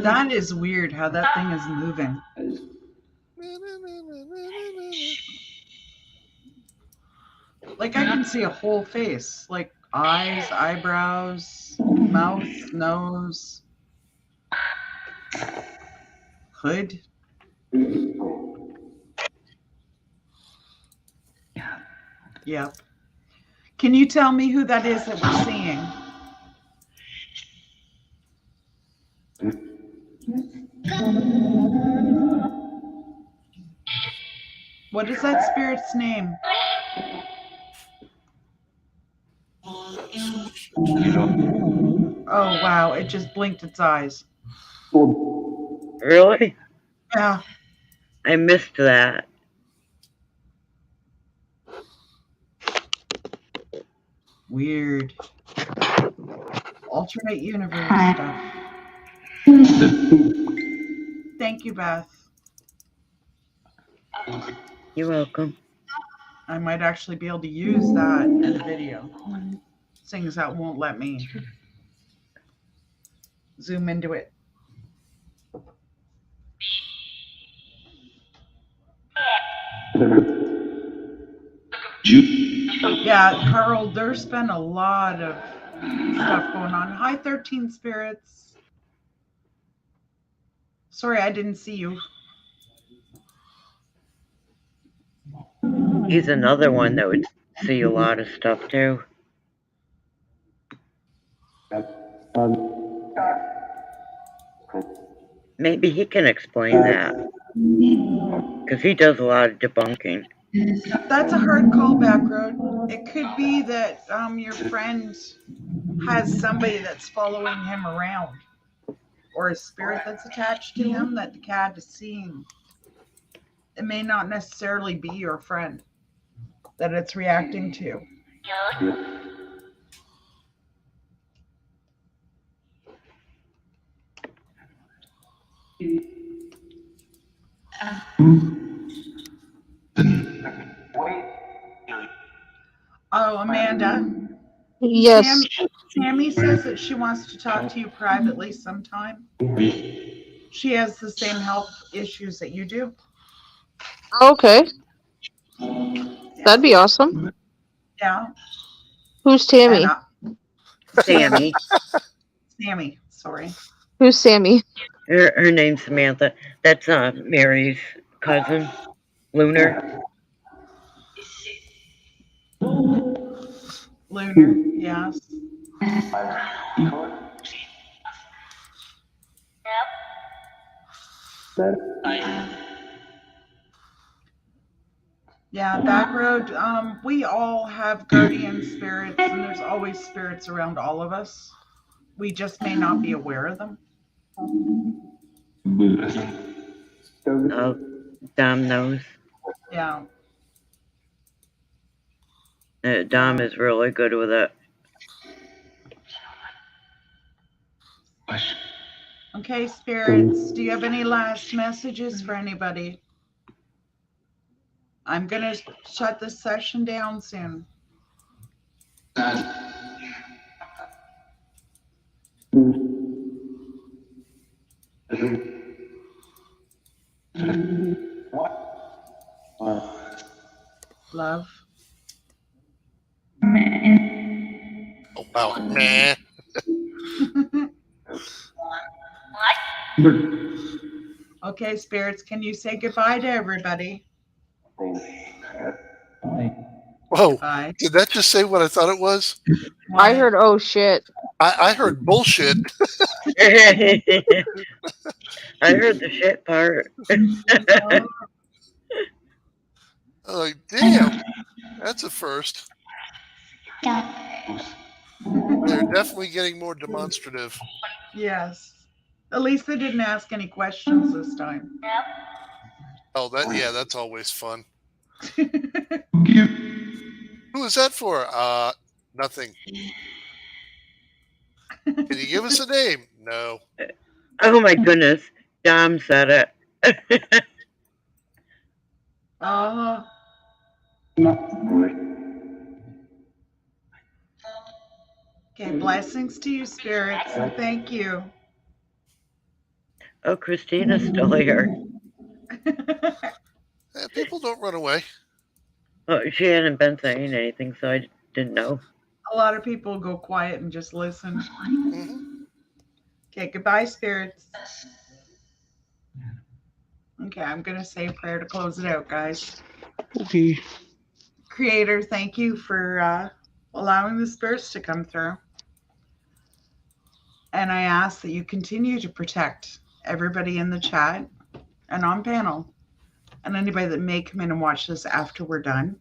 that is weird how that thing is moving. Like I can see a whole face, like eyes, eyebrows, mouth, nose, hood. Yep. Can you tell me who that is that we're seeing? What is that spirit's name? Oh, wow. It just blinked its eyes. Really? Yeah. I missed that. Weird. Alternate universe stuff. Thank you, Beth. You're welcome. I might actually be able to use that in a video. Seeing as that won't let me zoom into it. Yeah, Carl, there's been a lot of stuff going on. Hi, 13 Spirits. Sorry, I didn't see you. He's another one that would see a lot of stuff too. Maybe he can explain that. Because he does a lot of debunking. That's a hard call, Backroad. It could be that your friend has somebody that's following him around, or a spirit that's attached to him that the cat is seeing. It may not necessarily be your friend that it's reacting to. Oh, Amanda. Yes. Tammy says that she wants to talk to you privately sometime. She has the same health issues that you do. Okay. That'd be awesome. Yeah. Who's Tammy? Sammy. Sammy, sorry. Who's Sammy? Her name's Samantha. That's Mary's cousin, Lunar. Lunar, yes. Yeah, back road. We all have guardian spirits, and there's always spirits around all of us. We just may not be aware of them. Oh, Dom knows. Yeah. Dom is really good with it. Okay, spirits, do you have any last messages for anybody? I'm going to shut this session down soon. Love. Oh, wow. Meh. Okay, spirits, can you say goodbye to everybody? Whoa. Bye. Did that just say what I thought it was? I heard, oh shit. I heard bullshit. I heard the shit part. I'm like, damn. That's a first. They're definitely getting more demonstrative. Yes. At least they didn't ask any questions this time. Oh, that's always fun. Who is that for? Nothing. Can you give us a name? No. Oh my goodness. Dom said it. Okay, blessings to you, spirits, and thank you. Oh, Christina's still here. People don't run away. Oh, she hadn't been saying anything, so I didn't know. A lot of people go quiet and just listen. Mm-hmm. Okay, goodbye, spirits. Okay, I'm going to say a prayer to close it out, guys. Okay. Creator, thank you for allowing the spirits to come through. And I ask that you continue to protect everybody in the chat and on panel and anybody that may come in and watch this after we're done.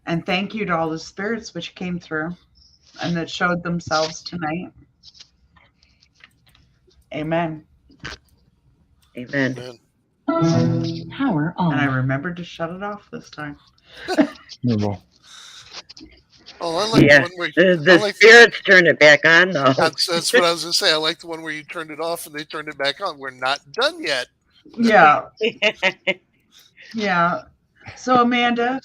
And thank you to all the spirits which came through and that showed themselves tonight. Amen. Amen. Power on. And I remembered to shut it off this time. Oh, I like the one where the spirits turned it back on, though. That's what I was going to say. I like the one where you turned it off and they turned it back on. We're not done yet. Yeah. Yeah. So, Amanda,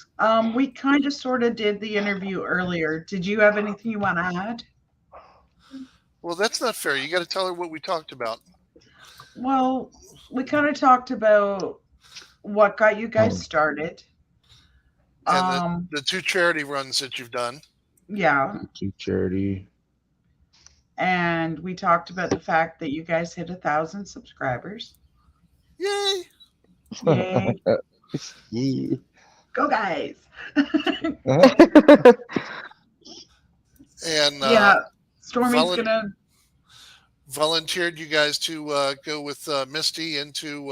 we kind of sort of did the interview earlier. Did you have anything you want to add? Well, that's not fair. You got to tell her what we talked about. Well, we kind of talked about what got you guys started. And the 2 charity runs that you've done. Yeah. 2 charity. And we talked about the fact that you guys hit 1,000 subscribers. Yay! Yay. Yeah. Go, guys. And yeah, Stormy's gonna volunteered you guys to go with Misty into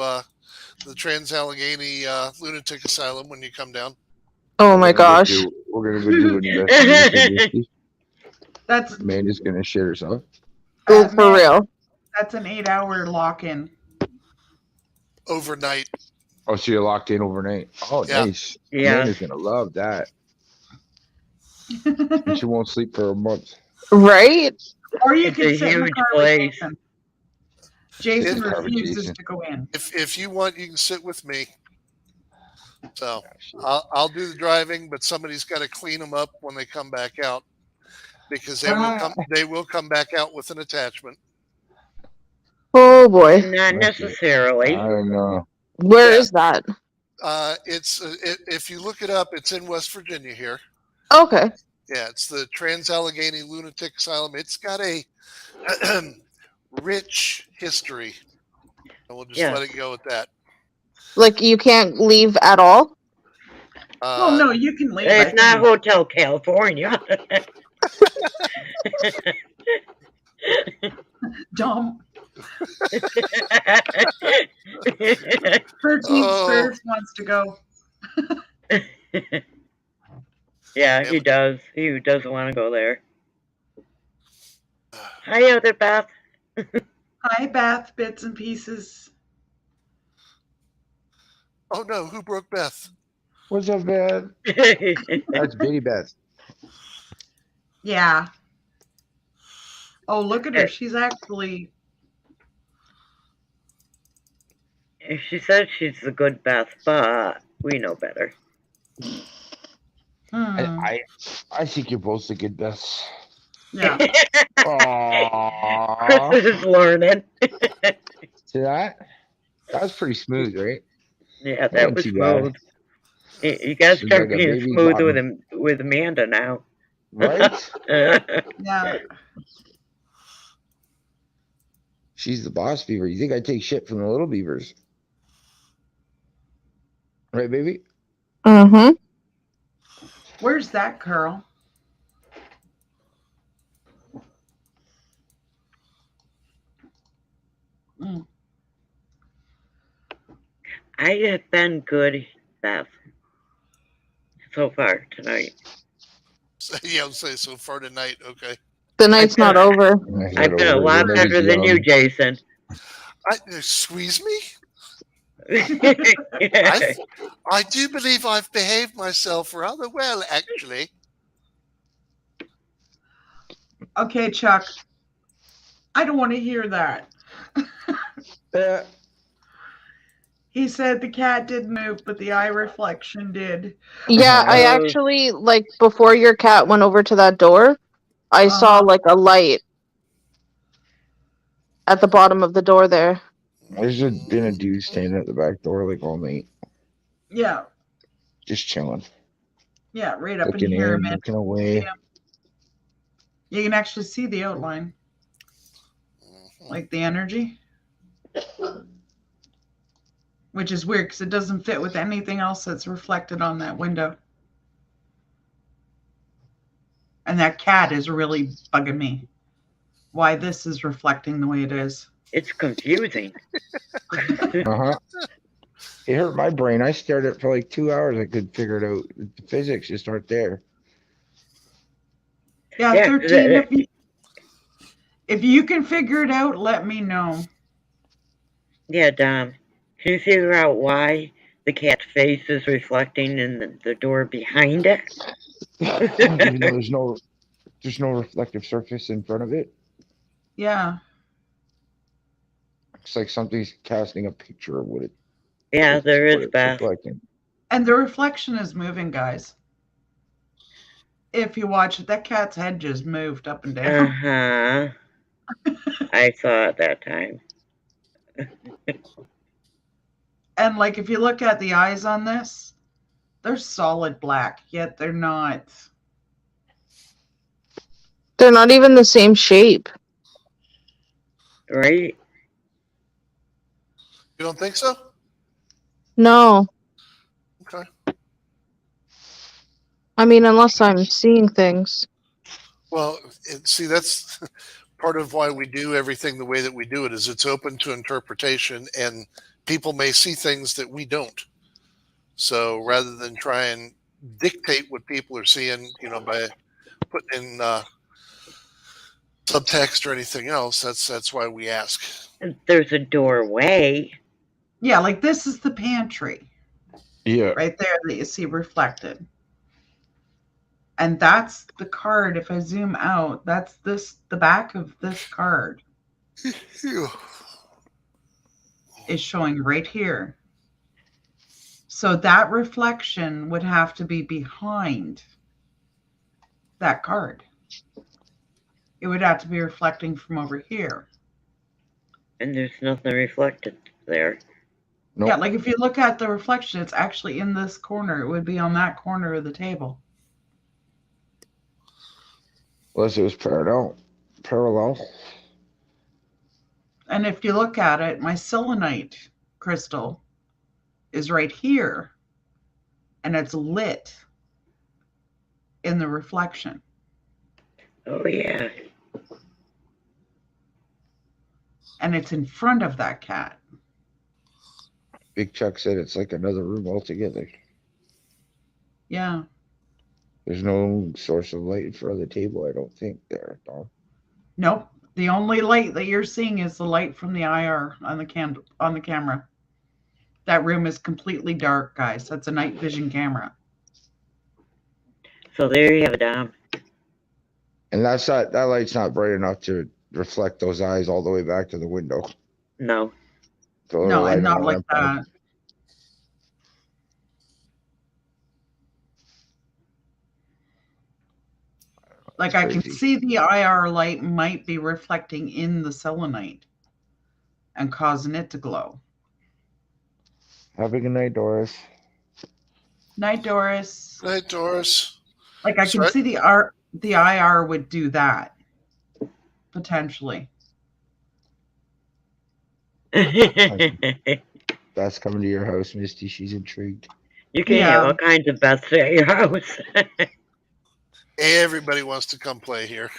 the Trans-Allegheny Lunatic Asylum when you come down. Oh my gosh. We're gonna go do an investigation. That's Amanda's gonna shit herself. Oh, for real. That's an 8-hour lock-in. Overnight. Oh, so you're locked in overnight. Oh, Yeah. nice. Yeah. Amanda's gonna love that. And she won't sleep for a month. Right? Or you It's can a sit in the huge car place. with Jason. Jason It's- refuses Jason. to go in. If you want, you can sit with me. So I'll do the driving, but somebody's got to clean them up when they come back out, because they will come back out with an attachment. Oh boy. Not necessarily. I don't know. Where Yeah. is that? If you look it up, it's in West Virginia here. Okay. Yeah, it's the Trans-Allegheny Lunatic Asylum. It's got a rich history. And we'll just Yeah. let it go with that. Like you can't leave at all? Oh no, you can leave. It's I not think. Hotel California. Dumb. Her team Oh. Spirits wants to go. Yeah, he does. He doesn't want to go there. Hi, other Beth. Hi, Beth. Bits and pieces. Oh no, who broke Beth? What's up, Beth? That's Bitty Beth. Yeah. Oh, look at her. She's actually. She says she's the good Beth, but we know better. I think you're both the good Beths. Yeah. Aww. Chris is learning. See that? That was pretty smooth, right? Yeah, that Wasn't was too bad. smooth. You guys Seems start like a being baby smooth bottom. with Amanda now. Right? Yeah. She's the boss beaver. You think I take shit from the little beavers? Right, baby? Mm-hmm. Where's that curl? Mm. I have been good, Beth, so far tonight. Yeah, I'll say so far tonight. Okay. The night's not over. I've been a lot better than you, Jason. Squeeze me? I do believe I've behaved myself rather well, actually. Okay, Chuck. I don't want to hear that. He said the cat didn't move, but the eye reflection did. Yeah, I actually, like, before your cat went over to that door, I saw, like, a light at the bottom of the door there. There's been a dude standing at the back door like all night, Yeah. just chilling, Yeah, right up looking in here, in, man. looking away. Yeah. You can actually see the outline. Like the energy. Which is weird because it doesn't fit with anything else that's reflected on that window. And that cat is really bugging me. Why this is reflecting the way it is. It's confusing. Uh-huh. It hurt my brain. I stared at it for like 2 hours. I couldn't figure it out. The physics just aren't there. Yeah, Yeah, 13. If you can figure it out, let me know. Yeah, Dom. Can you figure out why the cat's face is reflecting in the door behind it? Even though there's no reflective surface in front of it. Yeah. It's like something's casting a picture of what it. Yeah, there what is, it's Beth. reflecting. And the reflection is moving, guys. If you watch it, that cat's head just moved up and down. Uh-huh. I saw it that time. And like if you look at the eyes on this, they're solid black, yet they're not. They're not even the same shape. Right? You don't think so? No. Okay. I mean, unless I'm seeing things. Well, see, that's part of why we do everything the way that we do it, is it's open to interpretation, and people may see things that we don't. So rather than try and dictate what people are seeing, by putting in subtext or anything else, that's why we ask. There's a doorway. Yeah, like this is the pantry Yeah. right there that you see reflected. And that's the card. If I zoom out, that's the back of this card Phew. is showing right here. So that reflection would have to be behind that card. It would have to be reflecting from over here. And there's nothing reflected there. Nope. Yeah, like if you look at the reflection, it's actually in this corner. It would be on that corner of the table. Unless it was parallel. And if you look at it, my selenite crystal is right here, and it's lit in the reflection. Oh, yeah. And it's in front of that cat. Big Chuck said it's like another room altogether. Yeah. There's no source of light in front of the table, I don't think, there, Dom. Nope. The only light that you're seeing is the light from the IR on the camera. That room is completely dark, guys. That's a night vision camera. So there you have it, Dom. And that light's not bright enough to reflect those eyes all the way back to the window. No. The No, light and not on like lamp that. Like I can crazy. see the IR light might be reflecting in the selenite and causing it to glow. Have a good night, Doris. Night, Doris. Night, Doris. Like I can Sorry. see the IR would do that potentially. Beth's coming to your house, Misty. She's intrigued. You can Yeah. have all kinds of Beths at your house. Everybody wants to come play here.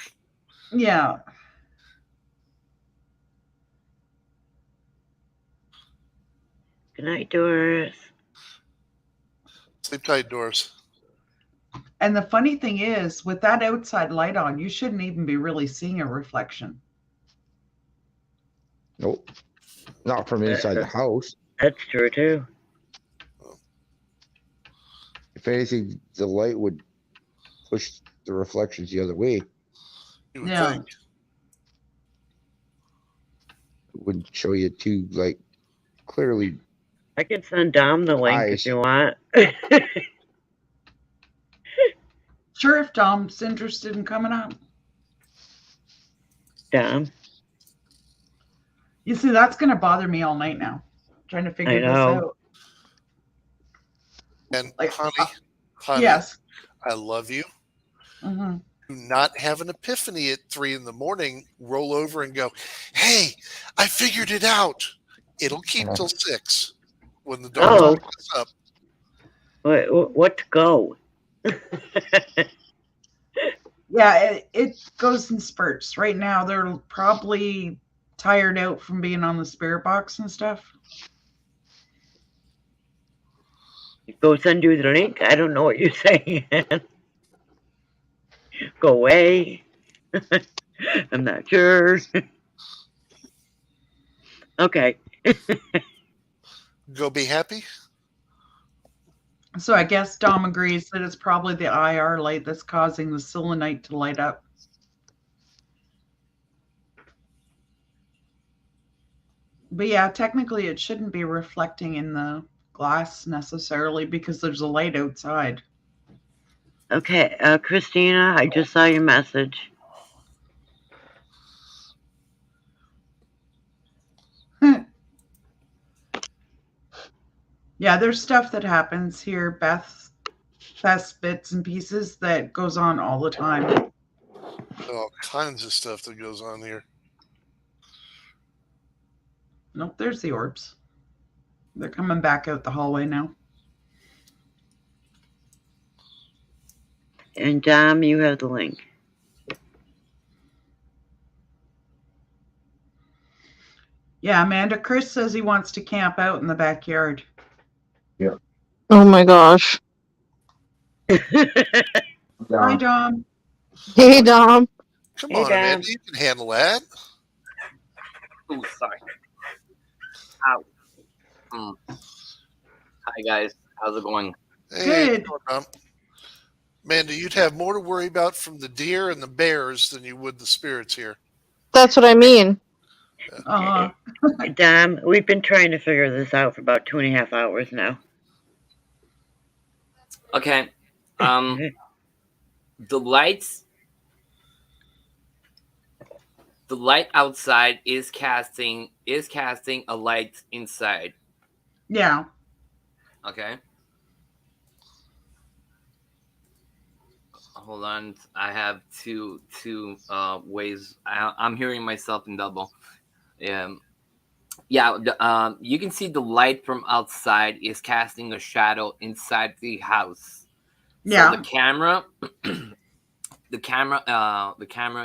Yeah. Good night, Doris. Sleep tight, Doris. And the funny thing is, with that outside light on, you shouldn't even be really seeing a reflection. Nope. Not from inside the house. That's true, too. If anything, the light would push the reflections the other way. You would Yeah. think. It wouldn't show you too, like, clearly. I can send Dom the link Eyes. if you want. Sure, if Dom's interested in coming up. Dom. You see, that's going to bother me all night now, trying to figure this know. out. And Like, honey, Yes. I love you. Hmm. Do not have an epiphany at 3 a.m, roll over and go, hey, I figured it out. It'll keep till 6 when the dog Oh. wakes up. What to go? Yeah, it goes in spurts. Right now, they're probably tired out from being on the spirit box and stuff. Go send you the link? I don't know what you're saying. Go away. I'm not sure. Okay. Go be happy. So I guess Dom agrees that it's probably the IR light that's causing the selenite to light up. But yeah, technically it shouldn't be reflecting in the glass necessarily because there's a light outside. Okay, Christina, I just saw your message. Yeah, there's stuff that happens here, Beth's bits and pieces that goes on all the time. All kinds of stuff that goes on here. Nope, there's the orbs. They're coming back out the hallway now. And Dom, you have the link. Yeah, Amanda, Chris says he wants to camp out in the backyard. Oh my gosh. Hi, Dom. Hey, Dom. Come Hey, on, Dom. Amanda, you can handle that. Oh, sorry. Ow. Hi, guys. How's it going? Hey, Good. Dom. Amanda, you'd have more to worry about from the deer and the bears than you would the spirits here. That's what I mean. Dom, we've been trying to figure this out for about 2.5 hours now. Okay. The light outside is casting a light inside. Yeah. Okay. Hold on. I have two ways. I'm hearing myself in double. Yeah. You can see the light from outside is casting a shadow inside the house. Yeah. So the camera,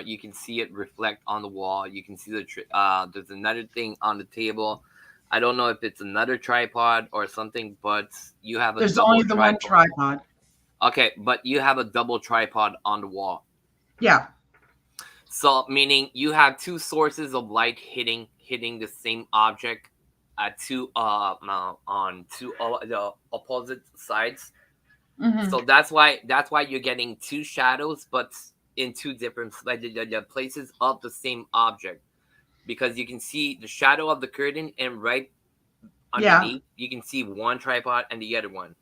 you can see it reflect on the wall. You can see there's another thing on the table. I don't know if it's another tripod or something, but you have a There's double only the one tripod. Okay, but you have a double tripod on the wall. Yeah. So meaning you have two sources of light hitting the same object at on two the opposite sides. Mhm. So that's why you're getting two shadows, but in two different the places of the same object, because you can see the shadow of the curtain and right underneath you can see one tripod and the other one.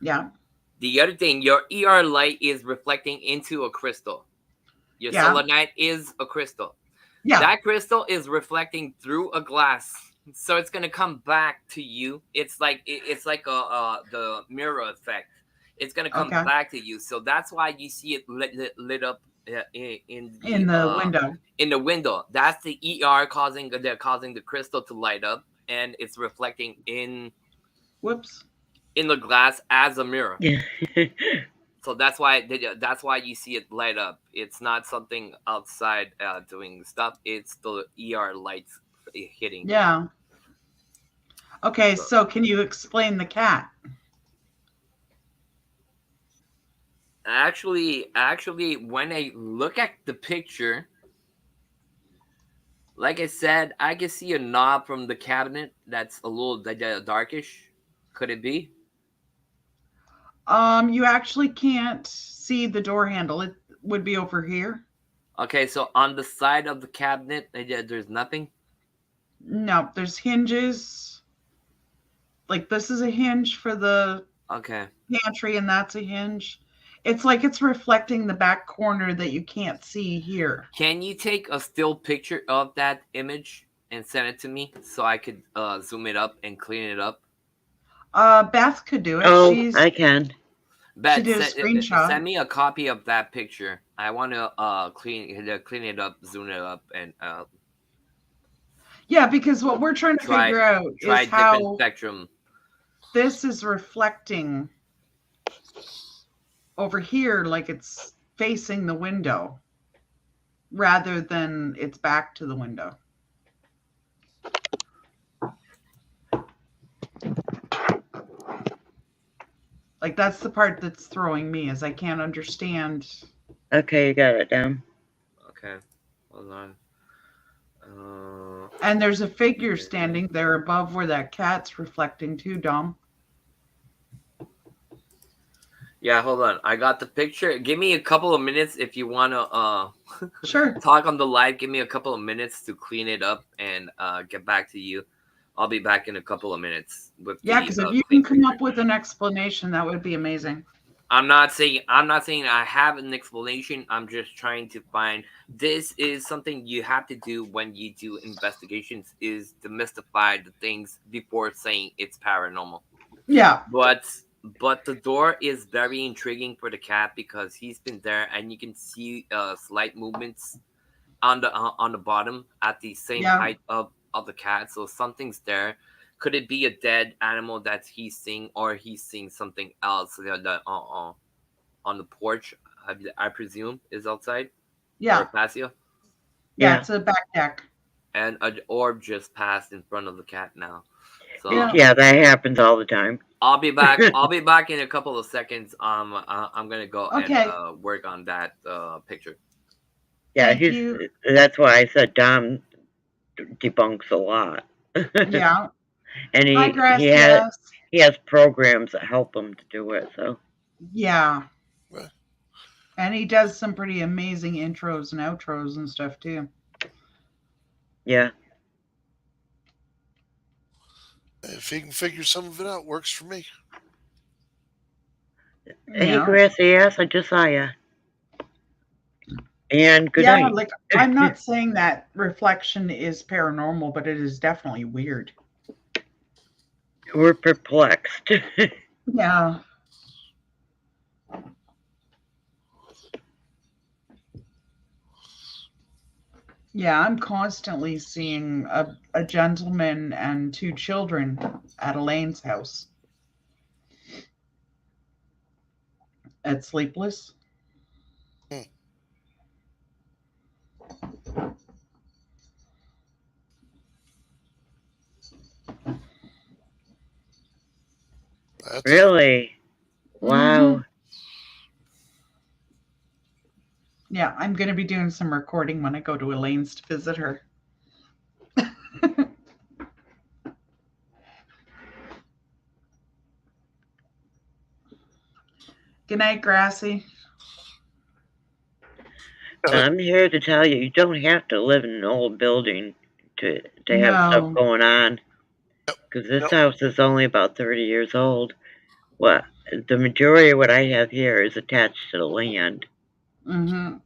Yeah. The other thing, your ER light is reflecting into a crystal. Your selenite is a crystal. Yeah. That crystal is reflecting through a glass, so it's gonna come back to you. It's like the mirror effect. It's gonna come back to you. So that's why you see it lit up in the window. In the window, that's the ER causing the crystal to light up, and it's reflecting in the glass as a mirror. Yeah. So that's why you see it light up. It's not something outside doing stuff. It's the ER lights hitting. Yeah. Okay, so can you explain the cat? Actually, when I look at the picture, like I said, I can see a knob from the cabinet that's a little darkish. Could it be? You actually can't see the door handle. It would be over here. Okay, so on the side of the cabinet, there's nothing? No, there's hinges. Like this is a hinge for the pantry, and that's a hinge. It's like it's reflecting the back corner that you can't see here. Can you take a still picture of that image and send it to me so I could zoom it up and clean it up? Beth could do it. Oh, I can. Beth, she did a screenshot. Send me a copy of that picture. I want to clean it up, zoom it up, and yeah, because what we're trying to figure out is how spectrum. This is reflecting over here, like it's facing the window, rather than it's back to the window. Like that's the part that's throwing me, is I can't understand. Okay, you got it down. Okay, hold on. And there's a figure standing there above where that cat's reflecting too, Dom. Yeah, hold on. I got the picture. Give me a couple of minutes if you want to sure. talk on the live. Give me a couple of minutes to clean it up and get back to you. I'll be back in a couple of minutes. Because if you can come up with an explanation, that would be amazing. I'm not saying I have an explanation. I'm just trying to find. This is something you have to do when you do investigations, is demystify the things before saying it's paranormal. Yeah. But the door is very intriguing for the cat because he's been there, and you can see slight movements on the bottom at the same height of the cat. So something's there. Could it be a dead animal that he's seeing, or he's seeing something else that on the porch? I presume is outside. Yeah. Or patio. Yeah, it's a back deck. And an orb just passed in front of the cat now. So yeah, that happens all the time. I'll be back. I'll be back in a couple of seconds. I'm gonna go and work on that picture. Yeah, that's why I said Dom debunks a lot. Yeah. And he has programs that help him to do it. So yeah. And he does some pretty amazing intros and outros and stuff too. Yeah. If he can figure some of it out, works for me. Hey, Yeah. Gracie, yes, I just saw ya. And good Yeah, night. like I'm not saying that reflection is paranormal, but it is definitely weird. We're perplexed. Yeah. Yeah, I'm constantly seeing a gentleman and two children at Elaine's house. At Sleepless. Really? Wow. Mhm. Yeah, I'm going to be doing some recording when I go to Elaine's to visit her. Good night, Grassy. I'm here to tell you, you don't have to live in an old building to have No. stuff going on. Because this house is only about 30 years old. Well, the majority of what I have here is attached to the land. Mm-hmm.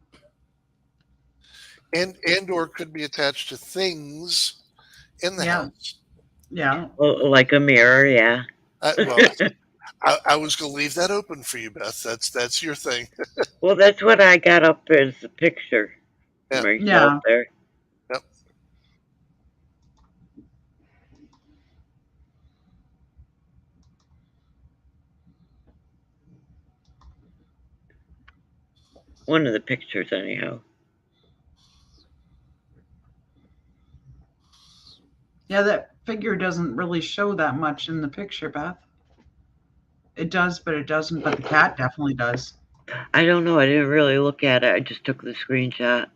And or could be attached to things in the house. Yeah. Well, like a mirror, yeah. I was going to leave that open for you, Beth. That's your thing. Well, that's what I got up as a picture. Yeah. Myself there. Yep. One of the pictures, anyhow. Yeah, that figure doesn't really show that much in the picture, Beth. It does, but it doesn't. But the cat definitely does. I don't know. I didn't really look at it. I just took the screenshot.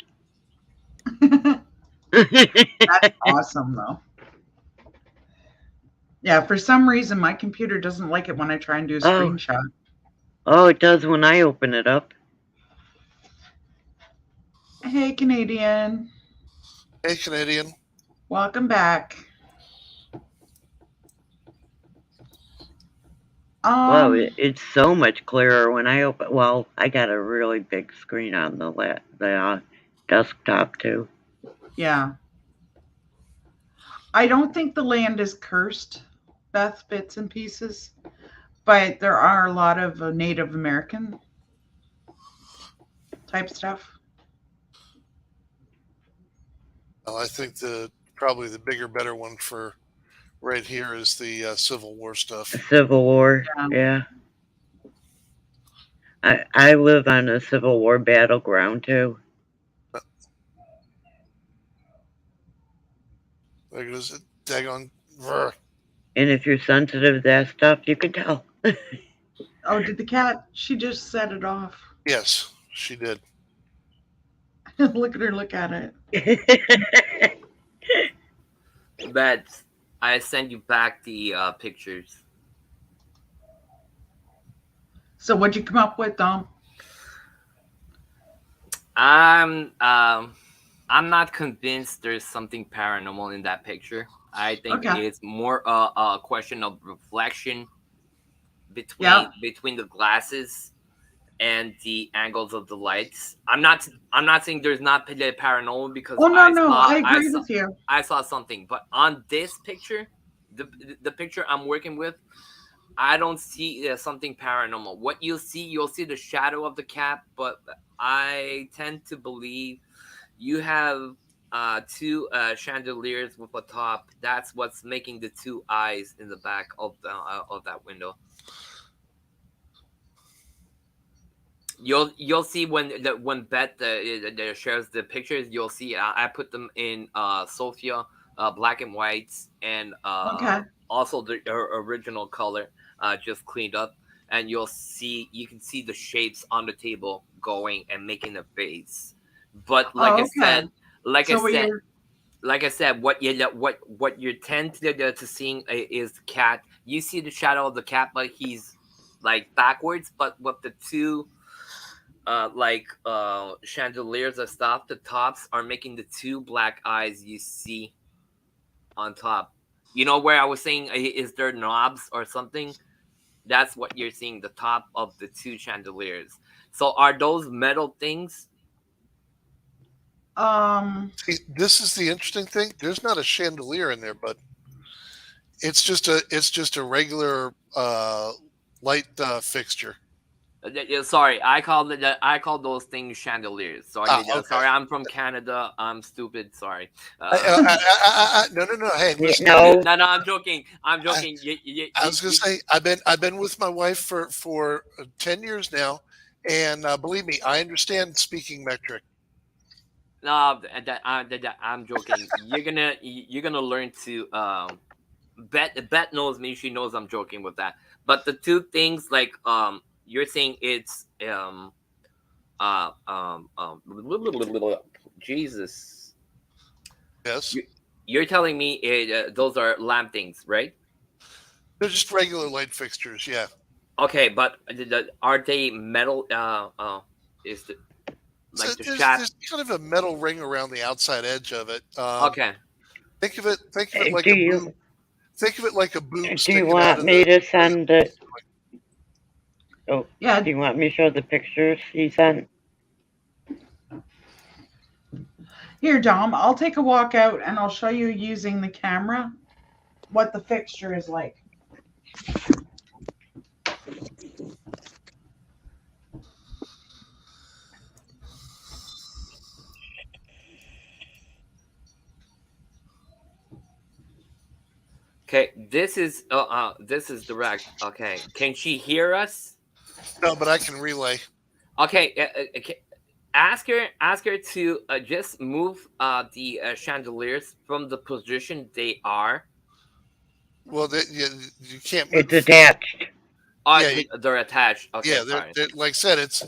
That's awesome, though. Yeah, for some reason, my computer doesn't like it when I try and do a screenshot. Oh, it does when I open it up. Hey, Canadian. Hey, Canadian. Welcome back. Wow, it's so much clearer when I open. Well, I got a really big screen on the desktop too. Yeah. I don't think the land is cursed, Beth, bits and pieces, but there are a lot of Native American type stuff. Well, I think probably the bigger, better one for right here is the Civil War stuff. Civil War, yeah. I live on a Civil War battleground too. Like it is daggone. And if you're sensitive to that stuff, you can tell. Oh, did the cat? She just set it off. Yes, she did. Look at her look at it. But I send you back the pictures. So what'd you come up with, Dom? I'm not convinced there's something paranormal in that picture. I think it's more a question of reflection between the glasses and the angles of the lights. I'm not saying there's not paranormal because I agree with you. I saw something, but on this picture, the picture I'm working with, I don't see something paranormal. What you'll see the shadow of the cat, but I tend to believe you have two chandeliers with a top. That's what's making the two eyes in the back of that window. You'll see when Beth shares the pictures. You'll see I put them in Sophia black and whites and also the original color just cleaned up, and you can see the shapes on the table going and making a face. But like I said, what you tend to seeing is the cat. You see the shadow of the cat, but he's like backwards. But with the two chandeliers and stuff, the tops are making the two black eyes you see on top. You know where I was saying, is there knobs or something? That's what you're seeing, the top of the two chandeliers. So are those metal things? See, this is the interesting thing. There's not a chandelier in there, but it's just a regular light fixture. Sorry, I call those things chandeliers. Sorry, Okay. sorry, I'm from Canada. I'm stupid. Sorry. No. Hey, listen, No. No, I'm joking. I'm joking. I was gonna say I've been with my wife for 10 years now, and believe me, I understand speaking metric. No, I'm joking. You're gonna learn to Bet knows me. She knows I'm joking with that. But the two things, like you're saying it's Jesus. Yes, You're telling me those are lamp things, right? they're just regular light fixtures. Yeah. Okay, but are they metal? Is the like So the there's shaft? kind of a metal ring around the outside edge of it. Okay. Think of it like Do a you- boob. Think of it like a boob. Do you sticking out want of me the- to send it? Oh, Yeah. do you want me to show the pictures he sent? Here, Dom, I'll take a walk out and I'll show you using the camera what the fixture is like. Okay, this is direct. Okay, can she hear us? No, but I can relay. Okay, ask her to just move the chandeliers from the position they are. Well, you can't. It's attached. Oh, Yeah, they're attached. Okay, Yeah, sorry. they're, like I said, it's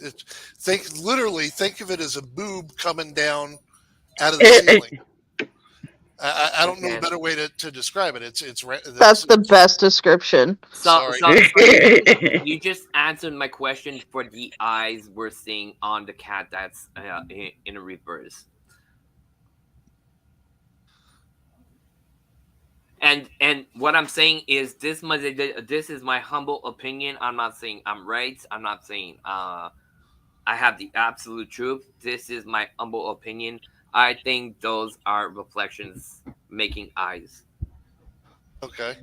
think of it as a boob coming down out of the ceiling. I don't know a Okay. better way to describe it. That's the best description. So Sorry. you just answered my question for the eyes we're seeing on the cat that's in a reverse. And what I'm saying is this is my humble opinion. I'm not saying I'm right. I'm not saying I have the absolute truth. This is my humble opinion. I think those are reflections making eyes. Okay.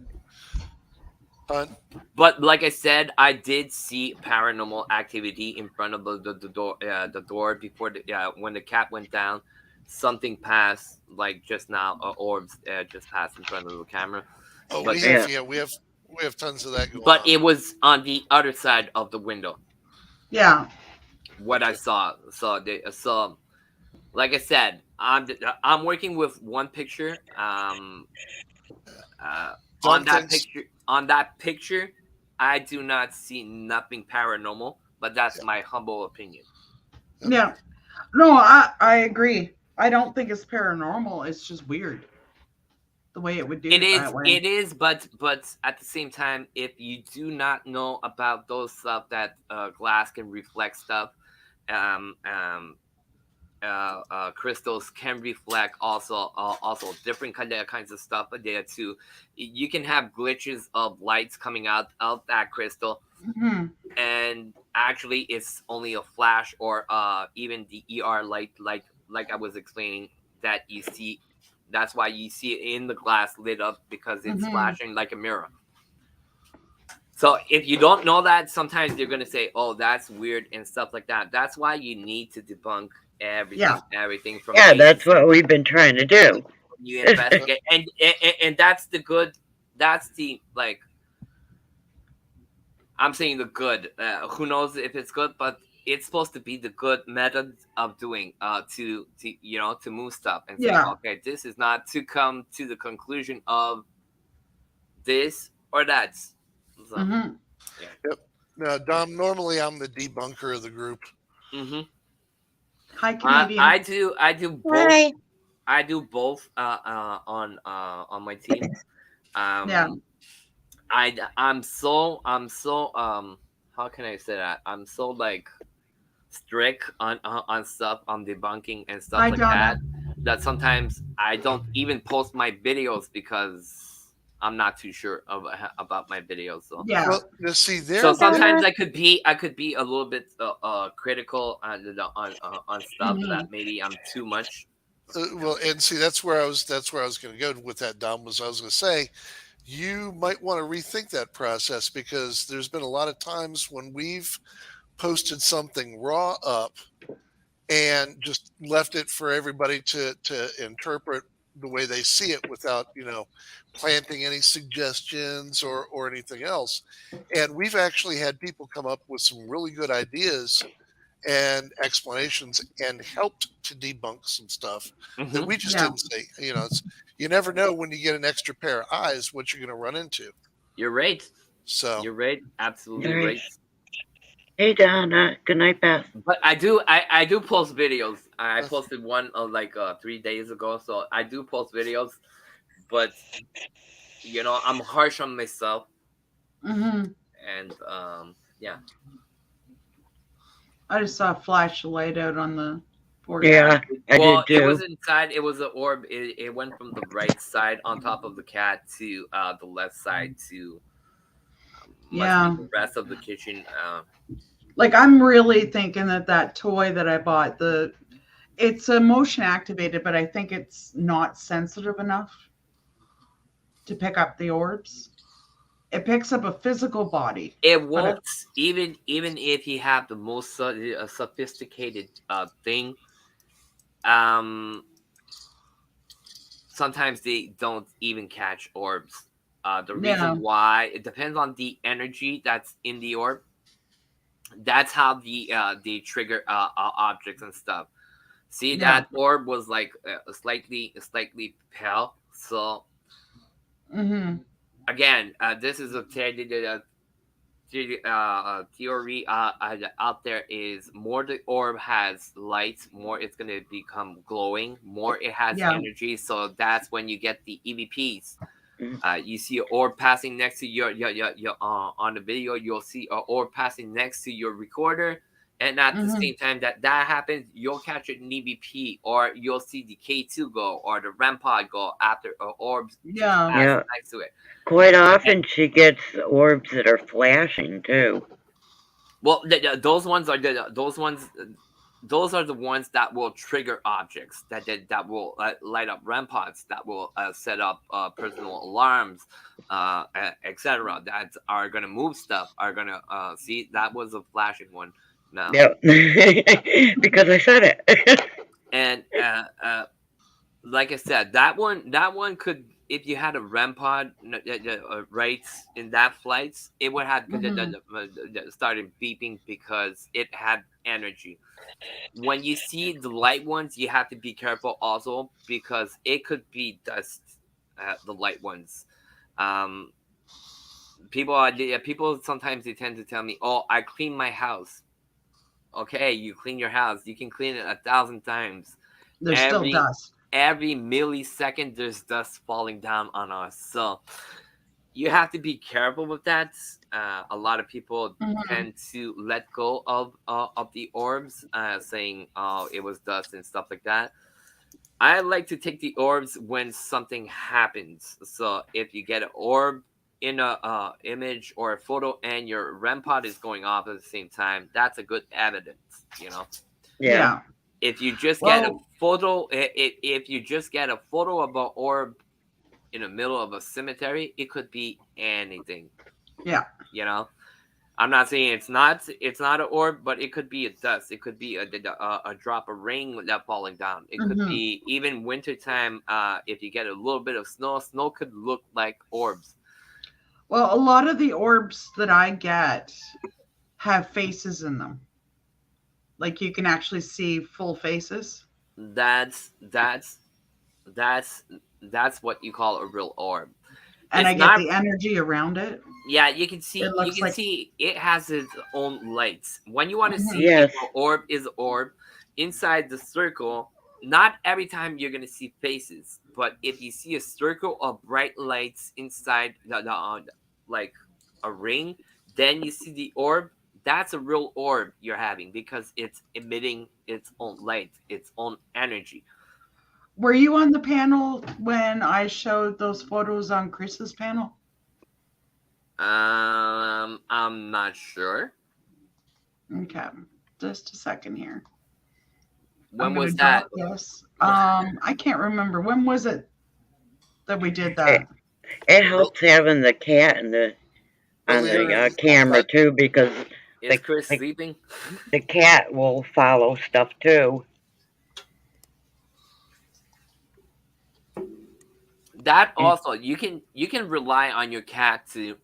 Fun. But like I said, I did see paranormal activity in front of the door. The door before when the cat went down, something passed like just now. Orbs just passed in front of the camera. Oh, But- we have tons of that going But on. it was on the other side of the window. Yeah. What I saw. So like I said, I'm working with one picture. On that picture, I do not see nothing paranormal, but that's my humble opinion. Yeah. No, I agree. I don't think it's paranormal. It's just weird. The way it would do it that way. It is, but at the same time, if you do not know about those stuff that glass can reflect stuff, crystals can reflect also different kinds of stuff there too. You can have glitches of lights coming out of that crystal, and actually it's only a flash or even the ER light, like I was explaining, that you see. That's why you see it in the glass lit up, because it's flashing like a mirror. So if you don't know that, sometimes you're going to say, oh, that's weird and stuff like that. That's why you need to debunk everything from that's what we've been trying to do. you investigate. and that's the like, I'm saying the good. Who knows if it's good, but it's supposed to be the good method of doing to move stuff and say, okay, this is not to come to the conclusion of this or that. So, Yep. Now, Dom, normally I'm the debunker of the group. Hi, Canadian. I do both. Hi. I do both on my team. I'm so how can I say that? I'm so like strict on stuff, on debunking and stuff Hi, like Donna. that sometimes I don't even post my videos because I'm not too sure about my videos. So Yeah. Well, you see, there. so sometimes I could be a little bit critical on stuff Mhm. that maybe I'm too much. Well, and see, that's where I was going to go with that, Dom. Was I was going to say, you might want to rethink that process, because there's been a lot of times when we've posted something raw up and just left it for everybody to interpret the way they see it, without planting any suggestions or anything else. And we've actually had people come up with some really good ideas and explanations, and helped to debunk some stuff that we just Yeah. didn't say. You never know when you get an extra pair of eyes what you're going to run into. You're right. So You're right. Absolutely Right. right. Hey, Donna. Good night, Beth. But I do post videos. I posted one 3 days ago, so I do post videos. But I'm harsh on myself, Hmm. and yeah. I just saw a flash of light out on the board. Yeah, I Well, did it too. was inside. It was an orb. It went from the right side on top of the cat to the left side to Yeah. the rest of the kitchen. Like, I'm really thinking that toy that I bought, it's a motion activated, but I think it's not sensitive enough to pick up the orbs. It picks up a physical body. It won't, even if you have the most sophisticated thing. Sometimes they don't even catch orbs. The reason why, it depends on the energy that's in the orb. That's how they trigger objects and stuff. See, that orb was like slightly pale. So again, this is a theory out there. Is more the orb has light, more it's gonna become glowing, more it has energy. So that's when you get the EVPs. You see an orb passing next to your on the video. You'll see an orb passing next to your recorder, and at the same time that happens, you'll catch an EVP, or you'll see the K2 go, or the REM pod go after orbs pass next to it. Quite often, she gets orbs that are flashing too. Well, those ones are those are the ones that will trigger objects, that will light up REM pods, that will set up personal alarms, etc. That are gonna move stuff. Are gonna see, that was a flashing one. No. Yep. Because I said it. And like I said, that one could, if you had a REM pod right in that flight, it would have started beeping because it had energy. When you see the light ones, you have to be careful also, because it could be dust. The light ones. People sometimes they tend to tell me, "Oh, I clean my house." Okay, you clean your house. You can clean it 1,000 times. There's still dust. Every millisecond, there's dust falling down on us. So you have to be careful with that. A lot of people tend to let go of the orbs, saying, "Oh, it was dust" and stuff like that. I like to take the orbs when something happens. So if you get an orb in a image or a photo, and your REM pod is going off at the same time, that's a good evidence. Yeah. If you just get a photo, if you just get a photo of an orb in the middle of a cemetery, it could be anything. Yeah. I'm not saying it's not an orb, but it could be a dust. It could be a drop of rain that falling down. It could be even wintertime. If you get a little bit of snow could look like orbs. Well, a lot of the orbs that I get have faces in them. Like, you can actually see full faces. That's what you call a real orb. And I get the energy around it. Yeah, you can see. See it has its own lights. When you want to see if an orb is an orb inside the circle, not every time you're gonna see faces, but if you see a circle of bright lights inside the like a ring, then you see the orb. that's a real orb you're having because it's emitting its own light, its own energy. Were you on the panel when I showed those photos on Chris's panel? I'm not sure. Okay, just a second here. When I'm was gonna that? drop this. I can't remember. When was it that we did that? It helps having the cat and the on the camera too, because Is Chris sleeping? the cat will follow stuff too. That also you can rely on your cat to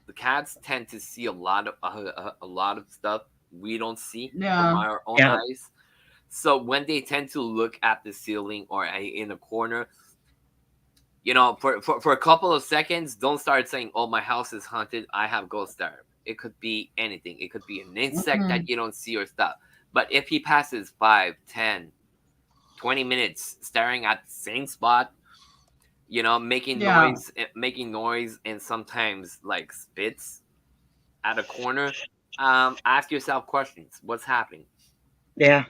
the cats tend to see a lot of stuff we don't see from our own eyes. So when they tend to look at the ceiling or in a corner, you know, for a couple of seconds, don't start saying, "Oh, my house is haunted. I have ghosts there." It could be anything. It could be an insect that you don't see or stuff. But if he passes 5, 10, 20 minutes staring at the same spot, you know, making noise, and sometimes like spits at a corner, ask yourself questions. What's happening? Yeah.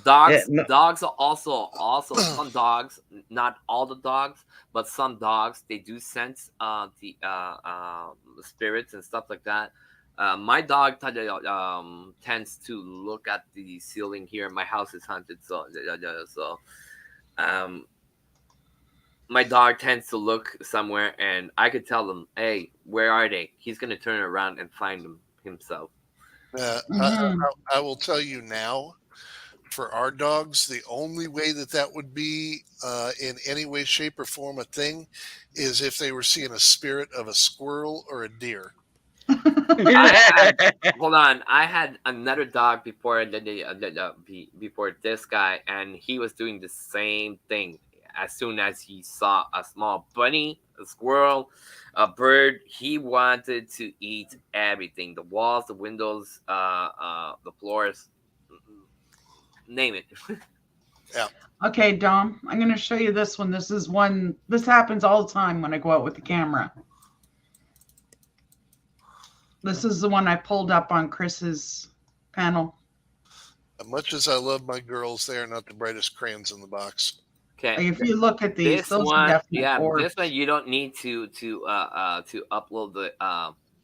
Dogs are also some dogs, not all the dogs, but some dogs, they do sense the spirits and stuff like that. My dog tends to look at the ceiling here. My house is haunted, so my dog tends to look somewhere, and I could tell them, "Hey, where are they?" He's gonna turn around and find them himself. I will tell you now, for our dogs, the only way that would be in any way, shape, or form a thing is if they were seeing a spirit of a squirrel or a deer. Hold on, I had another dog before this guy, and he was doing the same thing. As soon as he saw a small bunny, a squirrel, a bird, he wanted to eat everything: the walls, the windows, the floors, name it. Yeah. Okay, Dom, I'm going to show you this one. This happens all the time when I go out with the camera. This is the one I pulled up on Chris's panel. As much as I love my girls, they are not the brightest crayons in the box. Okay. Like if you look at these, this those one, are definite orbs. this one you don't need to upload the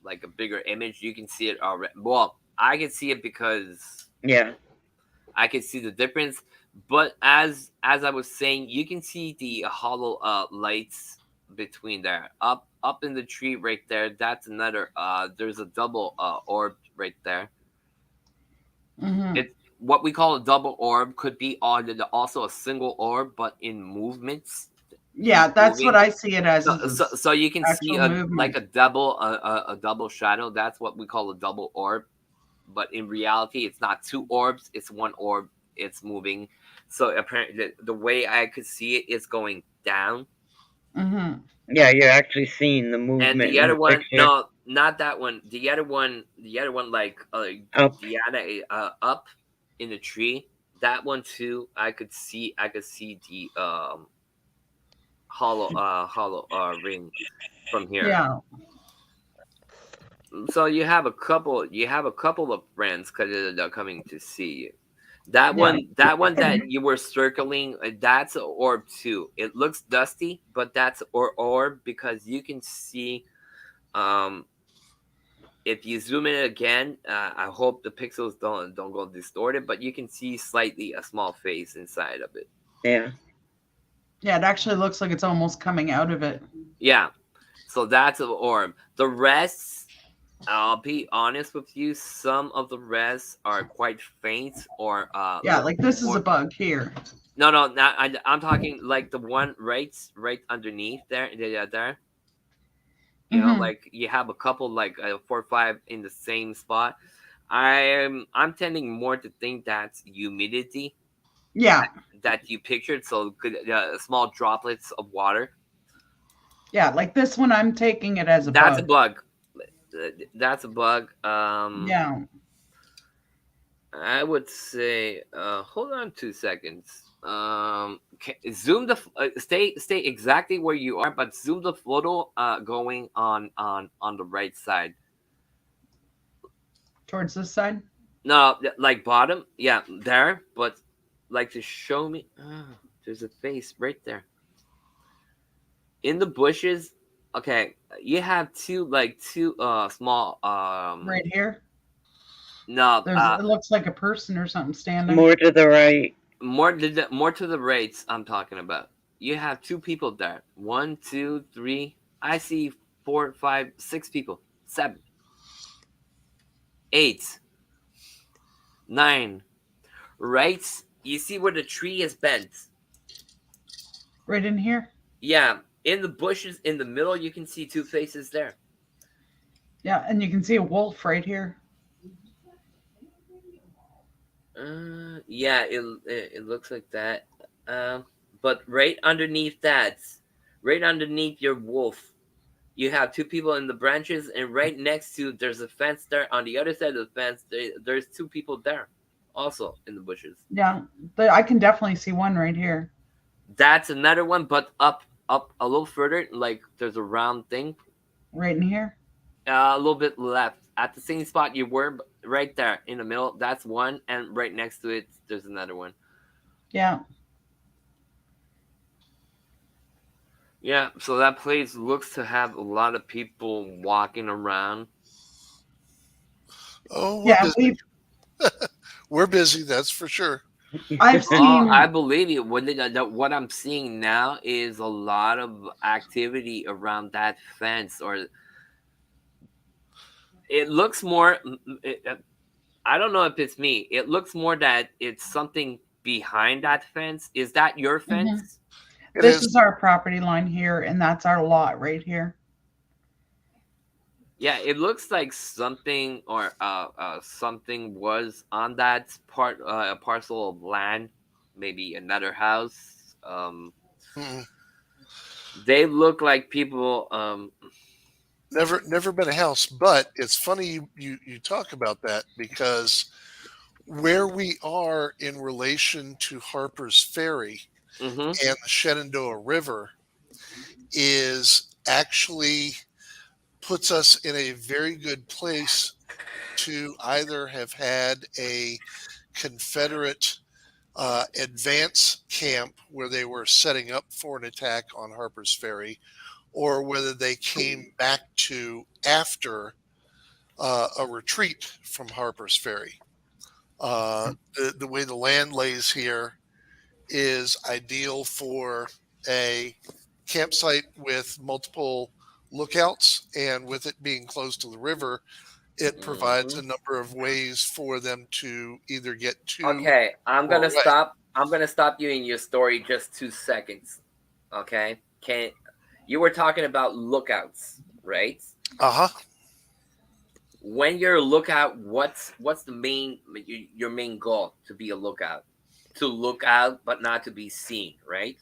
like a bigger image. You can see it already. Well, I can see it because I can see the difference. But as I was saying, you can see the hollow lights between there. Up in the tree right there. That's another. There's a double orb right there. It's what we call a double orb. Could be also a single orb, but in movements. Yeah, that's what I see it as. So you can see like a double shadow. That's what we call a double orb. But in reality, it's not two orbs. It's one orb. It's moving. So apparently, the way I could see it is going down. Yeah, you're actually seeing the movement. And the other one, no, not that one. The other one, like up in the tree. That one too. I could see the hollow ring from here. Yeah. So you have a couple of friends coming to see you. That one that you were circling, that's an orb too. It looks dusty, but that's orb because you can see. If you zoom in again, I hope the pixels don't go distorted, but you can see slightly a small face inside of it. Yeah. Yeah, it actually looks like it's almost coming out of it. Yeah, so that's an orb. The rest. I'll be honest with you. Some of the rest are quite faint, or like this is a bug here. No, I'm talking like the one right underneath there. There. You know, like you have a couple, like 4 or 5 in the same spot. I'm tending more to think that's humidity. Yeah. That you pictured, so small droplets of water. Yeah, like this one, I'm taking it as a bug. That's a bug. That's a bug. Yeah. I would say, hold on 2 seconds. Zoom the stay exactly where you are, but zoom the photo going on the right side. Towards this side? No, like bottom. Yeah, there. But like to show me. Oh, there's a face right there. In the bushes. Okay, you have two small Right here? No, It looks like a person or something standing. More to the right. more to the right. I'm talking about. You have two people there. 1, 2, 3. I see 4, 5, 6 people. 7, 8, 9. Right? You see where the tree is bent. Right in here? Yeah. In the bushes in the middle, you can see two faces there. Yeah, and you can see a wolf right here. Yeah, it looks like that. But right underneath that, right underneath your wolf, you have two people in the branches, and right next to there's a fence there. On the other side of the fence, there's two people there, also in the bushes. Yeah, I can definitely see one right here. That's another one, but up a little further, like there's a round thing. Right in here? A little bit left. At the same spot you were, right there in the middle, that's one, and right next to it, there's another one. Yeah. Yeah, so that place looks to have a lot of people walking around. Oh, Yeah, we're busy, that's for sure. I've seen. I believe you. What I'm seeing now is a lot of activity around that fence, or it looks more. I don't know if it's me. It looks more that it's something behind that fence. Is that your fence? This is our property line here, and that's our lot right here. Yeah, it looks like something or something was on that parcel of land, maybe another house. They look like people. Never been a house, but it's funny you talk about that, because where we are in relation to Harper's Ferry and the Shenandoah River is actually puts us in a very good place to either have had a Confederate advance camp where they were setting up for an attack on Harper's Ferry, or whether they came back to after a retreat from Harper's Ferry. The way the land lays here is ideal for a campsite with multiple lookouts, and with it being close to the river, it provides a number of ways for them to either get to. Okay, I'm gonna stop you in your story just 2 seconds. Okay, you were talking about lookouts, right? When you're a lookout, what's your main goal to be a lookout? To look out, but not to be seen, right?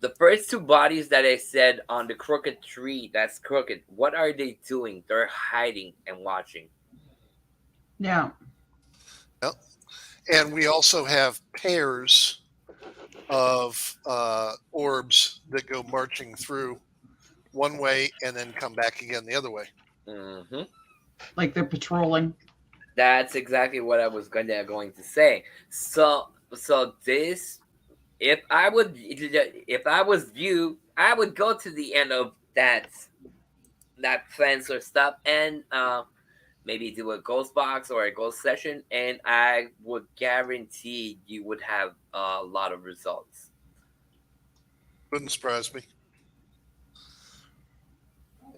The first two bodies that I said on the crooked tree, that's crooked. What are they doing? They're hiding and watching. Yeah. Yep. And we also have pairs of orbs that go marching through one way and then come back again the other way. Like they're patrolling. That's exactly what I was going to say. So this. If I was you, I would go to the end of that fence or stuff, and maybe do a ghost box or a ghost session, and I would guarantee you would have a lot of results. Wouldn't surprise me.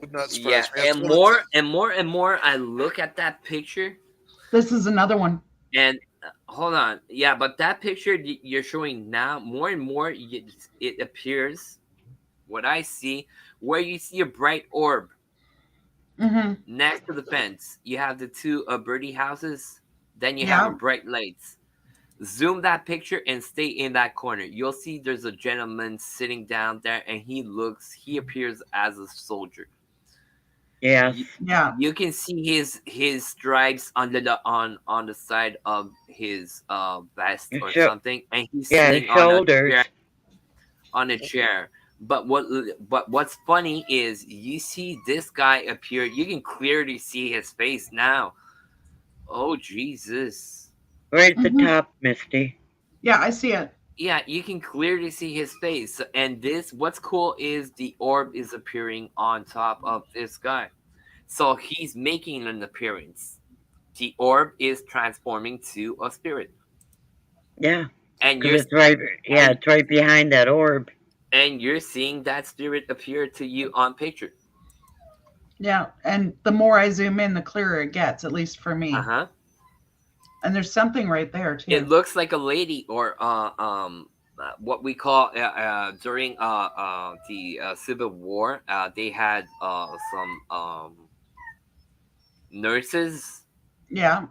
Would not surprise me. And more I look at that picture. This is another one. And hold on. Yeah, but that picture you're showing now, more and more it appears, what I see, where you see a bright orb next to the fence. You have the two birdie houses. Then you have a bright lights. Zoom that picture and stay in that corner. You'll see there's a gentleman sitting down there, and he appears as a soldier. Yeah. You can see his stripes on the side of his vest or something, and he's sitting on a chair. But what's funny is you see this guy appear. You can clearly see his face now. Oh Jesus! Right at the Mhm. top, Misty. Yeah, I see it. Yeah, you can clearly see his face. And this, what's cool is the orb is appearing on top of this guy. So he's making an appearance. The orb is transforming to a spirit. Yeah. And Because it's right, it's right behind that orb. And you're seeing that spirit appear to you on picture. Yeah, and the more I zoom in, the clearer it gets, at least for me. Uh-huh. And there's something right there too. It looks like a lady, or what we call during the Civil War. They had some nurses. Yeah.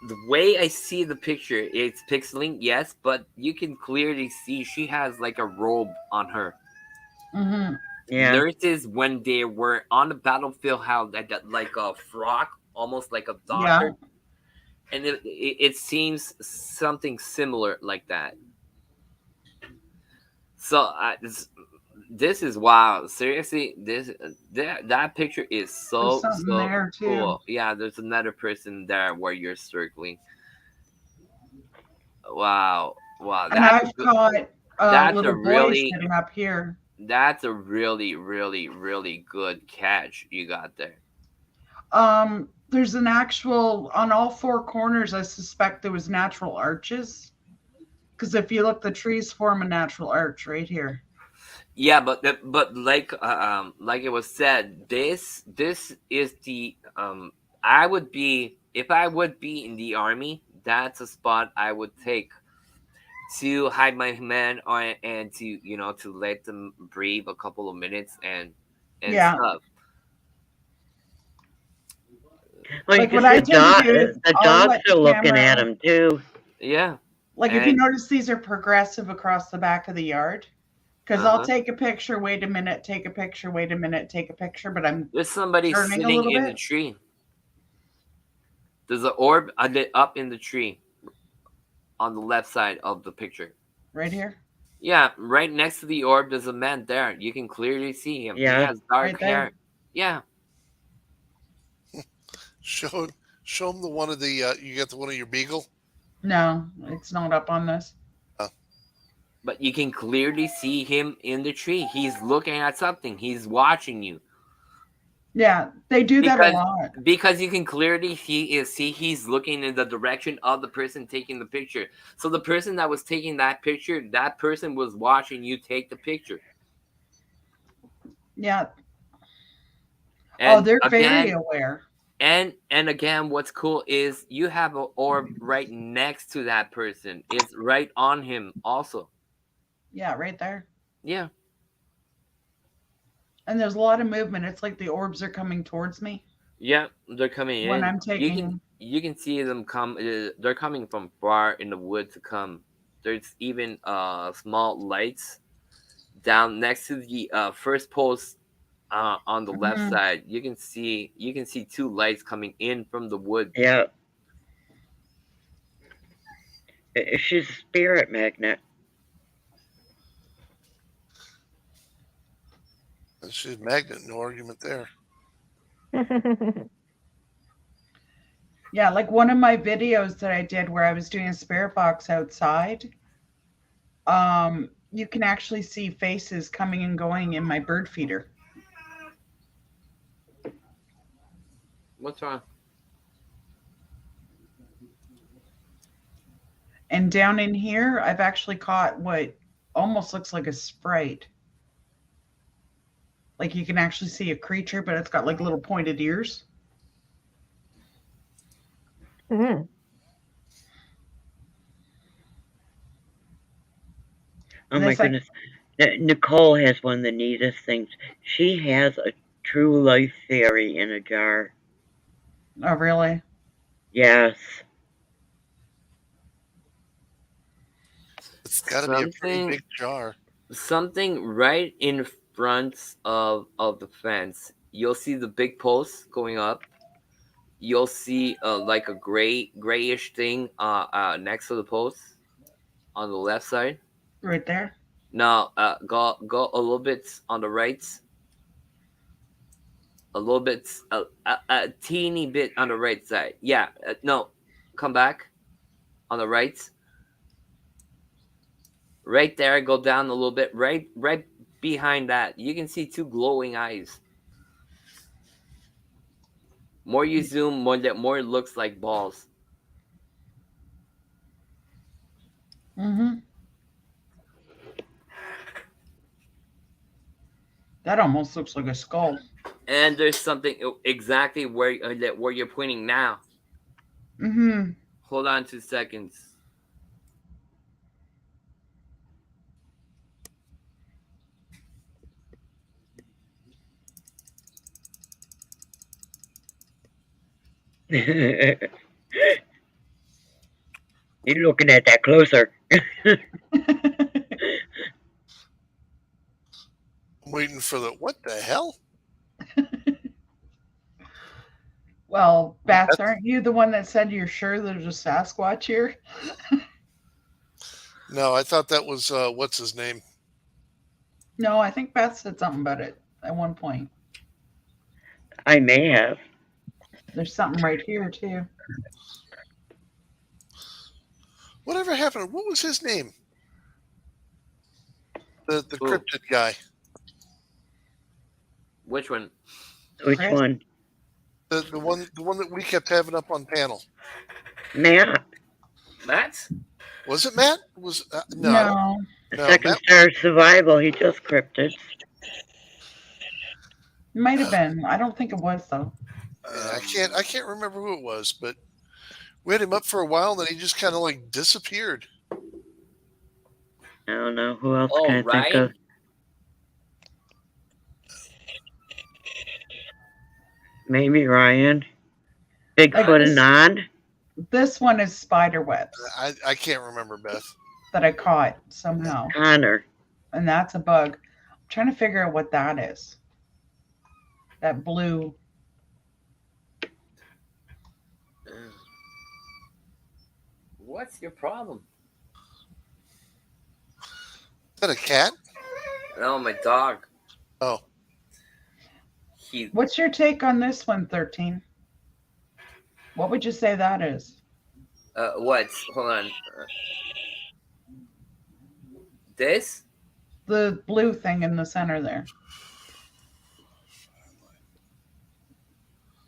The way I see the picture, it's pixeling, yes, but you can clearly see she has like a robe on her. Mm-hmm. Yeah. Nurses, when they were on the battlefield, had like a frock, almost like a doctor. Yeah. And it seems something similar like that. So this is wild. Seriously, that picture is so there cool. too. Yeah, there's another person there where you're circling. Wow. And I've caught a little boy sitting up here. That's a really, really, really good catch you got there. There's an actual, on all four corners, I suspect there was natural arches. Because if you look, the trees form a natural arch right here. Yeah, but like it was said, this is the I would be, if I would be in the army, that's a spot I would take to hide my men and to let them breathe a couple of minutes and stuff. Like what I tend to do is the dogs are looking at him too. Yeah. Like if you notice, these are progressive across the back of the yard. Because I'll take a picture, wait a minute, take a picture, wait a minute, take a picture, but there's somebody sitting in the tree. There's an orb up in the tree on the left side of the picture. Right here? Yeah, right next to the orb, there's a man there. You can clearly see him. Yeah. He has dark hair. Yeah. Show him the one of the you got the one of your beagle? No, it's not up on this. But you can clearly see him in the tree. He's looking at something. He's watching you. Yeah, they do that a lot. Because you can clearly see he's looking in the direction of the person taking the picture. So the person that was taking that picture, that person was watching you take the picture. Yeah. And they're very aware. And again, what's cool is you have an orb right next to that person. It's right on him also. Yeah, right there. Yeah. And there's a lot of movement. It's like the orbs are coming towards me. Yeah, they're coming in. When I'm taking you can see them come. They're coming from far in the wood to come. There's even small lights down next to the first post on the left side. You can see two lights coming in from the wood. Yeah. She's a spirit magnet. She's a magnet, no argument there. Yeah, like one of my videos that I did where I was doing a spirit box outside, you can actually see faces coming and going in my bird feeder. What's wrong? And down in here, I've actually caught what almost looks like a sprite. Like you can actually see a creature, but it's got like little pointed ears. Mm-hmm. Oh my goodness. Nicole has one of the neatest things. She has a true life fairy in a jar. Oh, really? Yes. It's got to be a pretty big jar. Something right in front of the fence. You'll see the big post going up. You'll see like a grayish thing next to the post on the left side. Right there. No, go a little bit on the right. A little bit, a teeny bit on the right side. Yeah, no, come back on the right. Right there, go down a little bit. Right behind that, you can see two glowing eyes. More you zoom, more it looks like balls. Mm-hmm. That almost looks like a skull. And there's something exactly where you're pointing now. Mm-hmm. Hold on 2 seconds. You're looking at that closer. I'm waiting for the what the hell? Well, Bats, aren't you the one that said you're sure there's a Sasquatch here? No, I thought that was what's his name? No, I think Bats said something about it at one point. I may have. There's something right here too. Whatever happened? What was his name? The cryptid guy. Which one? Which Chris? one? The one that we kept having up on panel. Matt. Matt? Was it Matt? Was no. No. Second Matt, Star Survival. He just cryptid. Might have been. I don't think it was though. I can't remember who it was, but we had him up for a while, and then he just kind of like disappeared. I don't know who else Oh, can I think Ryan? of. Maybe Ryan. Bigfoot this- Anon. This one is spider webs I can't remember, Beth. that I caught somehow. Connor. And that's a bug. I'm trying to figure out what that is. That blue. What's your problem? Is that a cat? No, my dog. Oh, What's your take on this one, 13? What would you say that is? What? Hold on. This? The blue thing in the center there.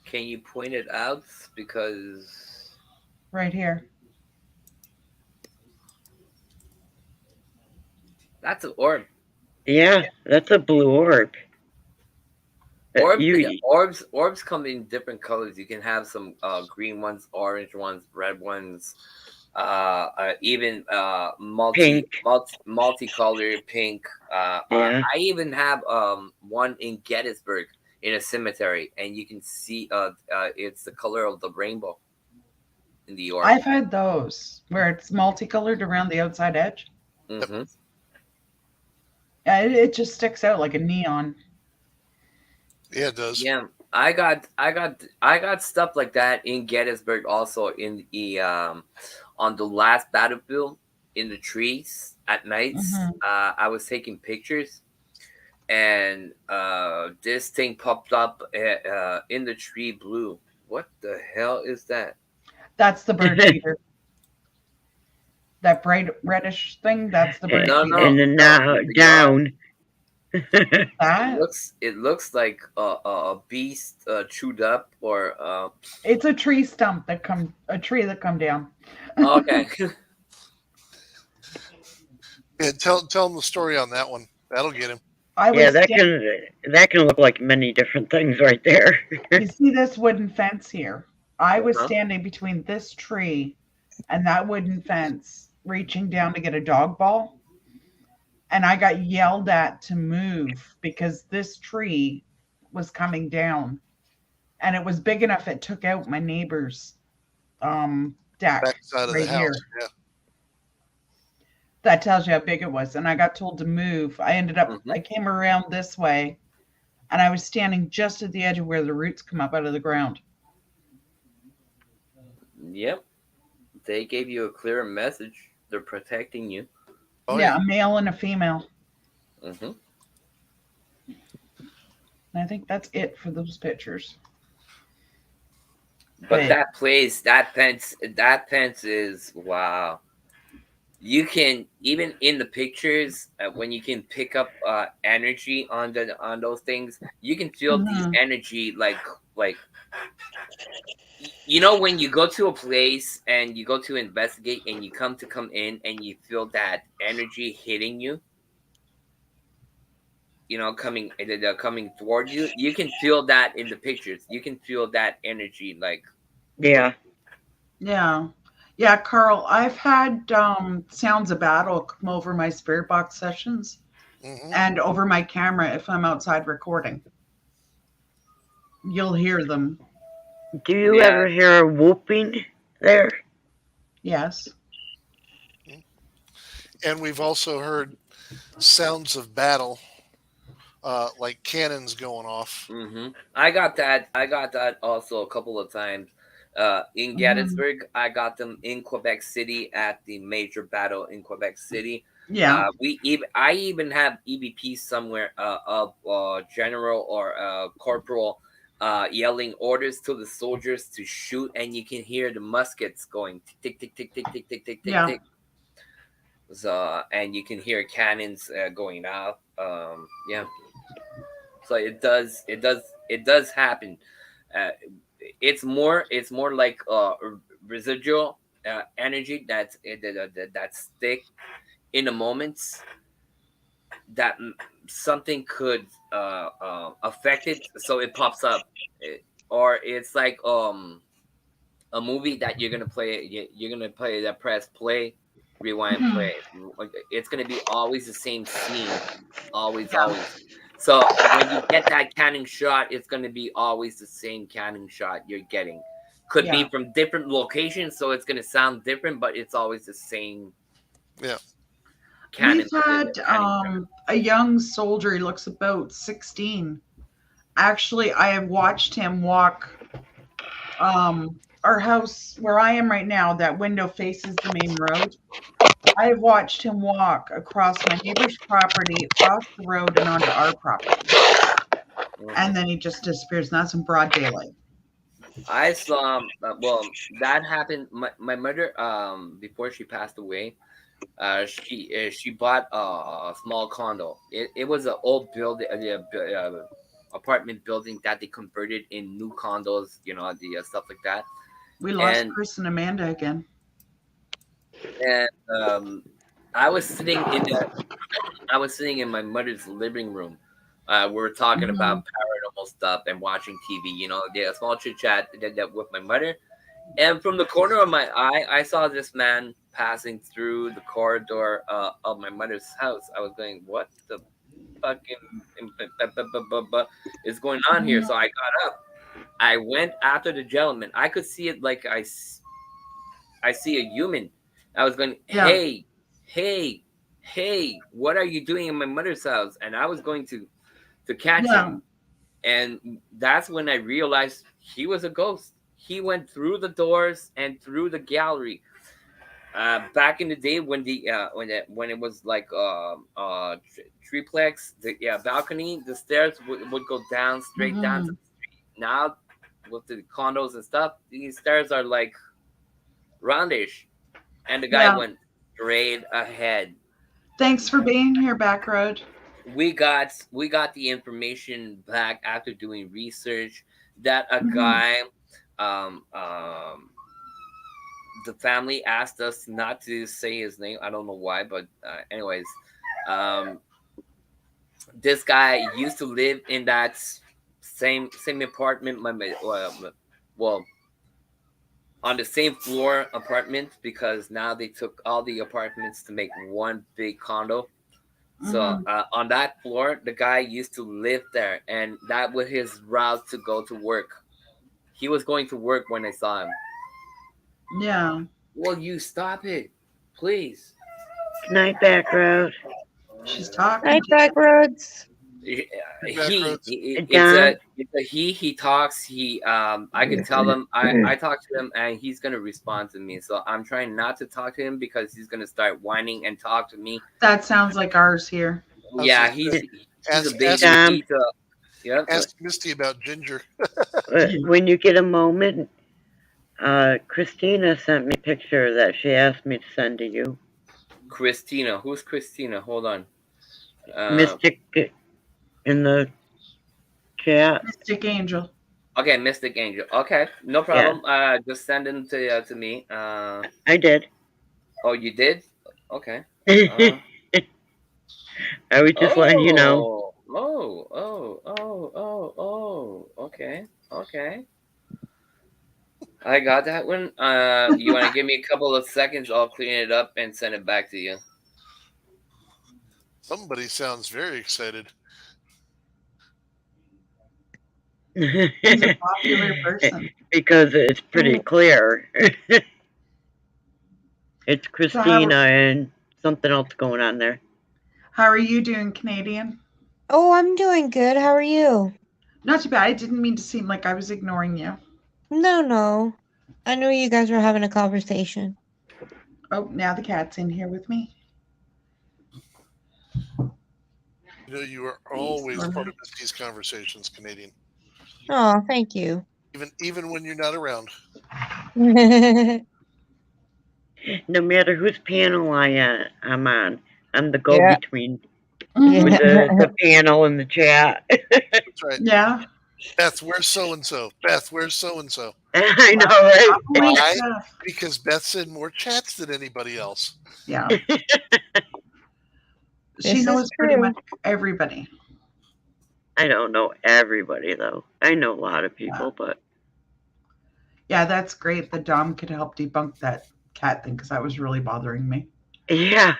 Can you point it out? Because Right here. that's an orb. Yeah, that's a blue orb. Orbs come in different colors. You can have some green ones, orange ones, red ones, even multicolored pink. Yeah. I even have one in Gettysburg in a cemetery, and you can see it's the color of the rainbow in the orb. I've had those where it's multicolored around the outside edge. Mm-hmm. It just sticks out like a neon. yeah, it does. Yeah, I got stuff like that in Gettysburg, also in the on the last battlefield in the trees at nights. Mhm. I was taking pictures, and this thing popped up in the tree blue. What the hell is that? That's the bird feeder. That bright reddish thing, that's the bird No, feeder. And then now down. That It looks like a beast chewed up, or it's a tree stump that come down. okay. Yeah, tell him the story on that one. That'll get him. Yeah, that can look like many different things right there. You see this wooden fence here? I was Uh-huh. standing between this tree and that wooden fence, reaching down to get a dog ball. And I got yelled at to move because this tree was coming down. And it was big enough it took out my neighbor's deck. Back side of right the house. here. Yeah. That tells you how big it was. And I got told to move. I ended up, Mhm. I came around this way and I was standing just at the edge of where the roots come up out of the ground. Yep. They gave you a clear message. They're protecting you. Oh, yeah, a male and a female. Hmm. And I think that's it for those pictures. But Hey. that place, that fence is wow. You can even in the pictures when you can pick up energy on those things, you can feel the Mhm. energy like you know when you go to a place and you go to investigate and you come in and you feel that energy hitting you. You know, coming toward you. You can feel that in the pictures. You can feel that energy, like Yeah. Yeah. Yeah, Carl, I've had Sounds of Battle come over my spirit box sessions hmm and over my camera if I'm outside recording. You'll hear them. Do you Yeah. ever hear whooping there? Yes. And we've also heard sounds of battle, like cannons going off. hmm I got that. I got that also a couple of times. In Mhm. Gettysburg, I got them in Quebec City at the major battle in Quebec City. Yeah. I even have EVP somewhere of general or corporal yelling orders to the soldiers to shoot, and you can hear the muskets going tick tick tick tick tick tick tick tick Yeah. tick. So and you can hear cannons going off. Yeah. So it does happen. Uh, it's more like residual energy that stick in the moments that something could affect it, so it pops up. Or it's like a movie that you're gonna play that press play, rewind, Mhm. play. It's gonna be always the same scene, always. Yeah. So when you get that cannon shot, it's gonna be always the same cannon shot you're getting. Could Yeah. be from different locations, so it's gonna sound different, but it's always the same Yeah. cannon. We've had cannon shot. a young soldier, he looks about 16. Actually, I have watched him walk our house where I am right now, that window faces the main road. I have watched him walk across my neighbor's property, across the road, and onto our property. And then he just disappears, and that's in broad daylight. I saw well that happened. My mother before she passed away, she bought a small condo. It was an old building, apartment building that they converted in new condos. You know, the stuff like that. We lost And Chris and Amanda again. I was sitting in my mother's living room. We were talking about paranormal stuff and watching TV. You know, a small chit chat with my mother. And from the corner of my eye, I saw this man passing through the corridor of my mother's house. I was going, "What the fucking is going on here?" So I got up. I went after the gentleman. I could see it like I see a human. I was going, "Hey, hey, hey! What are you doing in my mother's house?" And I was going to catch him. And that's when I realized he was a ghost. He went through the doors and through the gallery. Back in the day when when it was like triplex, the balcony, the stairs would go down straight down to the street. Now with the condos and stuff, these stairs are like roundish, and the guy went straight ahead. Thanks for being here, Backroad. We got the information back after doing research that a guy the family asked us not to say his name. I don't know why, but anyways, this guy used to live in that same apartment. Well, on the same floor apartment, because now they took all the apartments to make one big condo. So on that floor, the guy used to live there, and that was his route to go to work. He was going to work when I saw him. Yeah. Will you stop it, please? Good night, Backroad. She's talking. Night, Backroads. It's a he. He talks. I can tell him. I talk to him, and he's gonna respond to me. So I'm trying not to talk to him because he's gonna start whining and talk to me. That sounds like ours here. Yeah, he's a baby. Ask Misty about Ginger. When you get a moment, Christina sent me a picture that she asked me to send to you. Christina, who's Christina? Hold on. Mystic in the chat. Mystic Angel. Okay, Mystic Angel. Okay, no problem. Just send them to me. I did. Oh, you did? Okay. I was just letting you know. Okay. I got that one. You want to give me a couple of seconds? I'll clean it up and send it back to you. Somebody sounds very excited. He's a popular person. Because it's pretty clear. It's Christina and something else going on there. How are you doing, Canadian? Oh, I'm doing good. How are you? Not too bad. I didn't mean to seem like I was ignoring you. No. I knew you guys were having a conversation. Oh, now the cat's in here with me. You know, you are always part of these conversations, Canadian. Oh, thank you. Even when you're not around. No matter whose panel I'm on, I'm the go-between with the panel and the chat. That's right. Yeah. Beth, where's so-and-so? Beth, where's so-and-so? I know, right? Why? Because Beth's in more chats than anybody else. Yeah. She knows pretty much everybody. I don't know everybody, though. I know a lot of people, but... Yeah, that's great. The Dom could help debunk that cat thing because that was really bothering me. Yeah.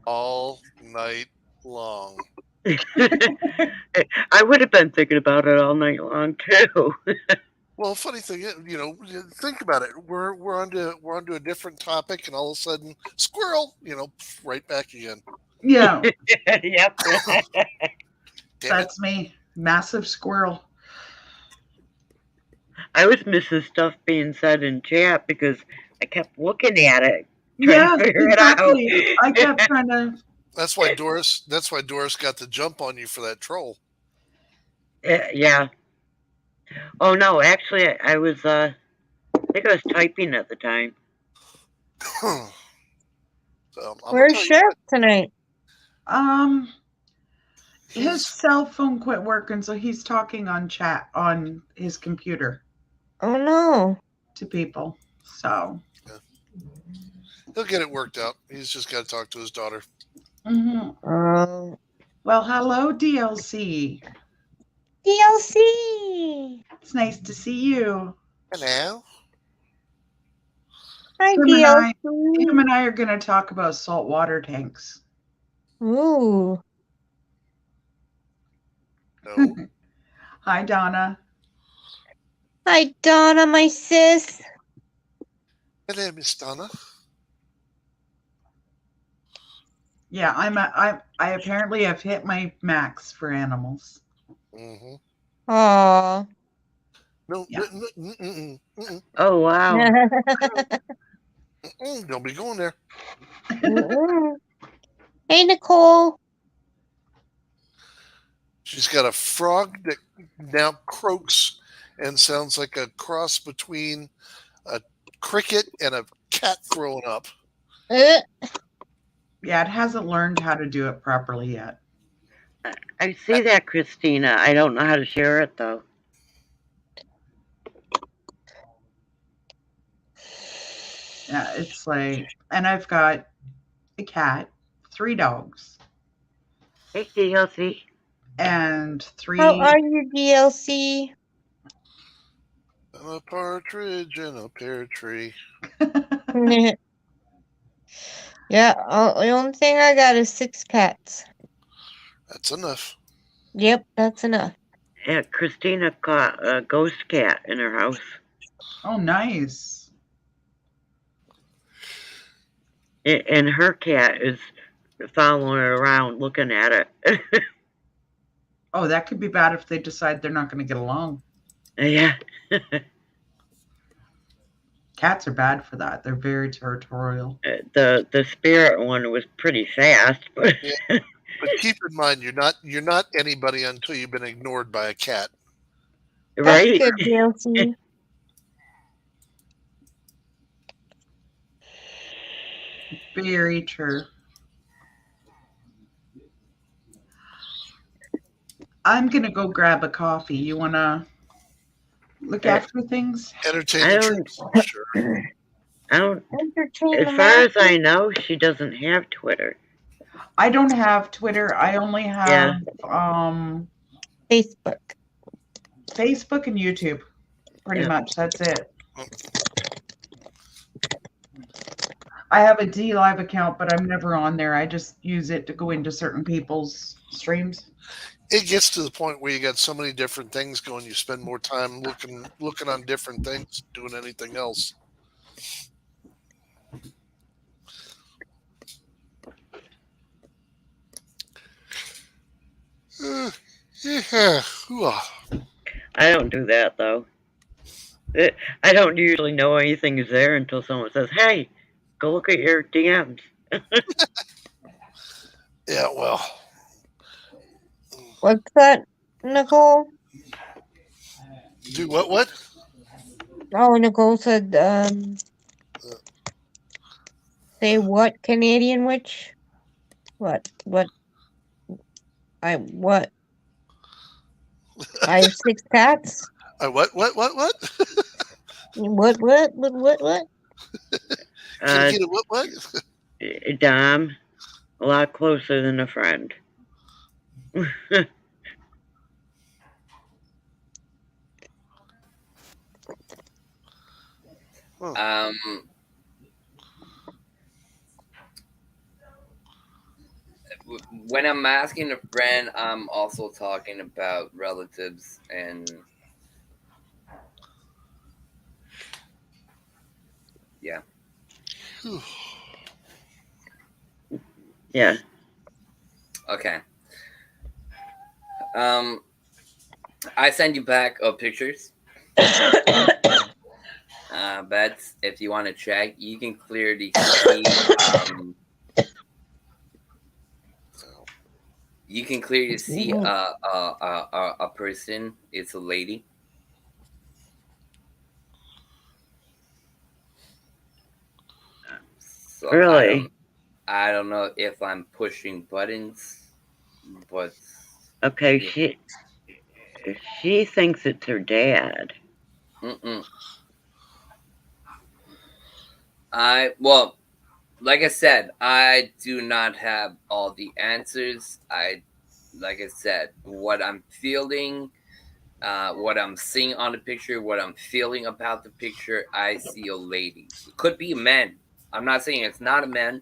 All night long. I would have been thinking about it all night long, too. Well, funny thing, you know, think about it. We're onto a different topic, and all of a sudden, squirrel, you know, right back again. Yeah. Yep. That's me. Massive squirrel. I was missing stuff being said in chat because I kept looking at it, trying to figure exactly. it out. I kept trying to. That's why Doris got the jump on you for that troll. Yeah. Oh no, actually, I was. I think I was typing at the time. So, where's Sheriff tonight? His cell phone quit working, so he's talking on chat on his computer. Oh no. To people. So. Yeah. He'll get it worked out. He's just got to talk to his daughter. Mm-hmm. Well, hello, DLC. DLC. It's nice to see you. Hello. Hi, DLC. Him and I are going to talk about saltwater tanks. Ooh. No. Hi, Donna. Hi, Donna, my sis. Hello, Miss Donna. Yeah, I apparently have hit my max for animals. Mm-hmm. Aww. No. Yeah. Oh wow. Don't be going there. Hey, Nicole. She's got a frog that now croaks and sounds like a cross between a cricket and a cat throwing up. Yeah, it hasn't learned how to do it properly yet. I see that, Christina. I don't know how to share it, though. Yeah, it's like, and I've got a cat, 3 dogs. Hey, DLC. And 3. How are you, DLC? A partridge in a pear tree. Yeah, the only thing I got is 6 cats. That's enough. Yep, that's enough. Yeah, Christina caught a ghost cat in her house. Oh, nice. And her cat is following her around looking at it. Oh, that could be bad if they decide they're not going to get along. Yeah. Cats are bad for that. They're very territorial. The spirit one was pretty fast, but Yeah. But keep in mind, you're not anybody until you've been ignored by a cat. right? That's good, DLC. Very true. I'm going to go grab a coffee. You want to look after things? Entertain I the don't- troops, sure. I don't. Entertain As the far as masses. I know, she doesn't have Twitter. I don't have Twitter. I only have Facebook. Facebook and YouTube. Pretty Yeah. much. That's it. I have a DLive account, but I'm never on there. I just use it to go into certain people's streams. It gets to the point where you got so many different things going, you spend more time looking on different things, doing anything else. Yeah. I don't do that though. I don't usually know anything's there until someone says, "Hey, go look at your DMs." Yeah, well. What's that, Nicole? Do what? Oh, Nicole said, say what, Canadian witch? What? I have 6 cats? What? What? Can you get a what? Dom, a lot closer than a friend. When I'm asking a friend, I'm also talking about relatives and yeah. Yeah. Okay. I send you back pictures. But if you want to check, you can clearly see. You can clearly see a person. It's a lady. So Really? I don't know if I'm pushing buttons, but Okay, yeah. she thinks it's her dad. Well, like I said, I do not have all the answers. Like I said, what I'm feeling, what I'm seeing on the picture, what I'm feeling about the picture, I see a lady. It could be a man. I'm not saying it's not a man,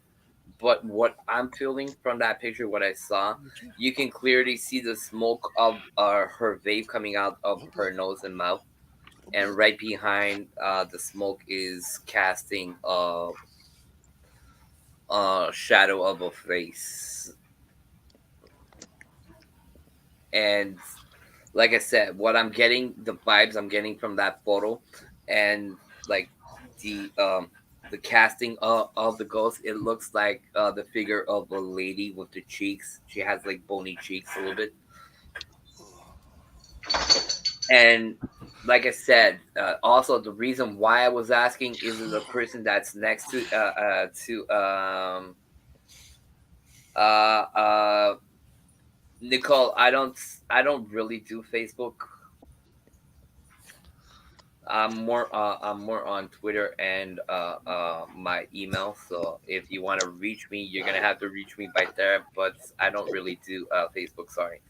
but what I'm feeling from that picture, what I saw, you can clearly see the smoke of her vape coming out of her nose and mouth. And right behind the smoke is casting a shadow of a face. And like I said, what I'm getting, the vibes I'm getting from that photo, and like the casting of the ghost, it looks like the figure of a lady with the cheeks. She has like bony cheeks a little bit. And like I said, also the reason why I was asking is the person that's next to Nicole. I don't really do Facebook. I'm more on Twitter and my email. So if you want to reach me, you're gonna have to reach me by there. But I don't really do Facebook. Sorry.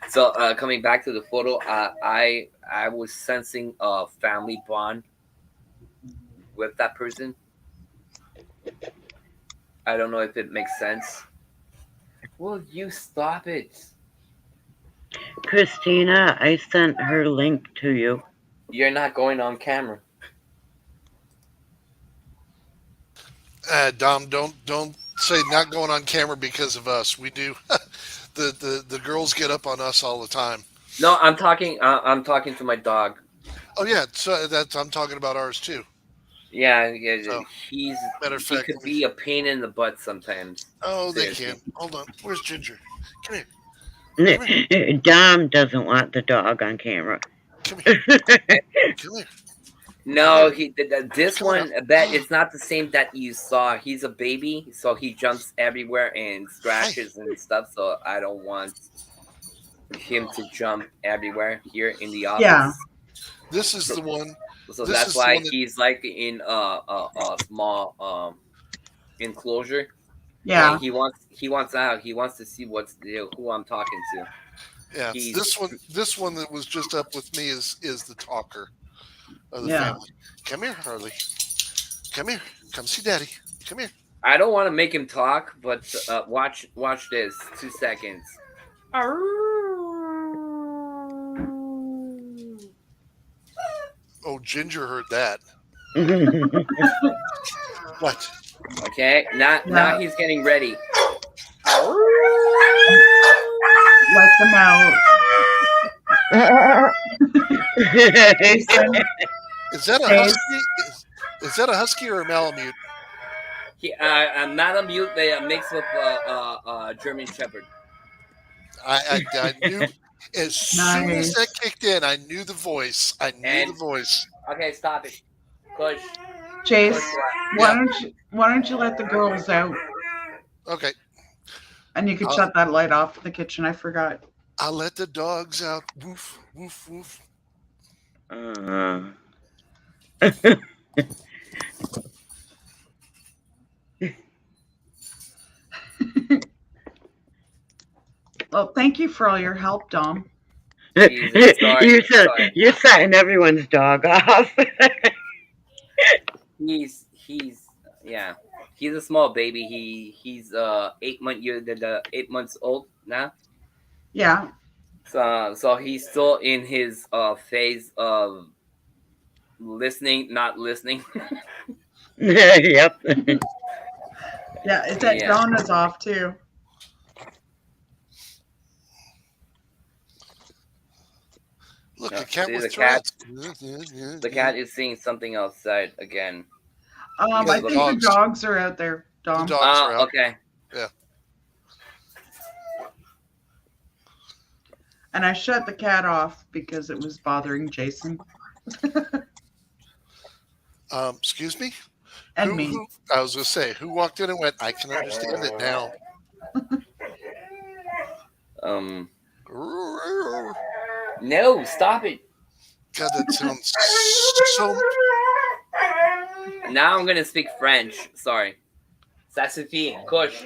So coming back to the photo, I was sensing a family bond with that person. I don't know if it makes sense. Will you stop it? Christina, I sent her link to you. You're not going on camera. Dom, don't say not going on camera because of us. We do. The girls get up on us all the time. No, I'm talking. I'm talking to my dog. Oh yeah, so I'm talking about ours too. Yeah, So, he matter of fact, could be a pain in the butt sometimes. oh, they Seriously. can. Hold on. Where's Ginger? Come here. Dom doesn't want the dog on camera. Come here. Come here. No, this one that it's not the same that you saw. He's a baby, so he jumps everywhere and scratches and stuff. So I don't want him to jump everywhere here in the office. Yeah. This is the one. So this that's is why the one that- he's like in a small enclosure. Yeah. And he wants out. He wants to see who I'm talking to. Yeah. This one that was just up with me is the talker of the family. Come here, Harley. Come here. Come see Daddy. Come here. I don't want to make him talk, but watch this. 2 seconds. Oh, Ginger heard that. What? Okay, now he's getting ready. Let them out. Is that a husky? Is that a husky or a Malamute? Malamute, they mixed with German Shepherd. I knew as soon as that kicked in, I knew the voice. The voice. Okay, stop it. Push. Chase, why don't you let the girls out? Okay. And you could shut that light off in the kitchen. I forgot. I'll let the dogs out. Woof, woof, woof. Well, thank you for all your help, Dom. You're setting everyone's dog off. He's a small baby. He's 8 months old now. Yeah. So he's still in his phase of listening, not listening. Yep. Yeah, it's that Donna's off too. Look, the cat with the threats. The cat is seeing something outside again. I think the dogs are out there, Dom. The dogs are out. Okay. Yeah. And I shut the cat off because it was bothering Jason. Excuse me? And me. I was going to say, who walked in and went, I can understand it now. No, stop it. God, that sounds so... Now I'm going to speak French. Sorry. Ça suffit. Couche.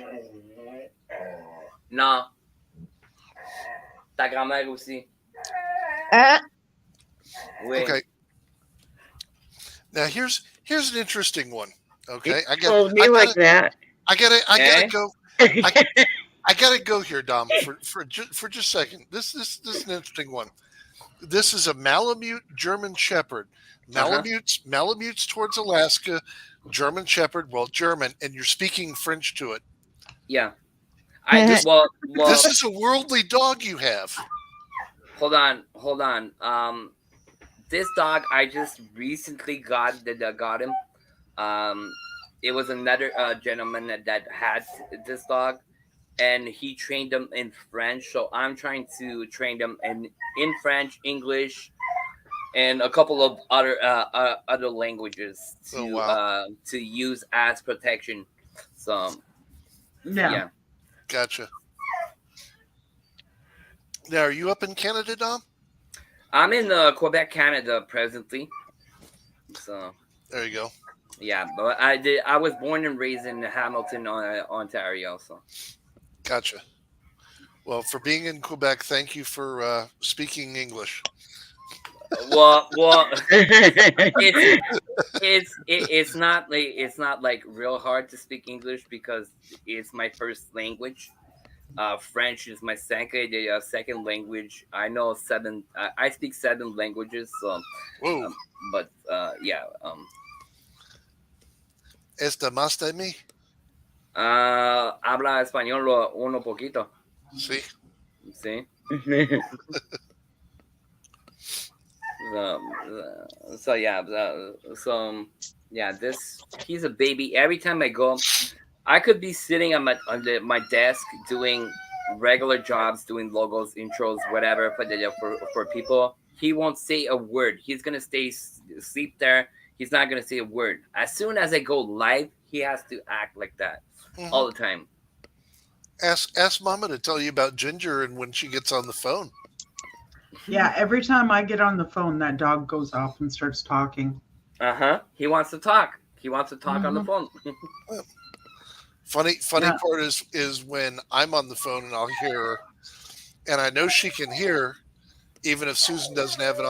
Non. Ta grand-mère aussi. Oui. Okay. Now here's an interesting one. Okay, I gotta go. I gotta go here, Dom, for just a second. This is an interesting one. This is a Malamute German Shepherd. Malamutes towards Alaska, German Shepherd. Well, German, and you're speaking French to it. Yeah. This is a worldly dog you have. Hold on. This dog I just recently got him. It was another gentleman that had this dog, and he trained him in French. So I'm trying to train them in French, English, and a couple of other languages to use as protection. So yeah. Gotcha. Now, are you up in Canada, Dom? I'm in Quebec, Canada, presently. So there you go. Yeah, but I was born and raised in Hamilton, Ontario. So gotcha. Well, for being in Quebec, thank you for speaking English. Well, it's not like real hard to speak English because it's my first language. French is my second language. I know 7. I speak 7 languages. So, ¿Esta más de mí? Habla español uno poquito. See? Sí. So yeah, he's a baby. Every time I go, I could be sitting on my desk doing regular jobs, doing logos, intros, whatever for people. He won't say a word. He's gonna stay sleep there. He's not gonna say a word. As soon as I go live, he has to act like that all the time. Ask Mama to tell you about Ginger and when she gets on the phone. Yeah, every time I get on the phone, that dog goes off and starts talking. He wants to talk. He wants to talk on the phone. Funny part is when I'm on the phone and I'll hear her, and I know she can hear, even if Susan doesn't have it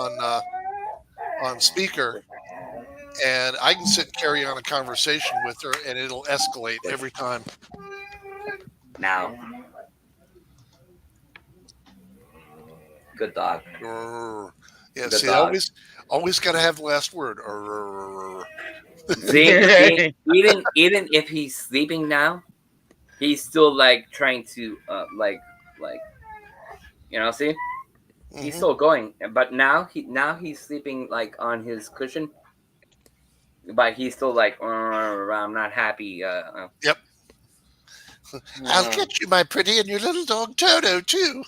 on speaker, and I can sit and carry on a conversation with her, and it'll escalate every time. Now, good dog. Yeah, Good see, dog. always got to have the last word. See, even if he's sleeping now, he's still like trying to like see, he's still going. But now he's sleeping like on his cushion, but he's still like I'm not happy. Yep. I'll get you, my pretty, and your little dog Toto too.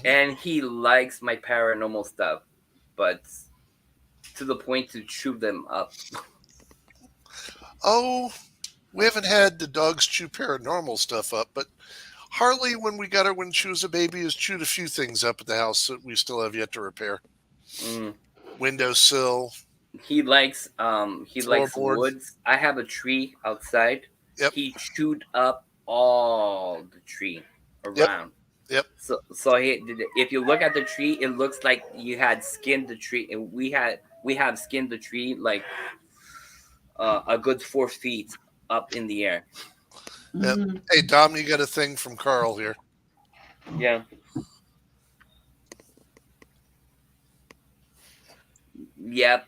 And he likes my paranormal stuff, but to the point to chew them up. Oh, we haven't had the dogs chew paranormal stuff up, but Harley, when we got her when she was a baby, has chewed a few things up at the house that we still have yet to repair. Windowsill. He likes woods. I have a tree outside. Yep. He chewed up all the tree around. Yep. So if you look at the tree, it looks like you had skinned the tree, and we have skinned the tree like a good 4 feet up in the air. Yep. Hey, Dom, you got a thing from Carl here. Yeah. Yep.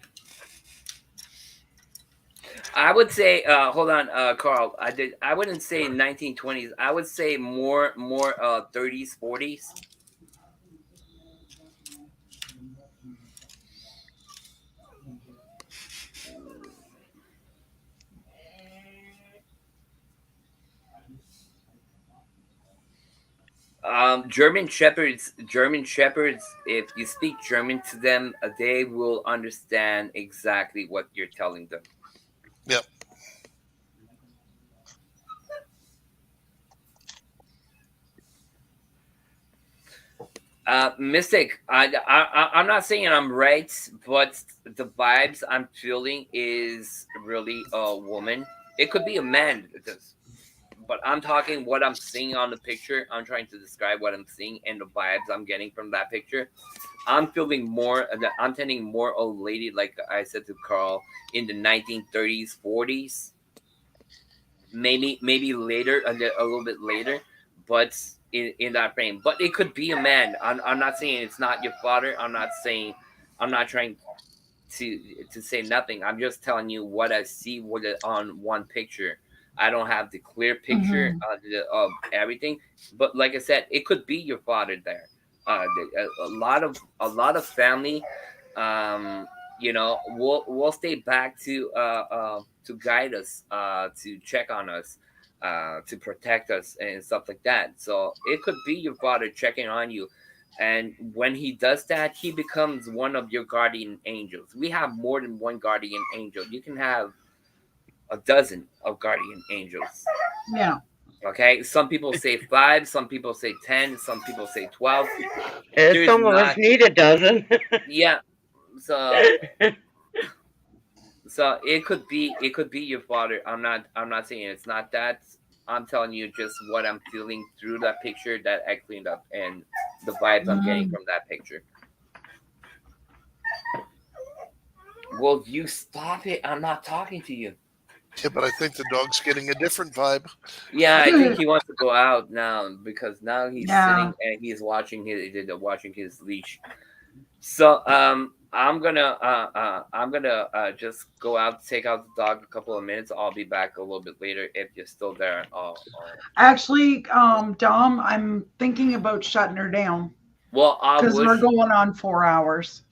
I would say, hold on, Carl. I wouldn't say 1920s. I would say more 30s, 40s. German shepherds. If you speak German to them, they will understand exactly what you're telling them. Yep. Mystic, I'm not saying I'm right, but the vibes I'm feeling is really a woman. It could be a man, but I'm talking what I'm seeing on the picture. I'm trying to describe what I'm seeing and the vibes I'm getting from that picture. I'm feeling more. I'm tending more a lady, like I said to Carl, in the 1930s, 40s, maybe later, a little bit later, but in that frame. But it could be a man. I'm not saying it's not your father. I'm not trying to say nothing. I'm just telling you what I see with it on one picture. I don't have the clear picture of everything, but like I said, it could be your father there. A lot of family, we'll stay back to guide us, to check on us, to protect us and stuff like that. So it could be your father checking on you. And when he does that, he becomes one of your guardian angels. We have more than one guardian angel. You can have a dozen of guardian angels. Yeah. Okay. Some people say 5, some people say 10, some people say 12. Some of us need a dozen. Yeah. So it could be your father. I'm not saying it's not that. I'm telling you just what I'm feeling through that picture that I cleaned up and the vibes I'm getting from that picture. Will you stop it? I'm not talking to you. Yeah, but I think the dog's getting a different vibe. Yeah, I think he wants to go out now because now he's sitting and he's watching his leash. So I'm gonna just go out, take out the dog a couple of minutes. I'll be back a little bit later if you're still there. Actually, Dom, I'm thinking about shutting her down Well, I because wish. we're going on 4 hours.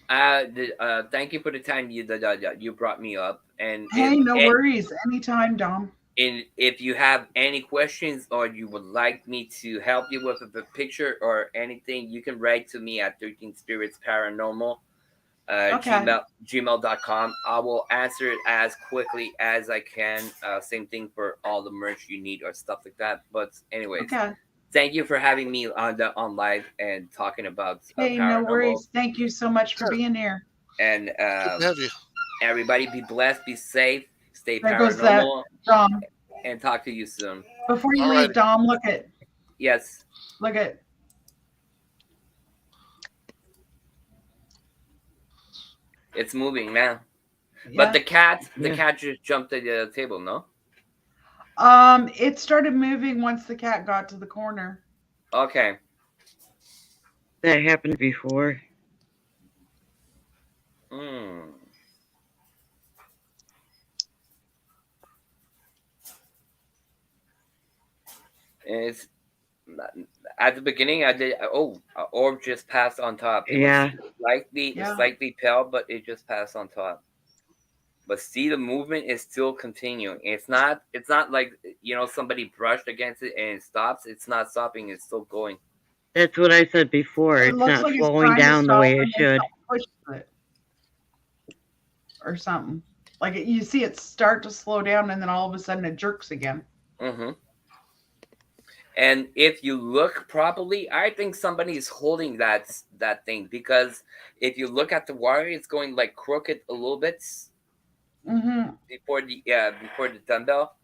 Thank you for the time you brought me up, and Hey, no worries. Anytime, Dom. And if you have any questions or you would like me to help you with a picture or anything, you can write to me at 13 Spirits Paranormal, Okay. gmail.com. I will answer it as quickly as I can. Same thing for all the merch you need or stuff like that. But anyways, Okay. thank you for having me on live and talking about Hey, paranormal. no worries. Thank you so much for being here. And Good to have you. everybody be blessed, be safe, stay There goes that, paranormal, Dom. and talk to you soon. Before you All leave, right. Dom, look at. Yes. Look at. It's moving now. Yeah. But the cat just jumped at the table, no? It started moving once the cat got to the corner. Okay. That happened before. It's at the beginning. I did. Orb just passed on top. It Yeah. was slightly pale, but it just passed on top. But see, the movement is still continuing. It's not like somebody brushed against it and it stops. It's not stopping. It's still going. That's what I said before. It It's looks not like slowing down the way it should. Push it or something. Like you see it start to slow down, and then all of a sudden it jerks again. Mm-hmm. And if you look properly, I think somebody is holding that thing, because if you look at the wire, it's going like crooked a little bit before the dumbbell.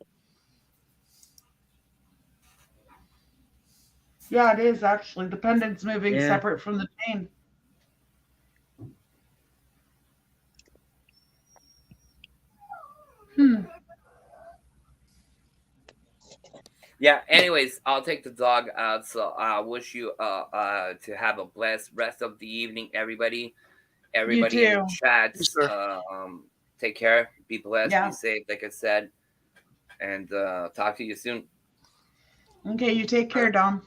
Yeah, it is actually. The pendant's moving Yeah. separate from the chain. Yeah. Anyways, I'll take the dog out. So I wish you to have a blessed rest of the evening, everybody. Everybody in the too. chat. Yes, sir. Take care. Be blessed. Yeah. Be safe, like I said, and talk to you soon. Okay, you take care, Dom.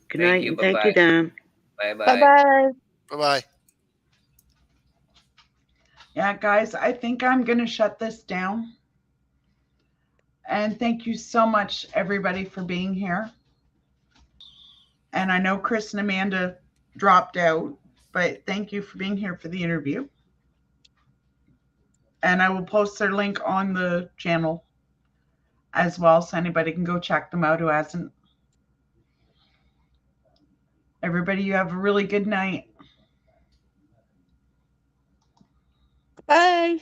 Good night, you. and thank you, Bye-bye. Dom. Bye bye. Bye-bye. Bye-bye. Yeah, guys, I think I'm going to shut this down. And thank you so much, everybody, for being here. And I know Chris and Amanda dropped out, but thank you for being here for the interview. And I will post their link on the channel as well, so anybody can go check them out who hasn't. Everybody, you have a really good night. Bye.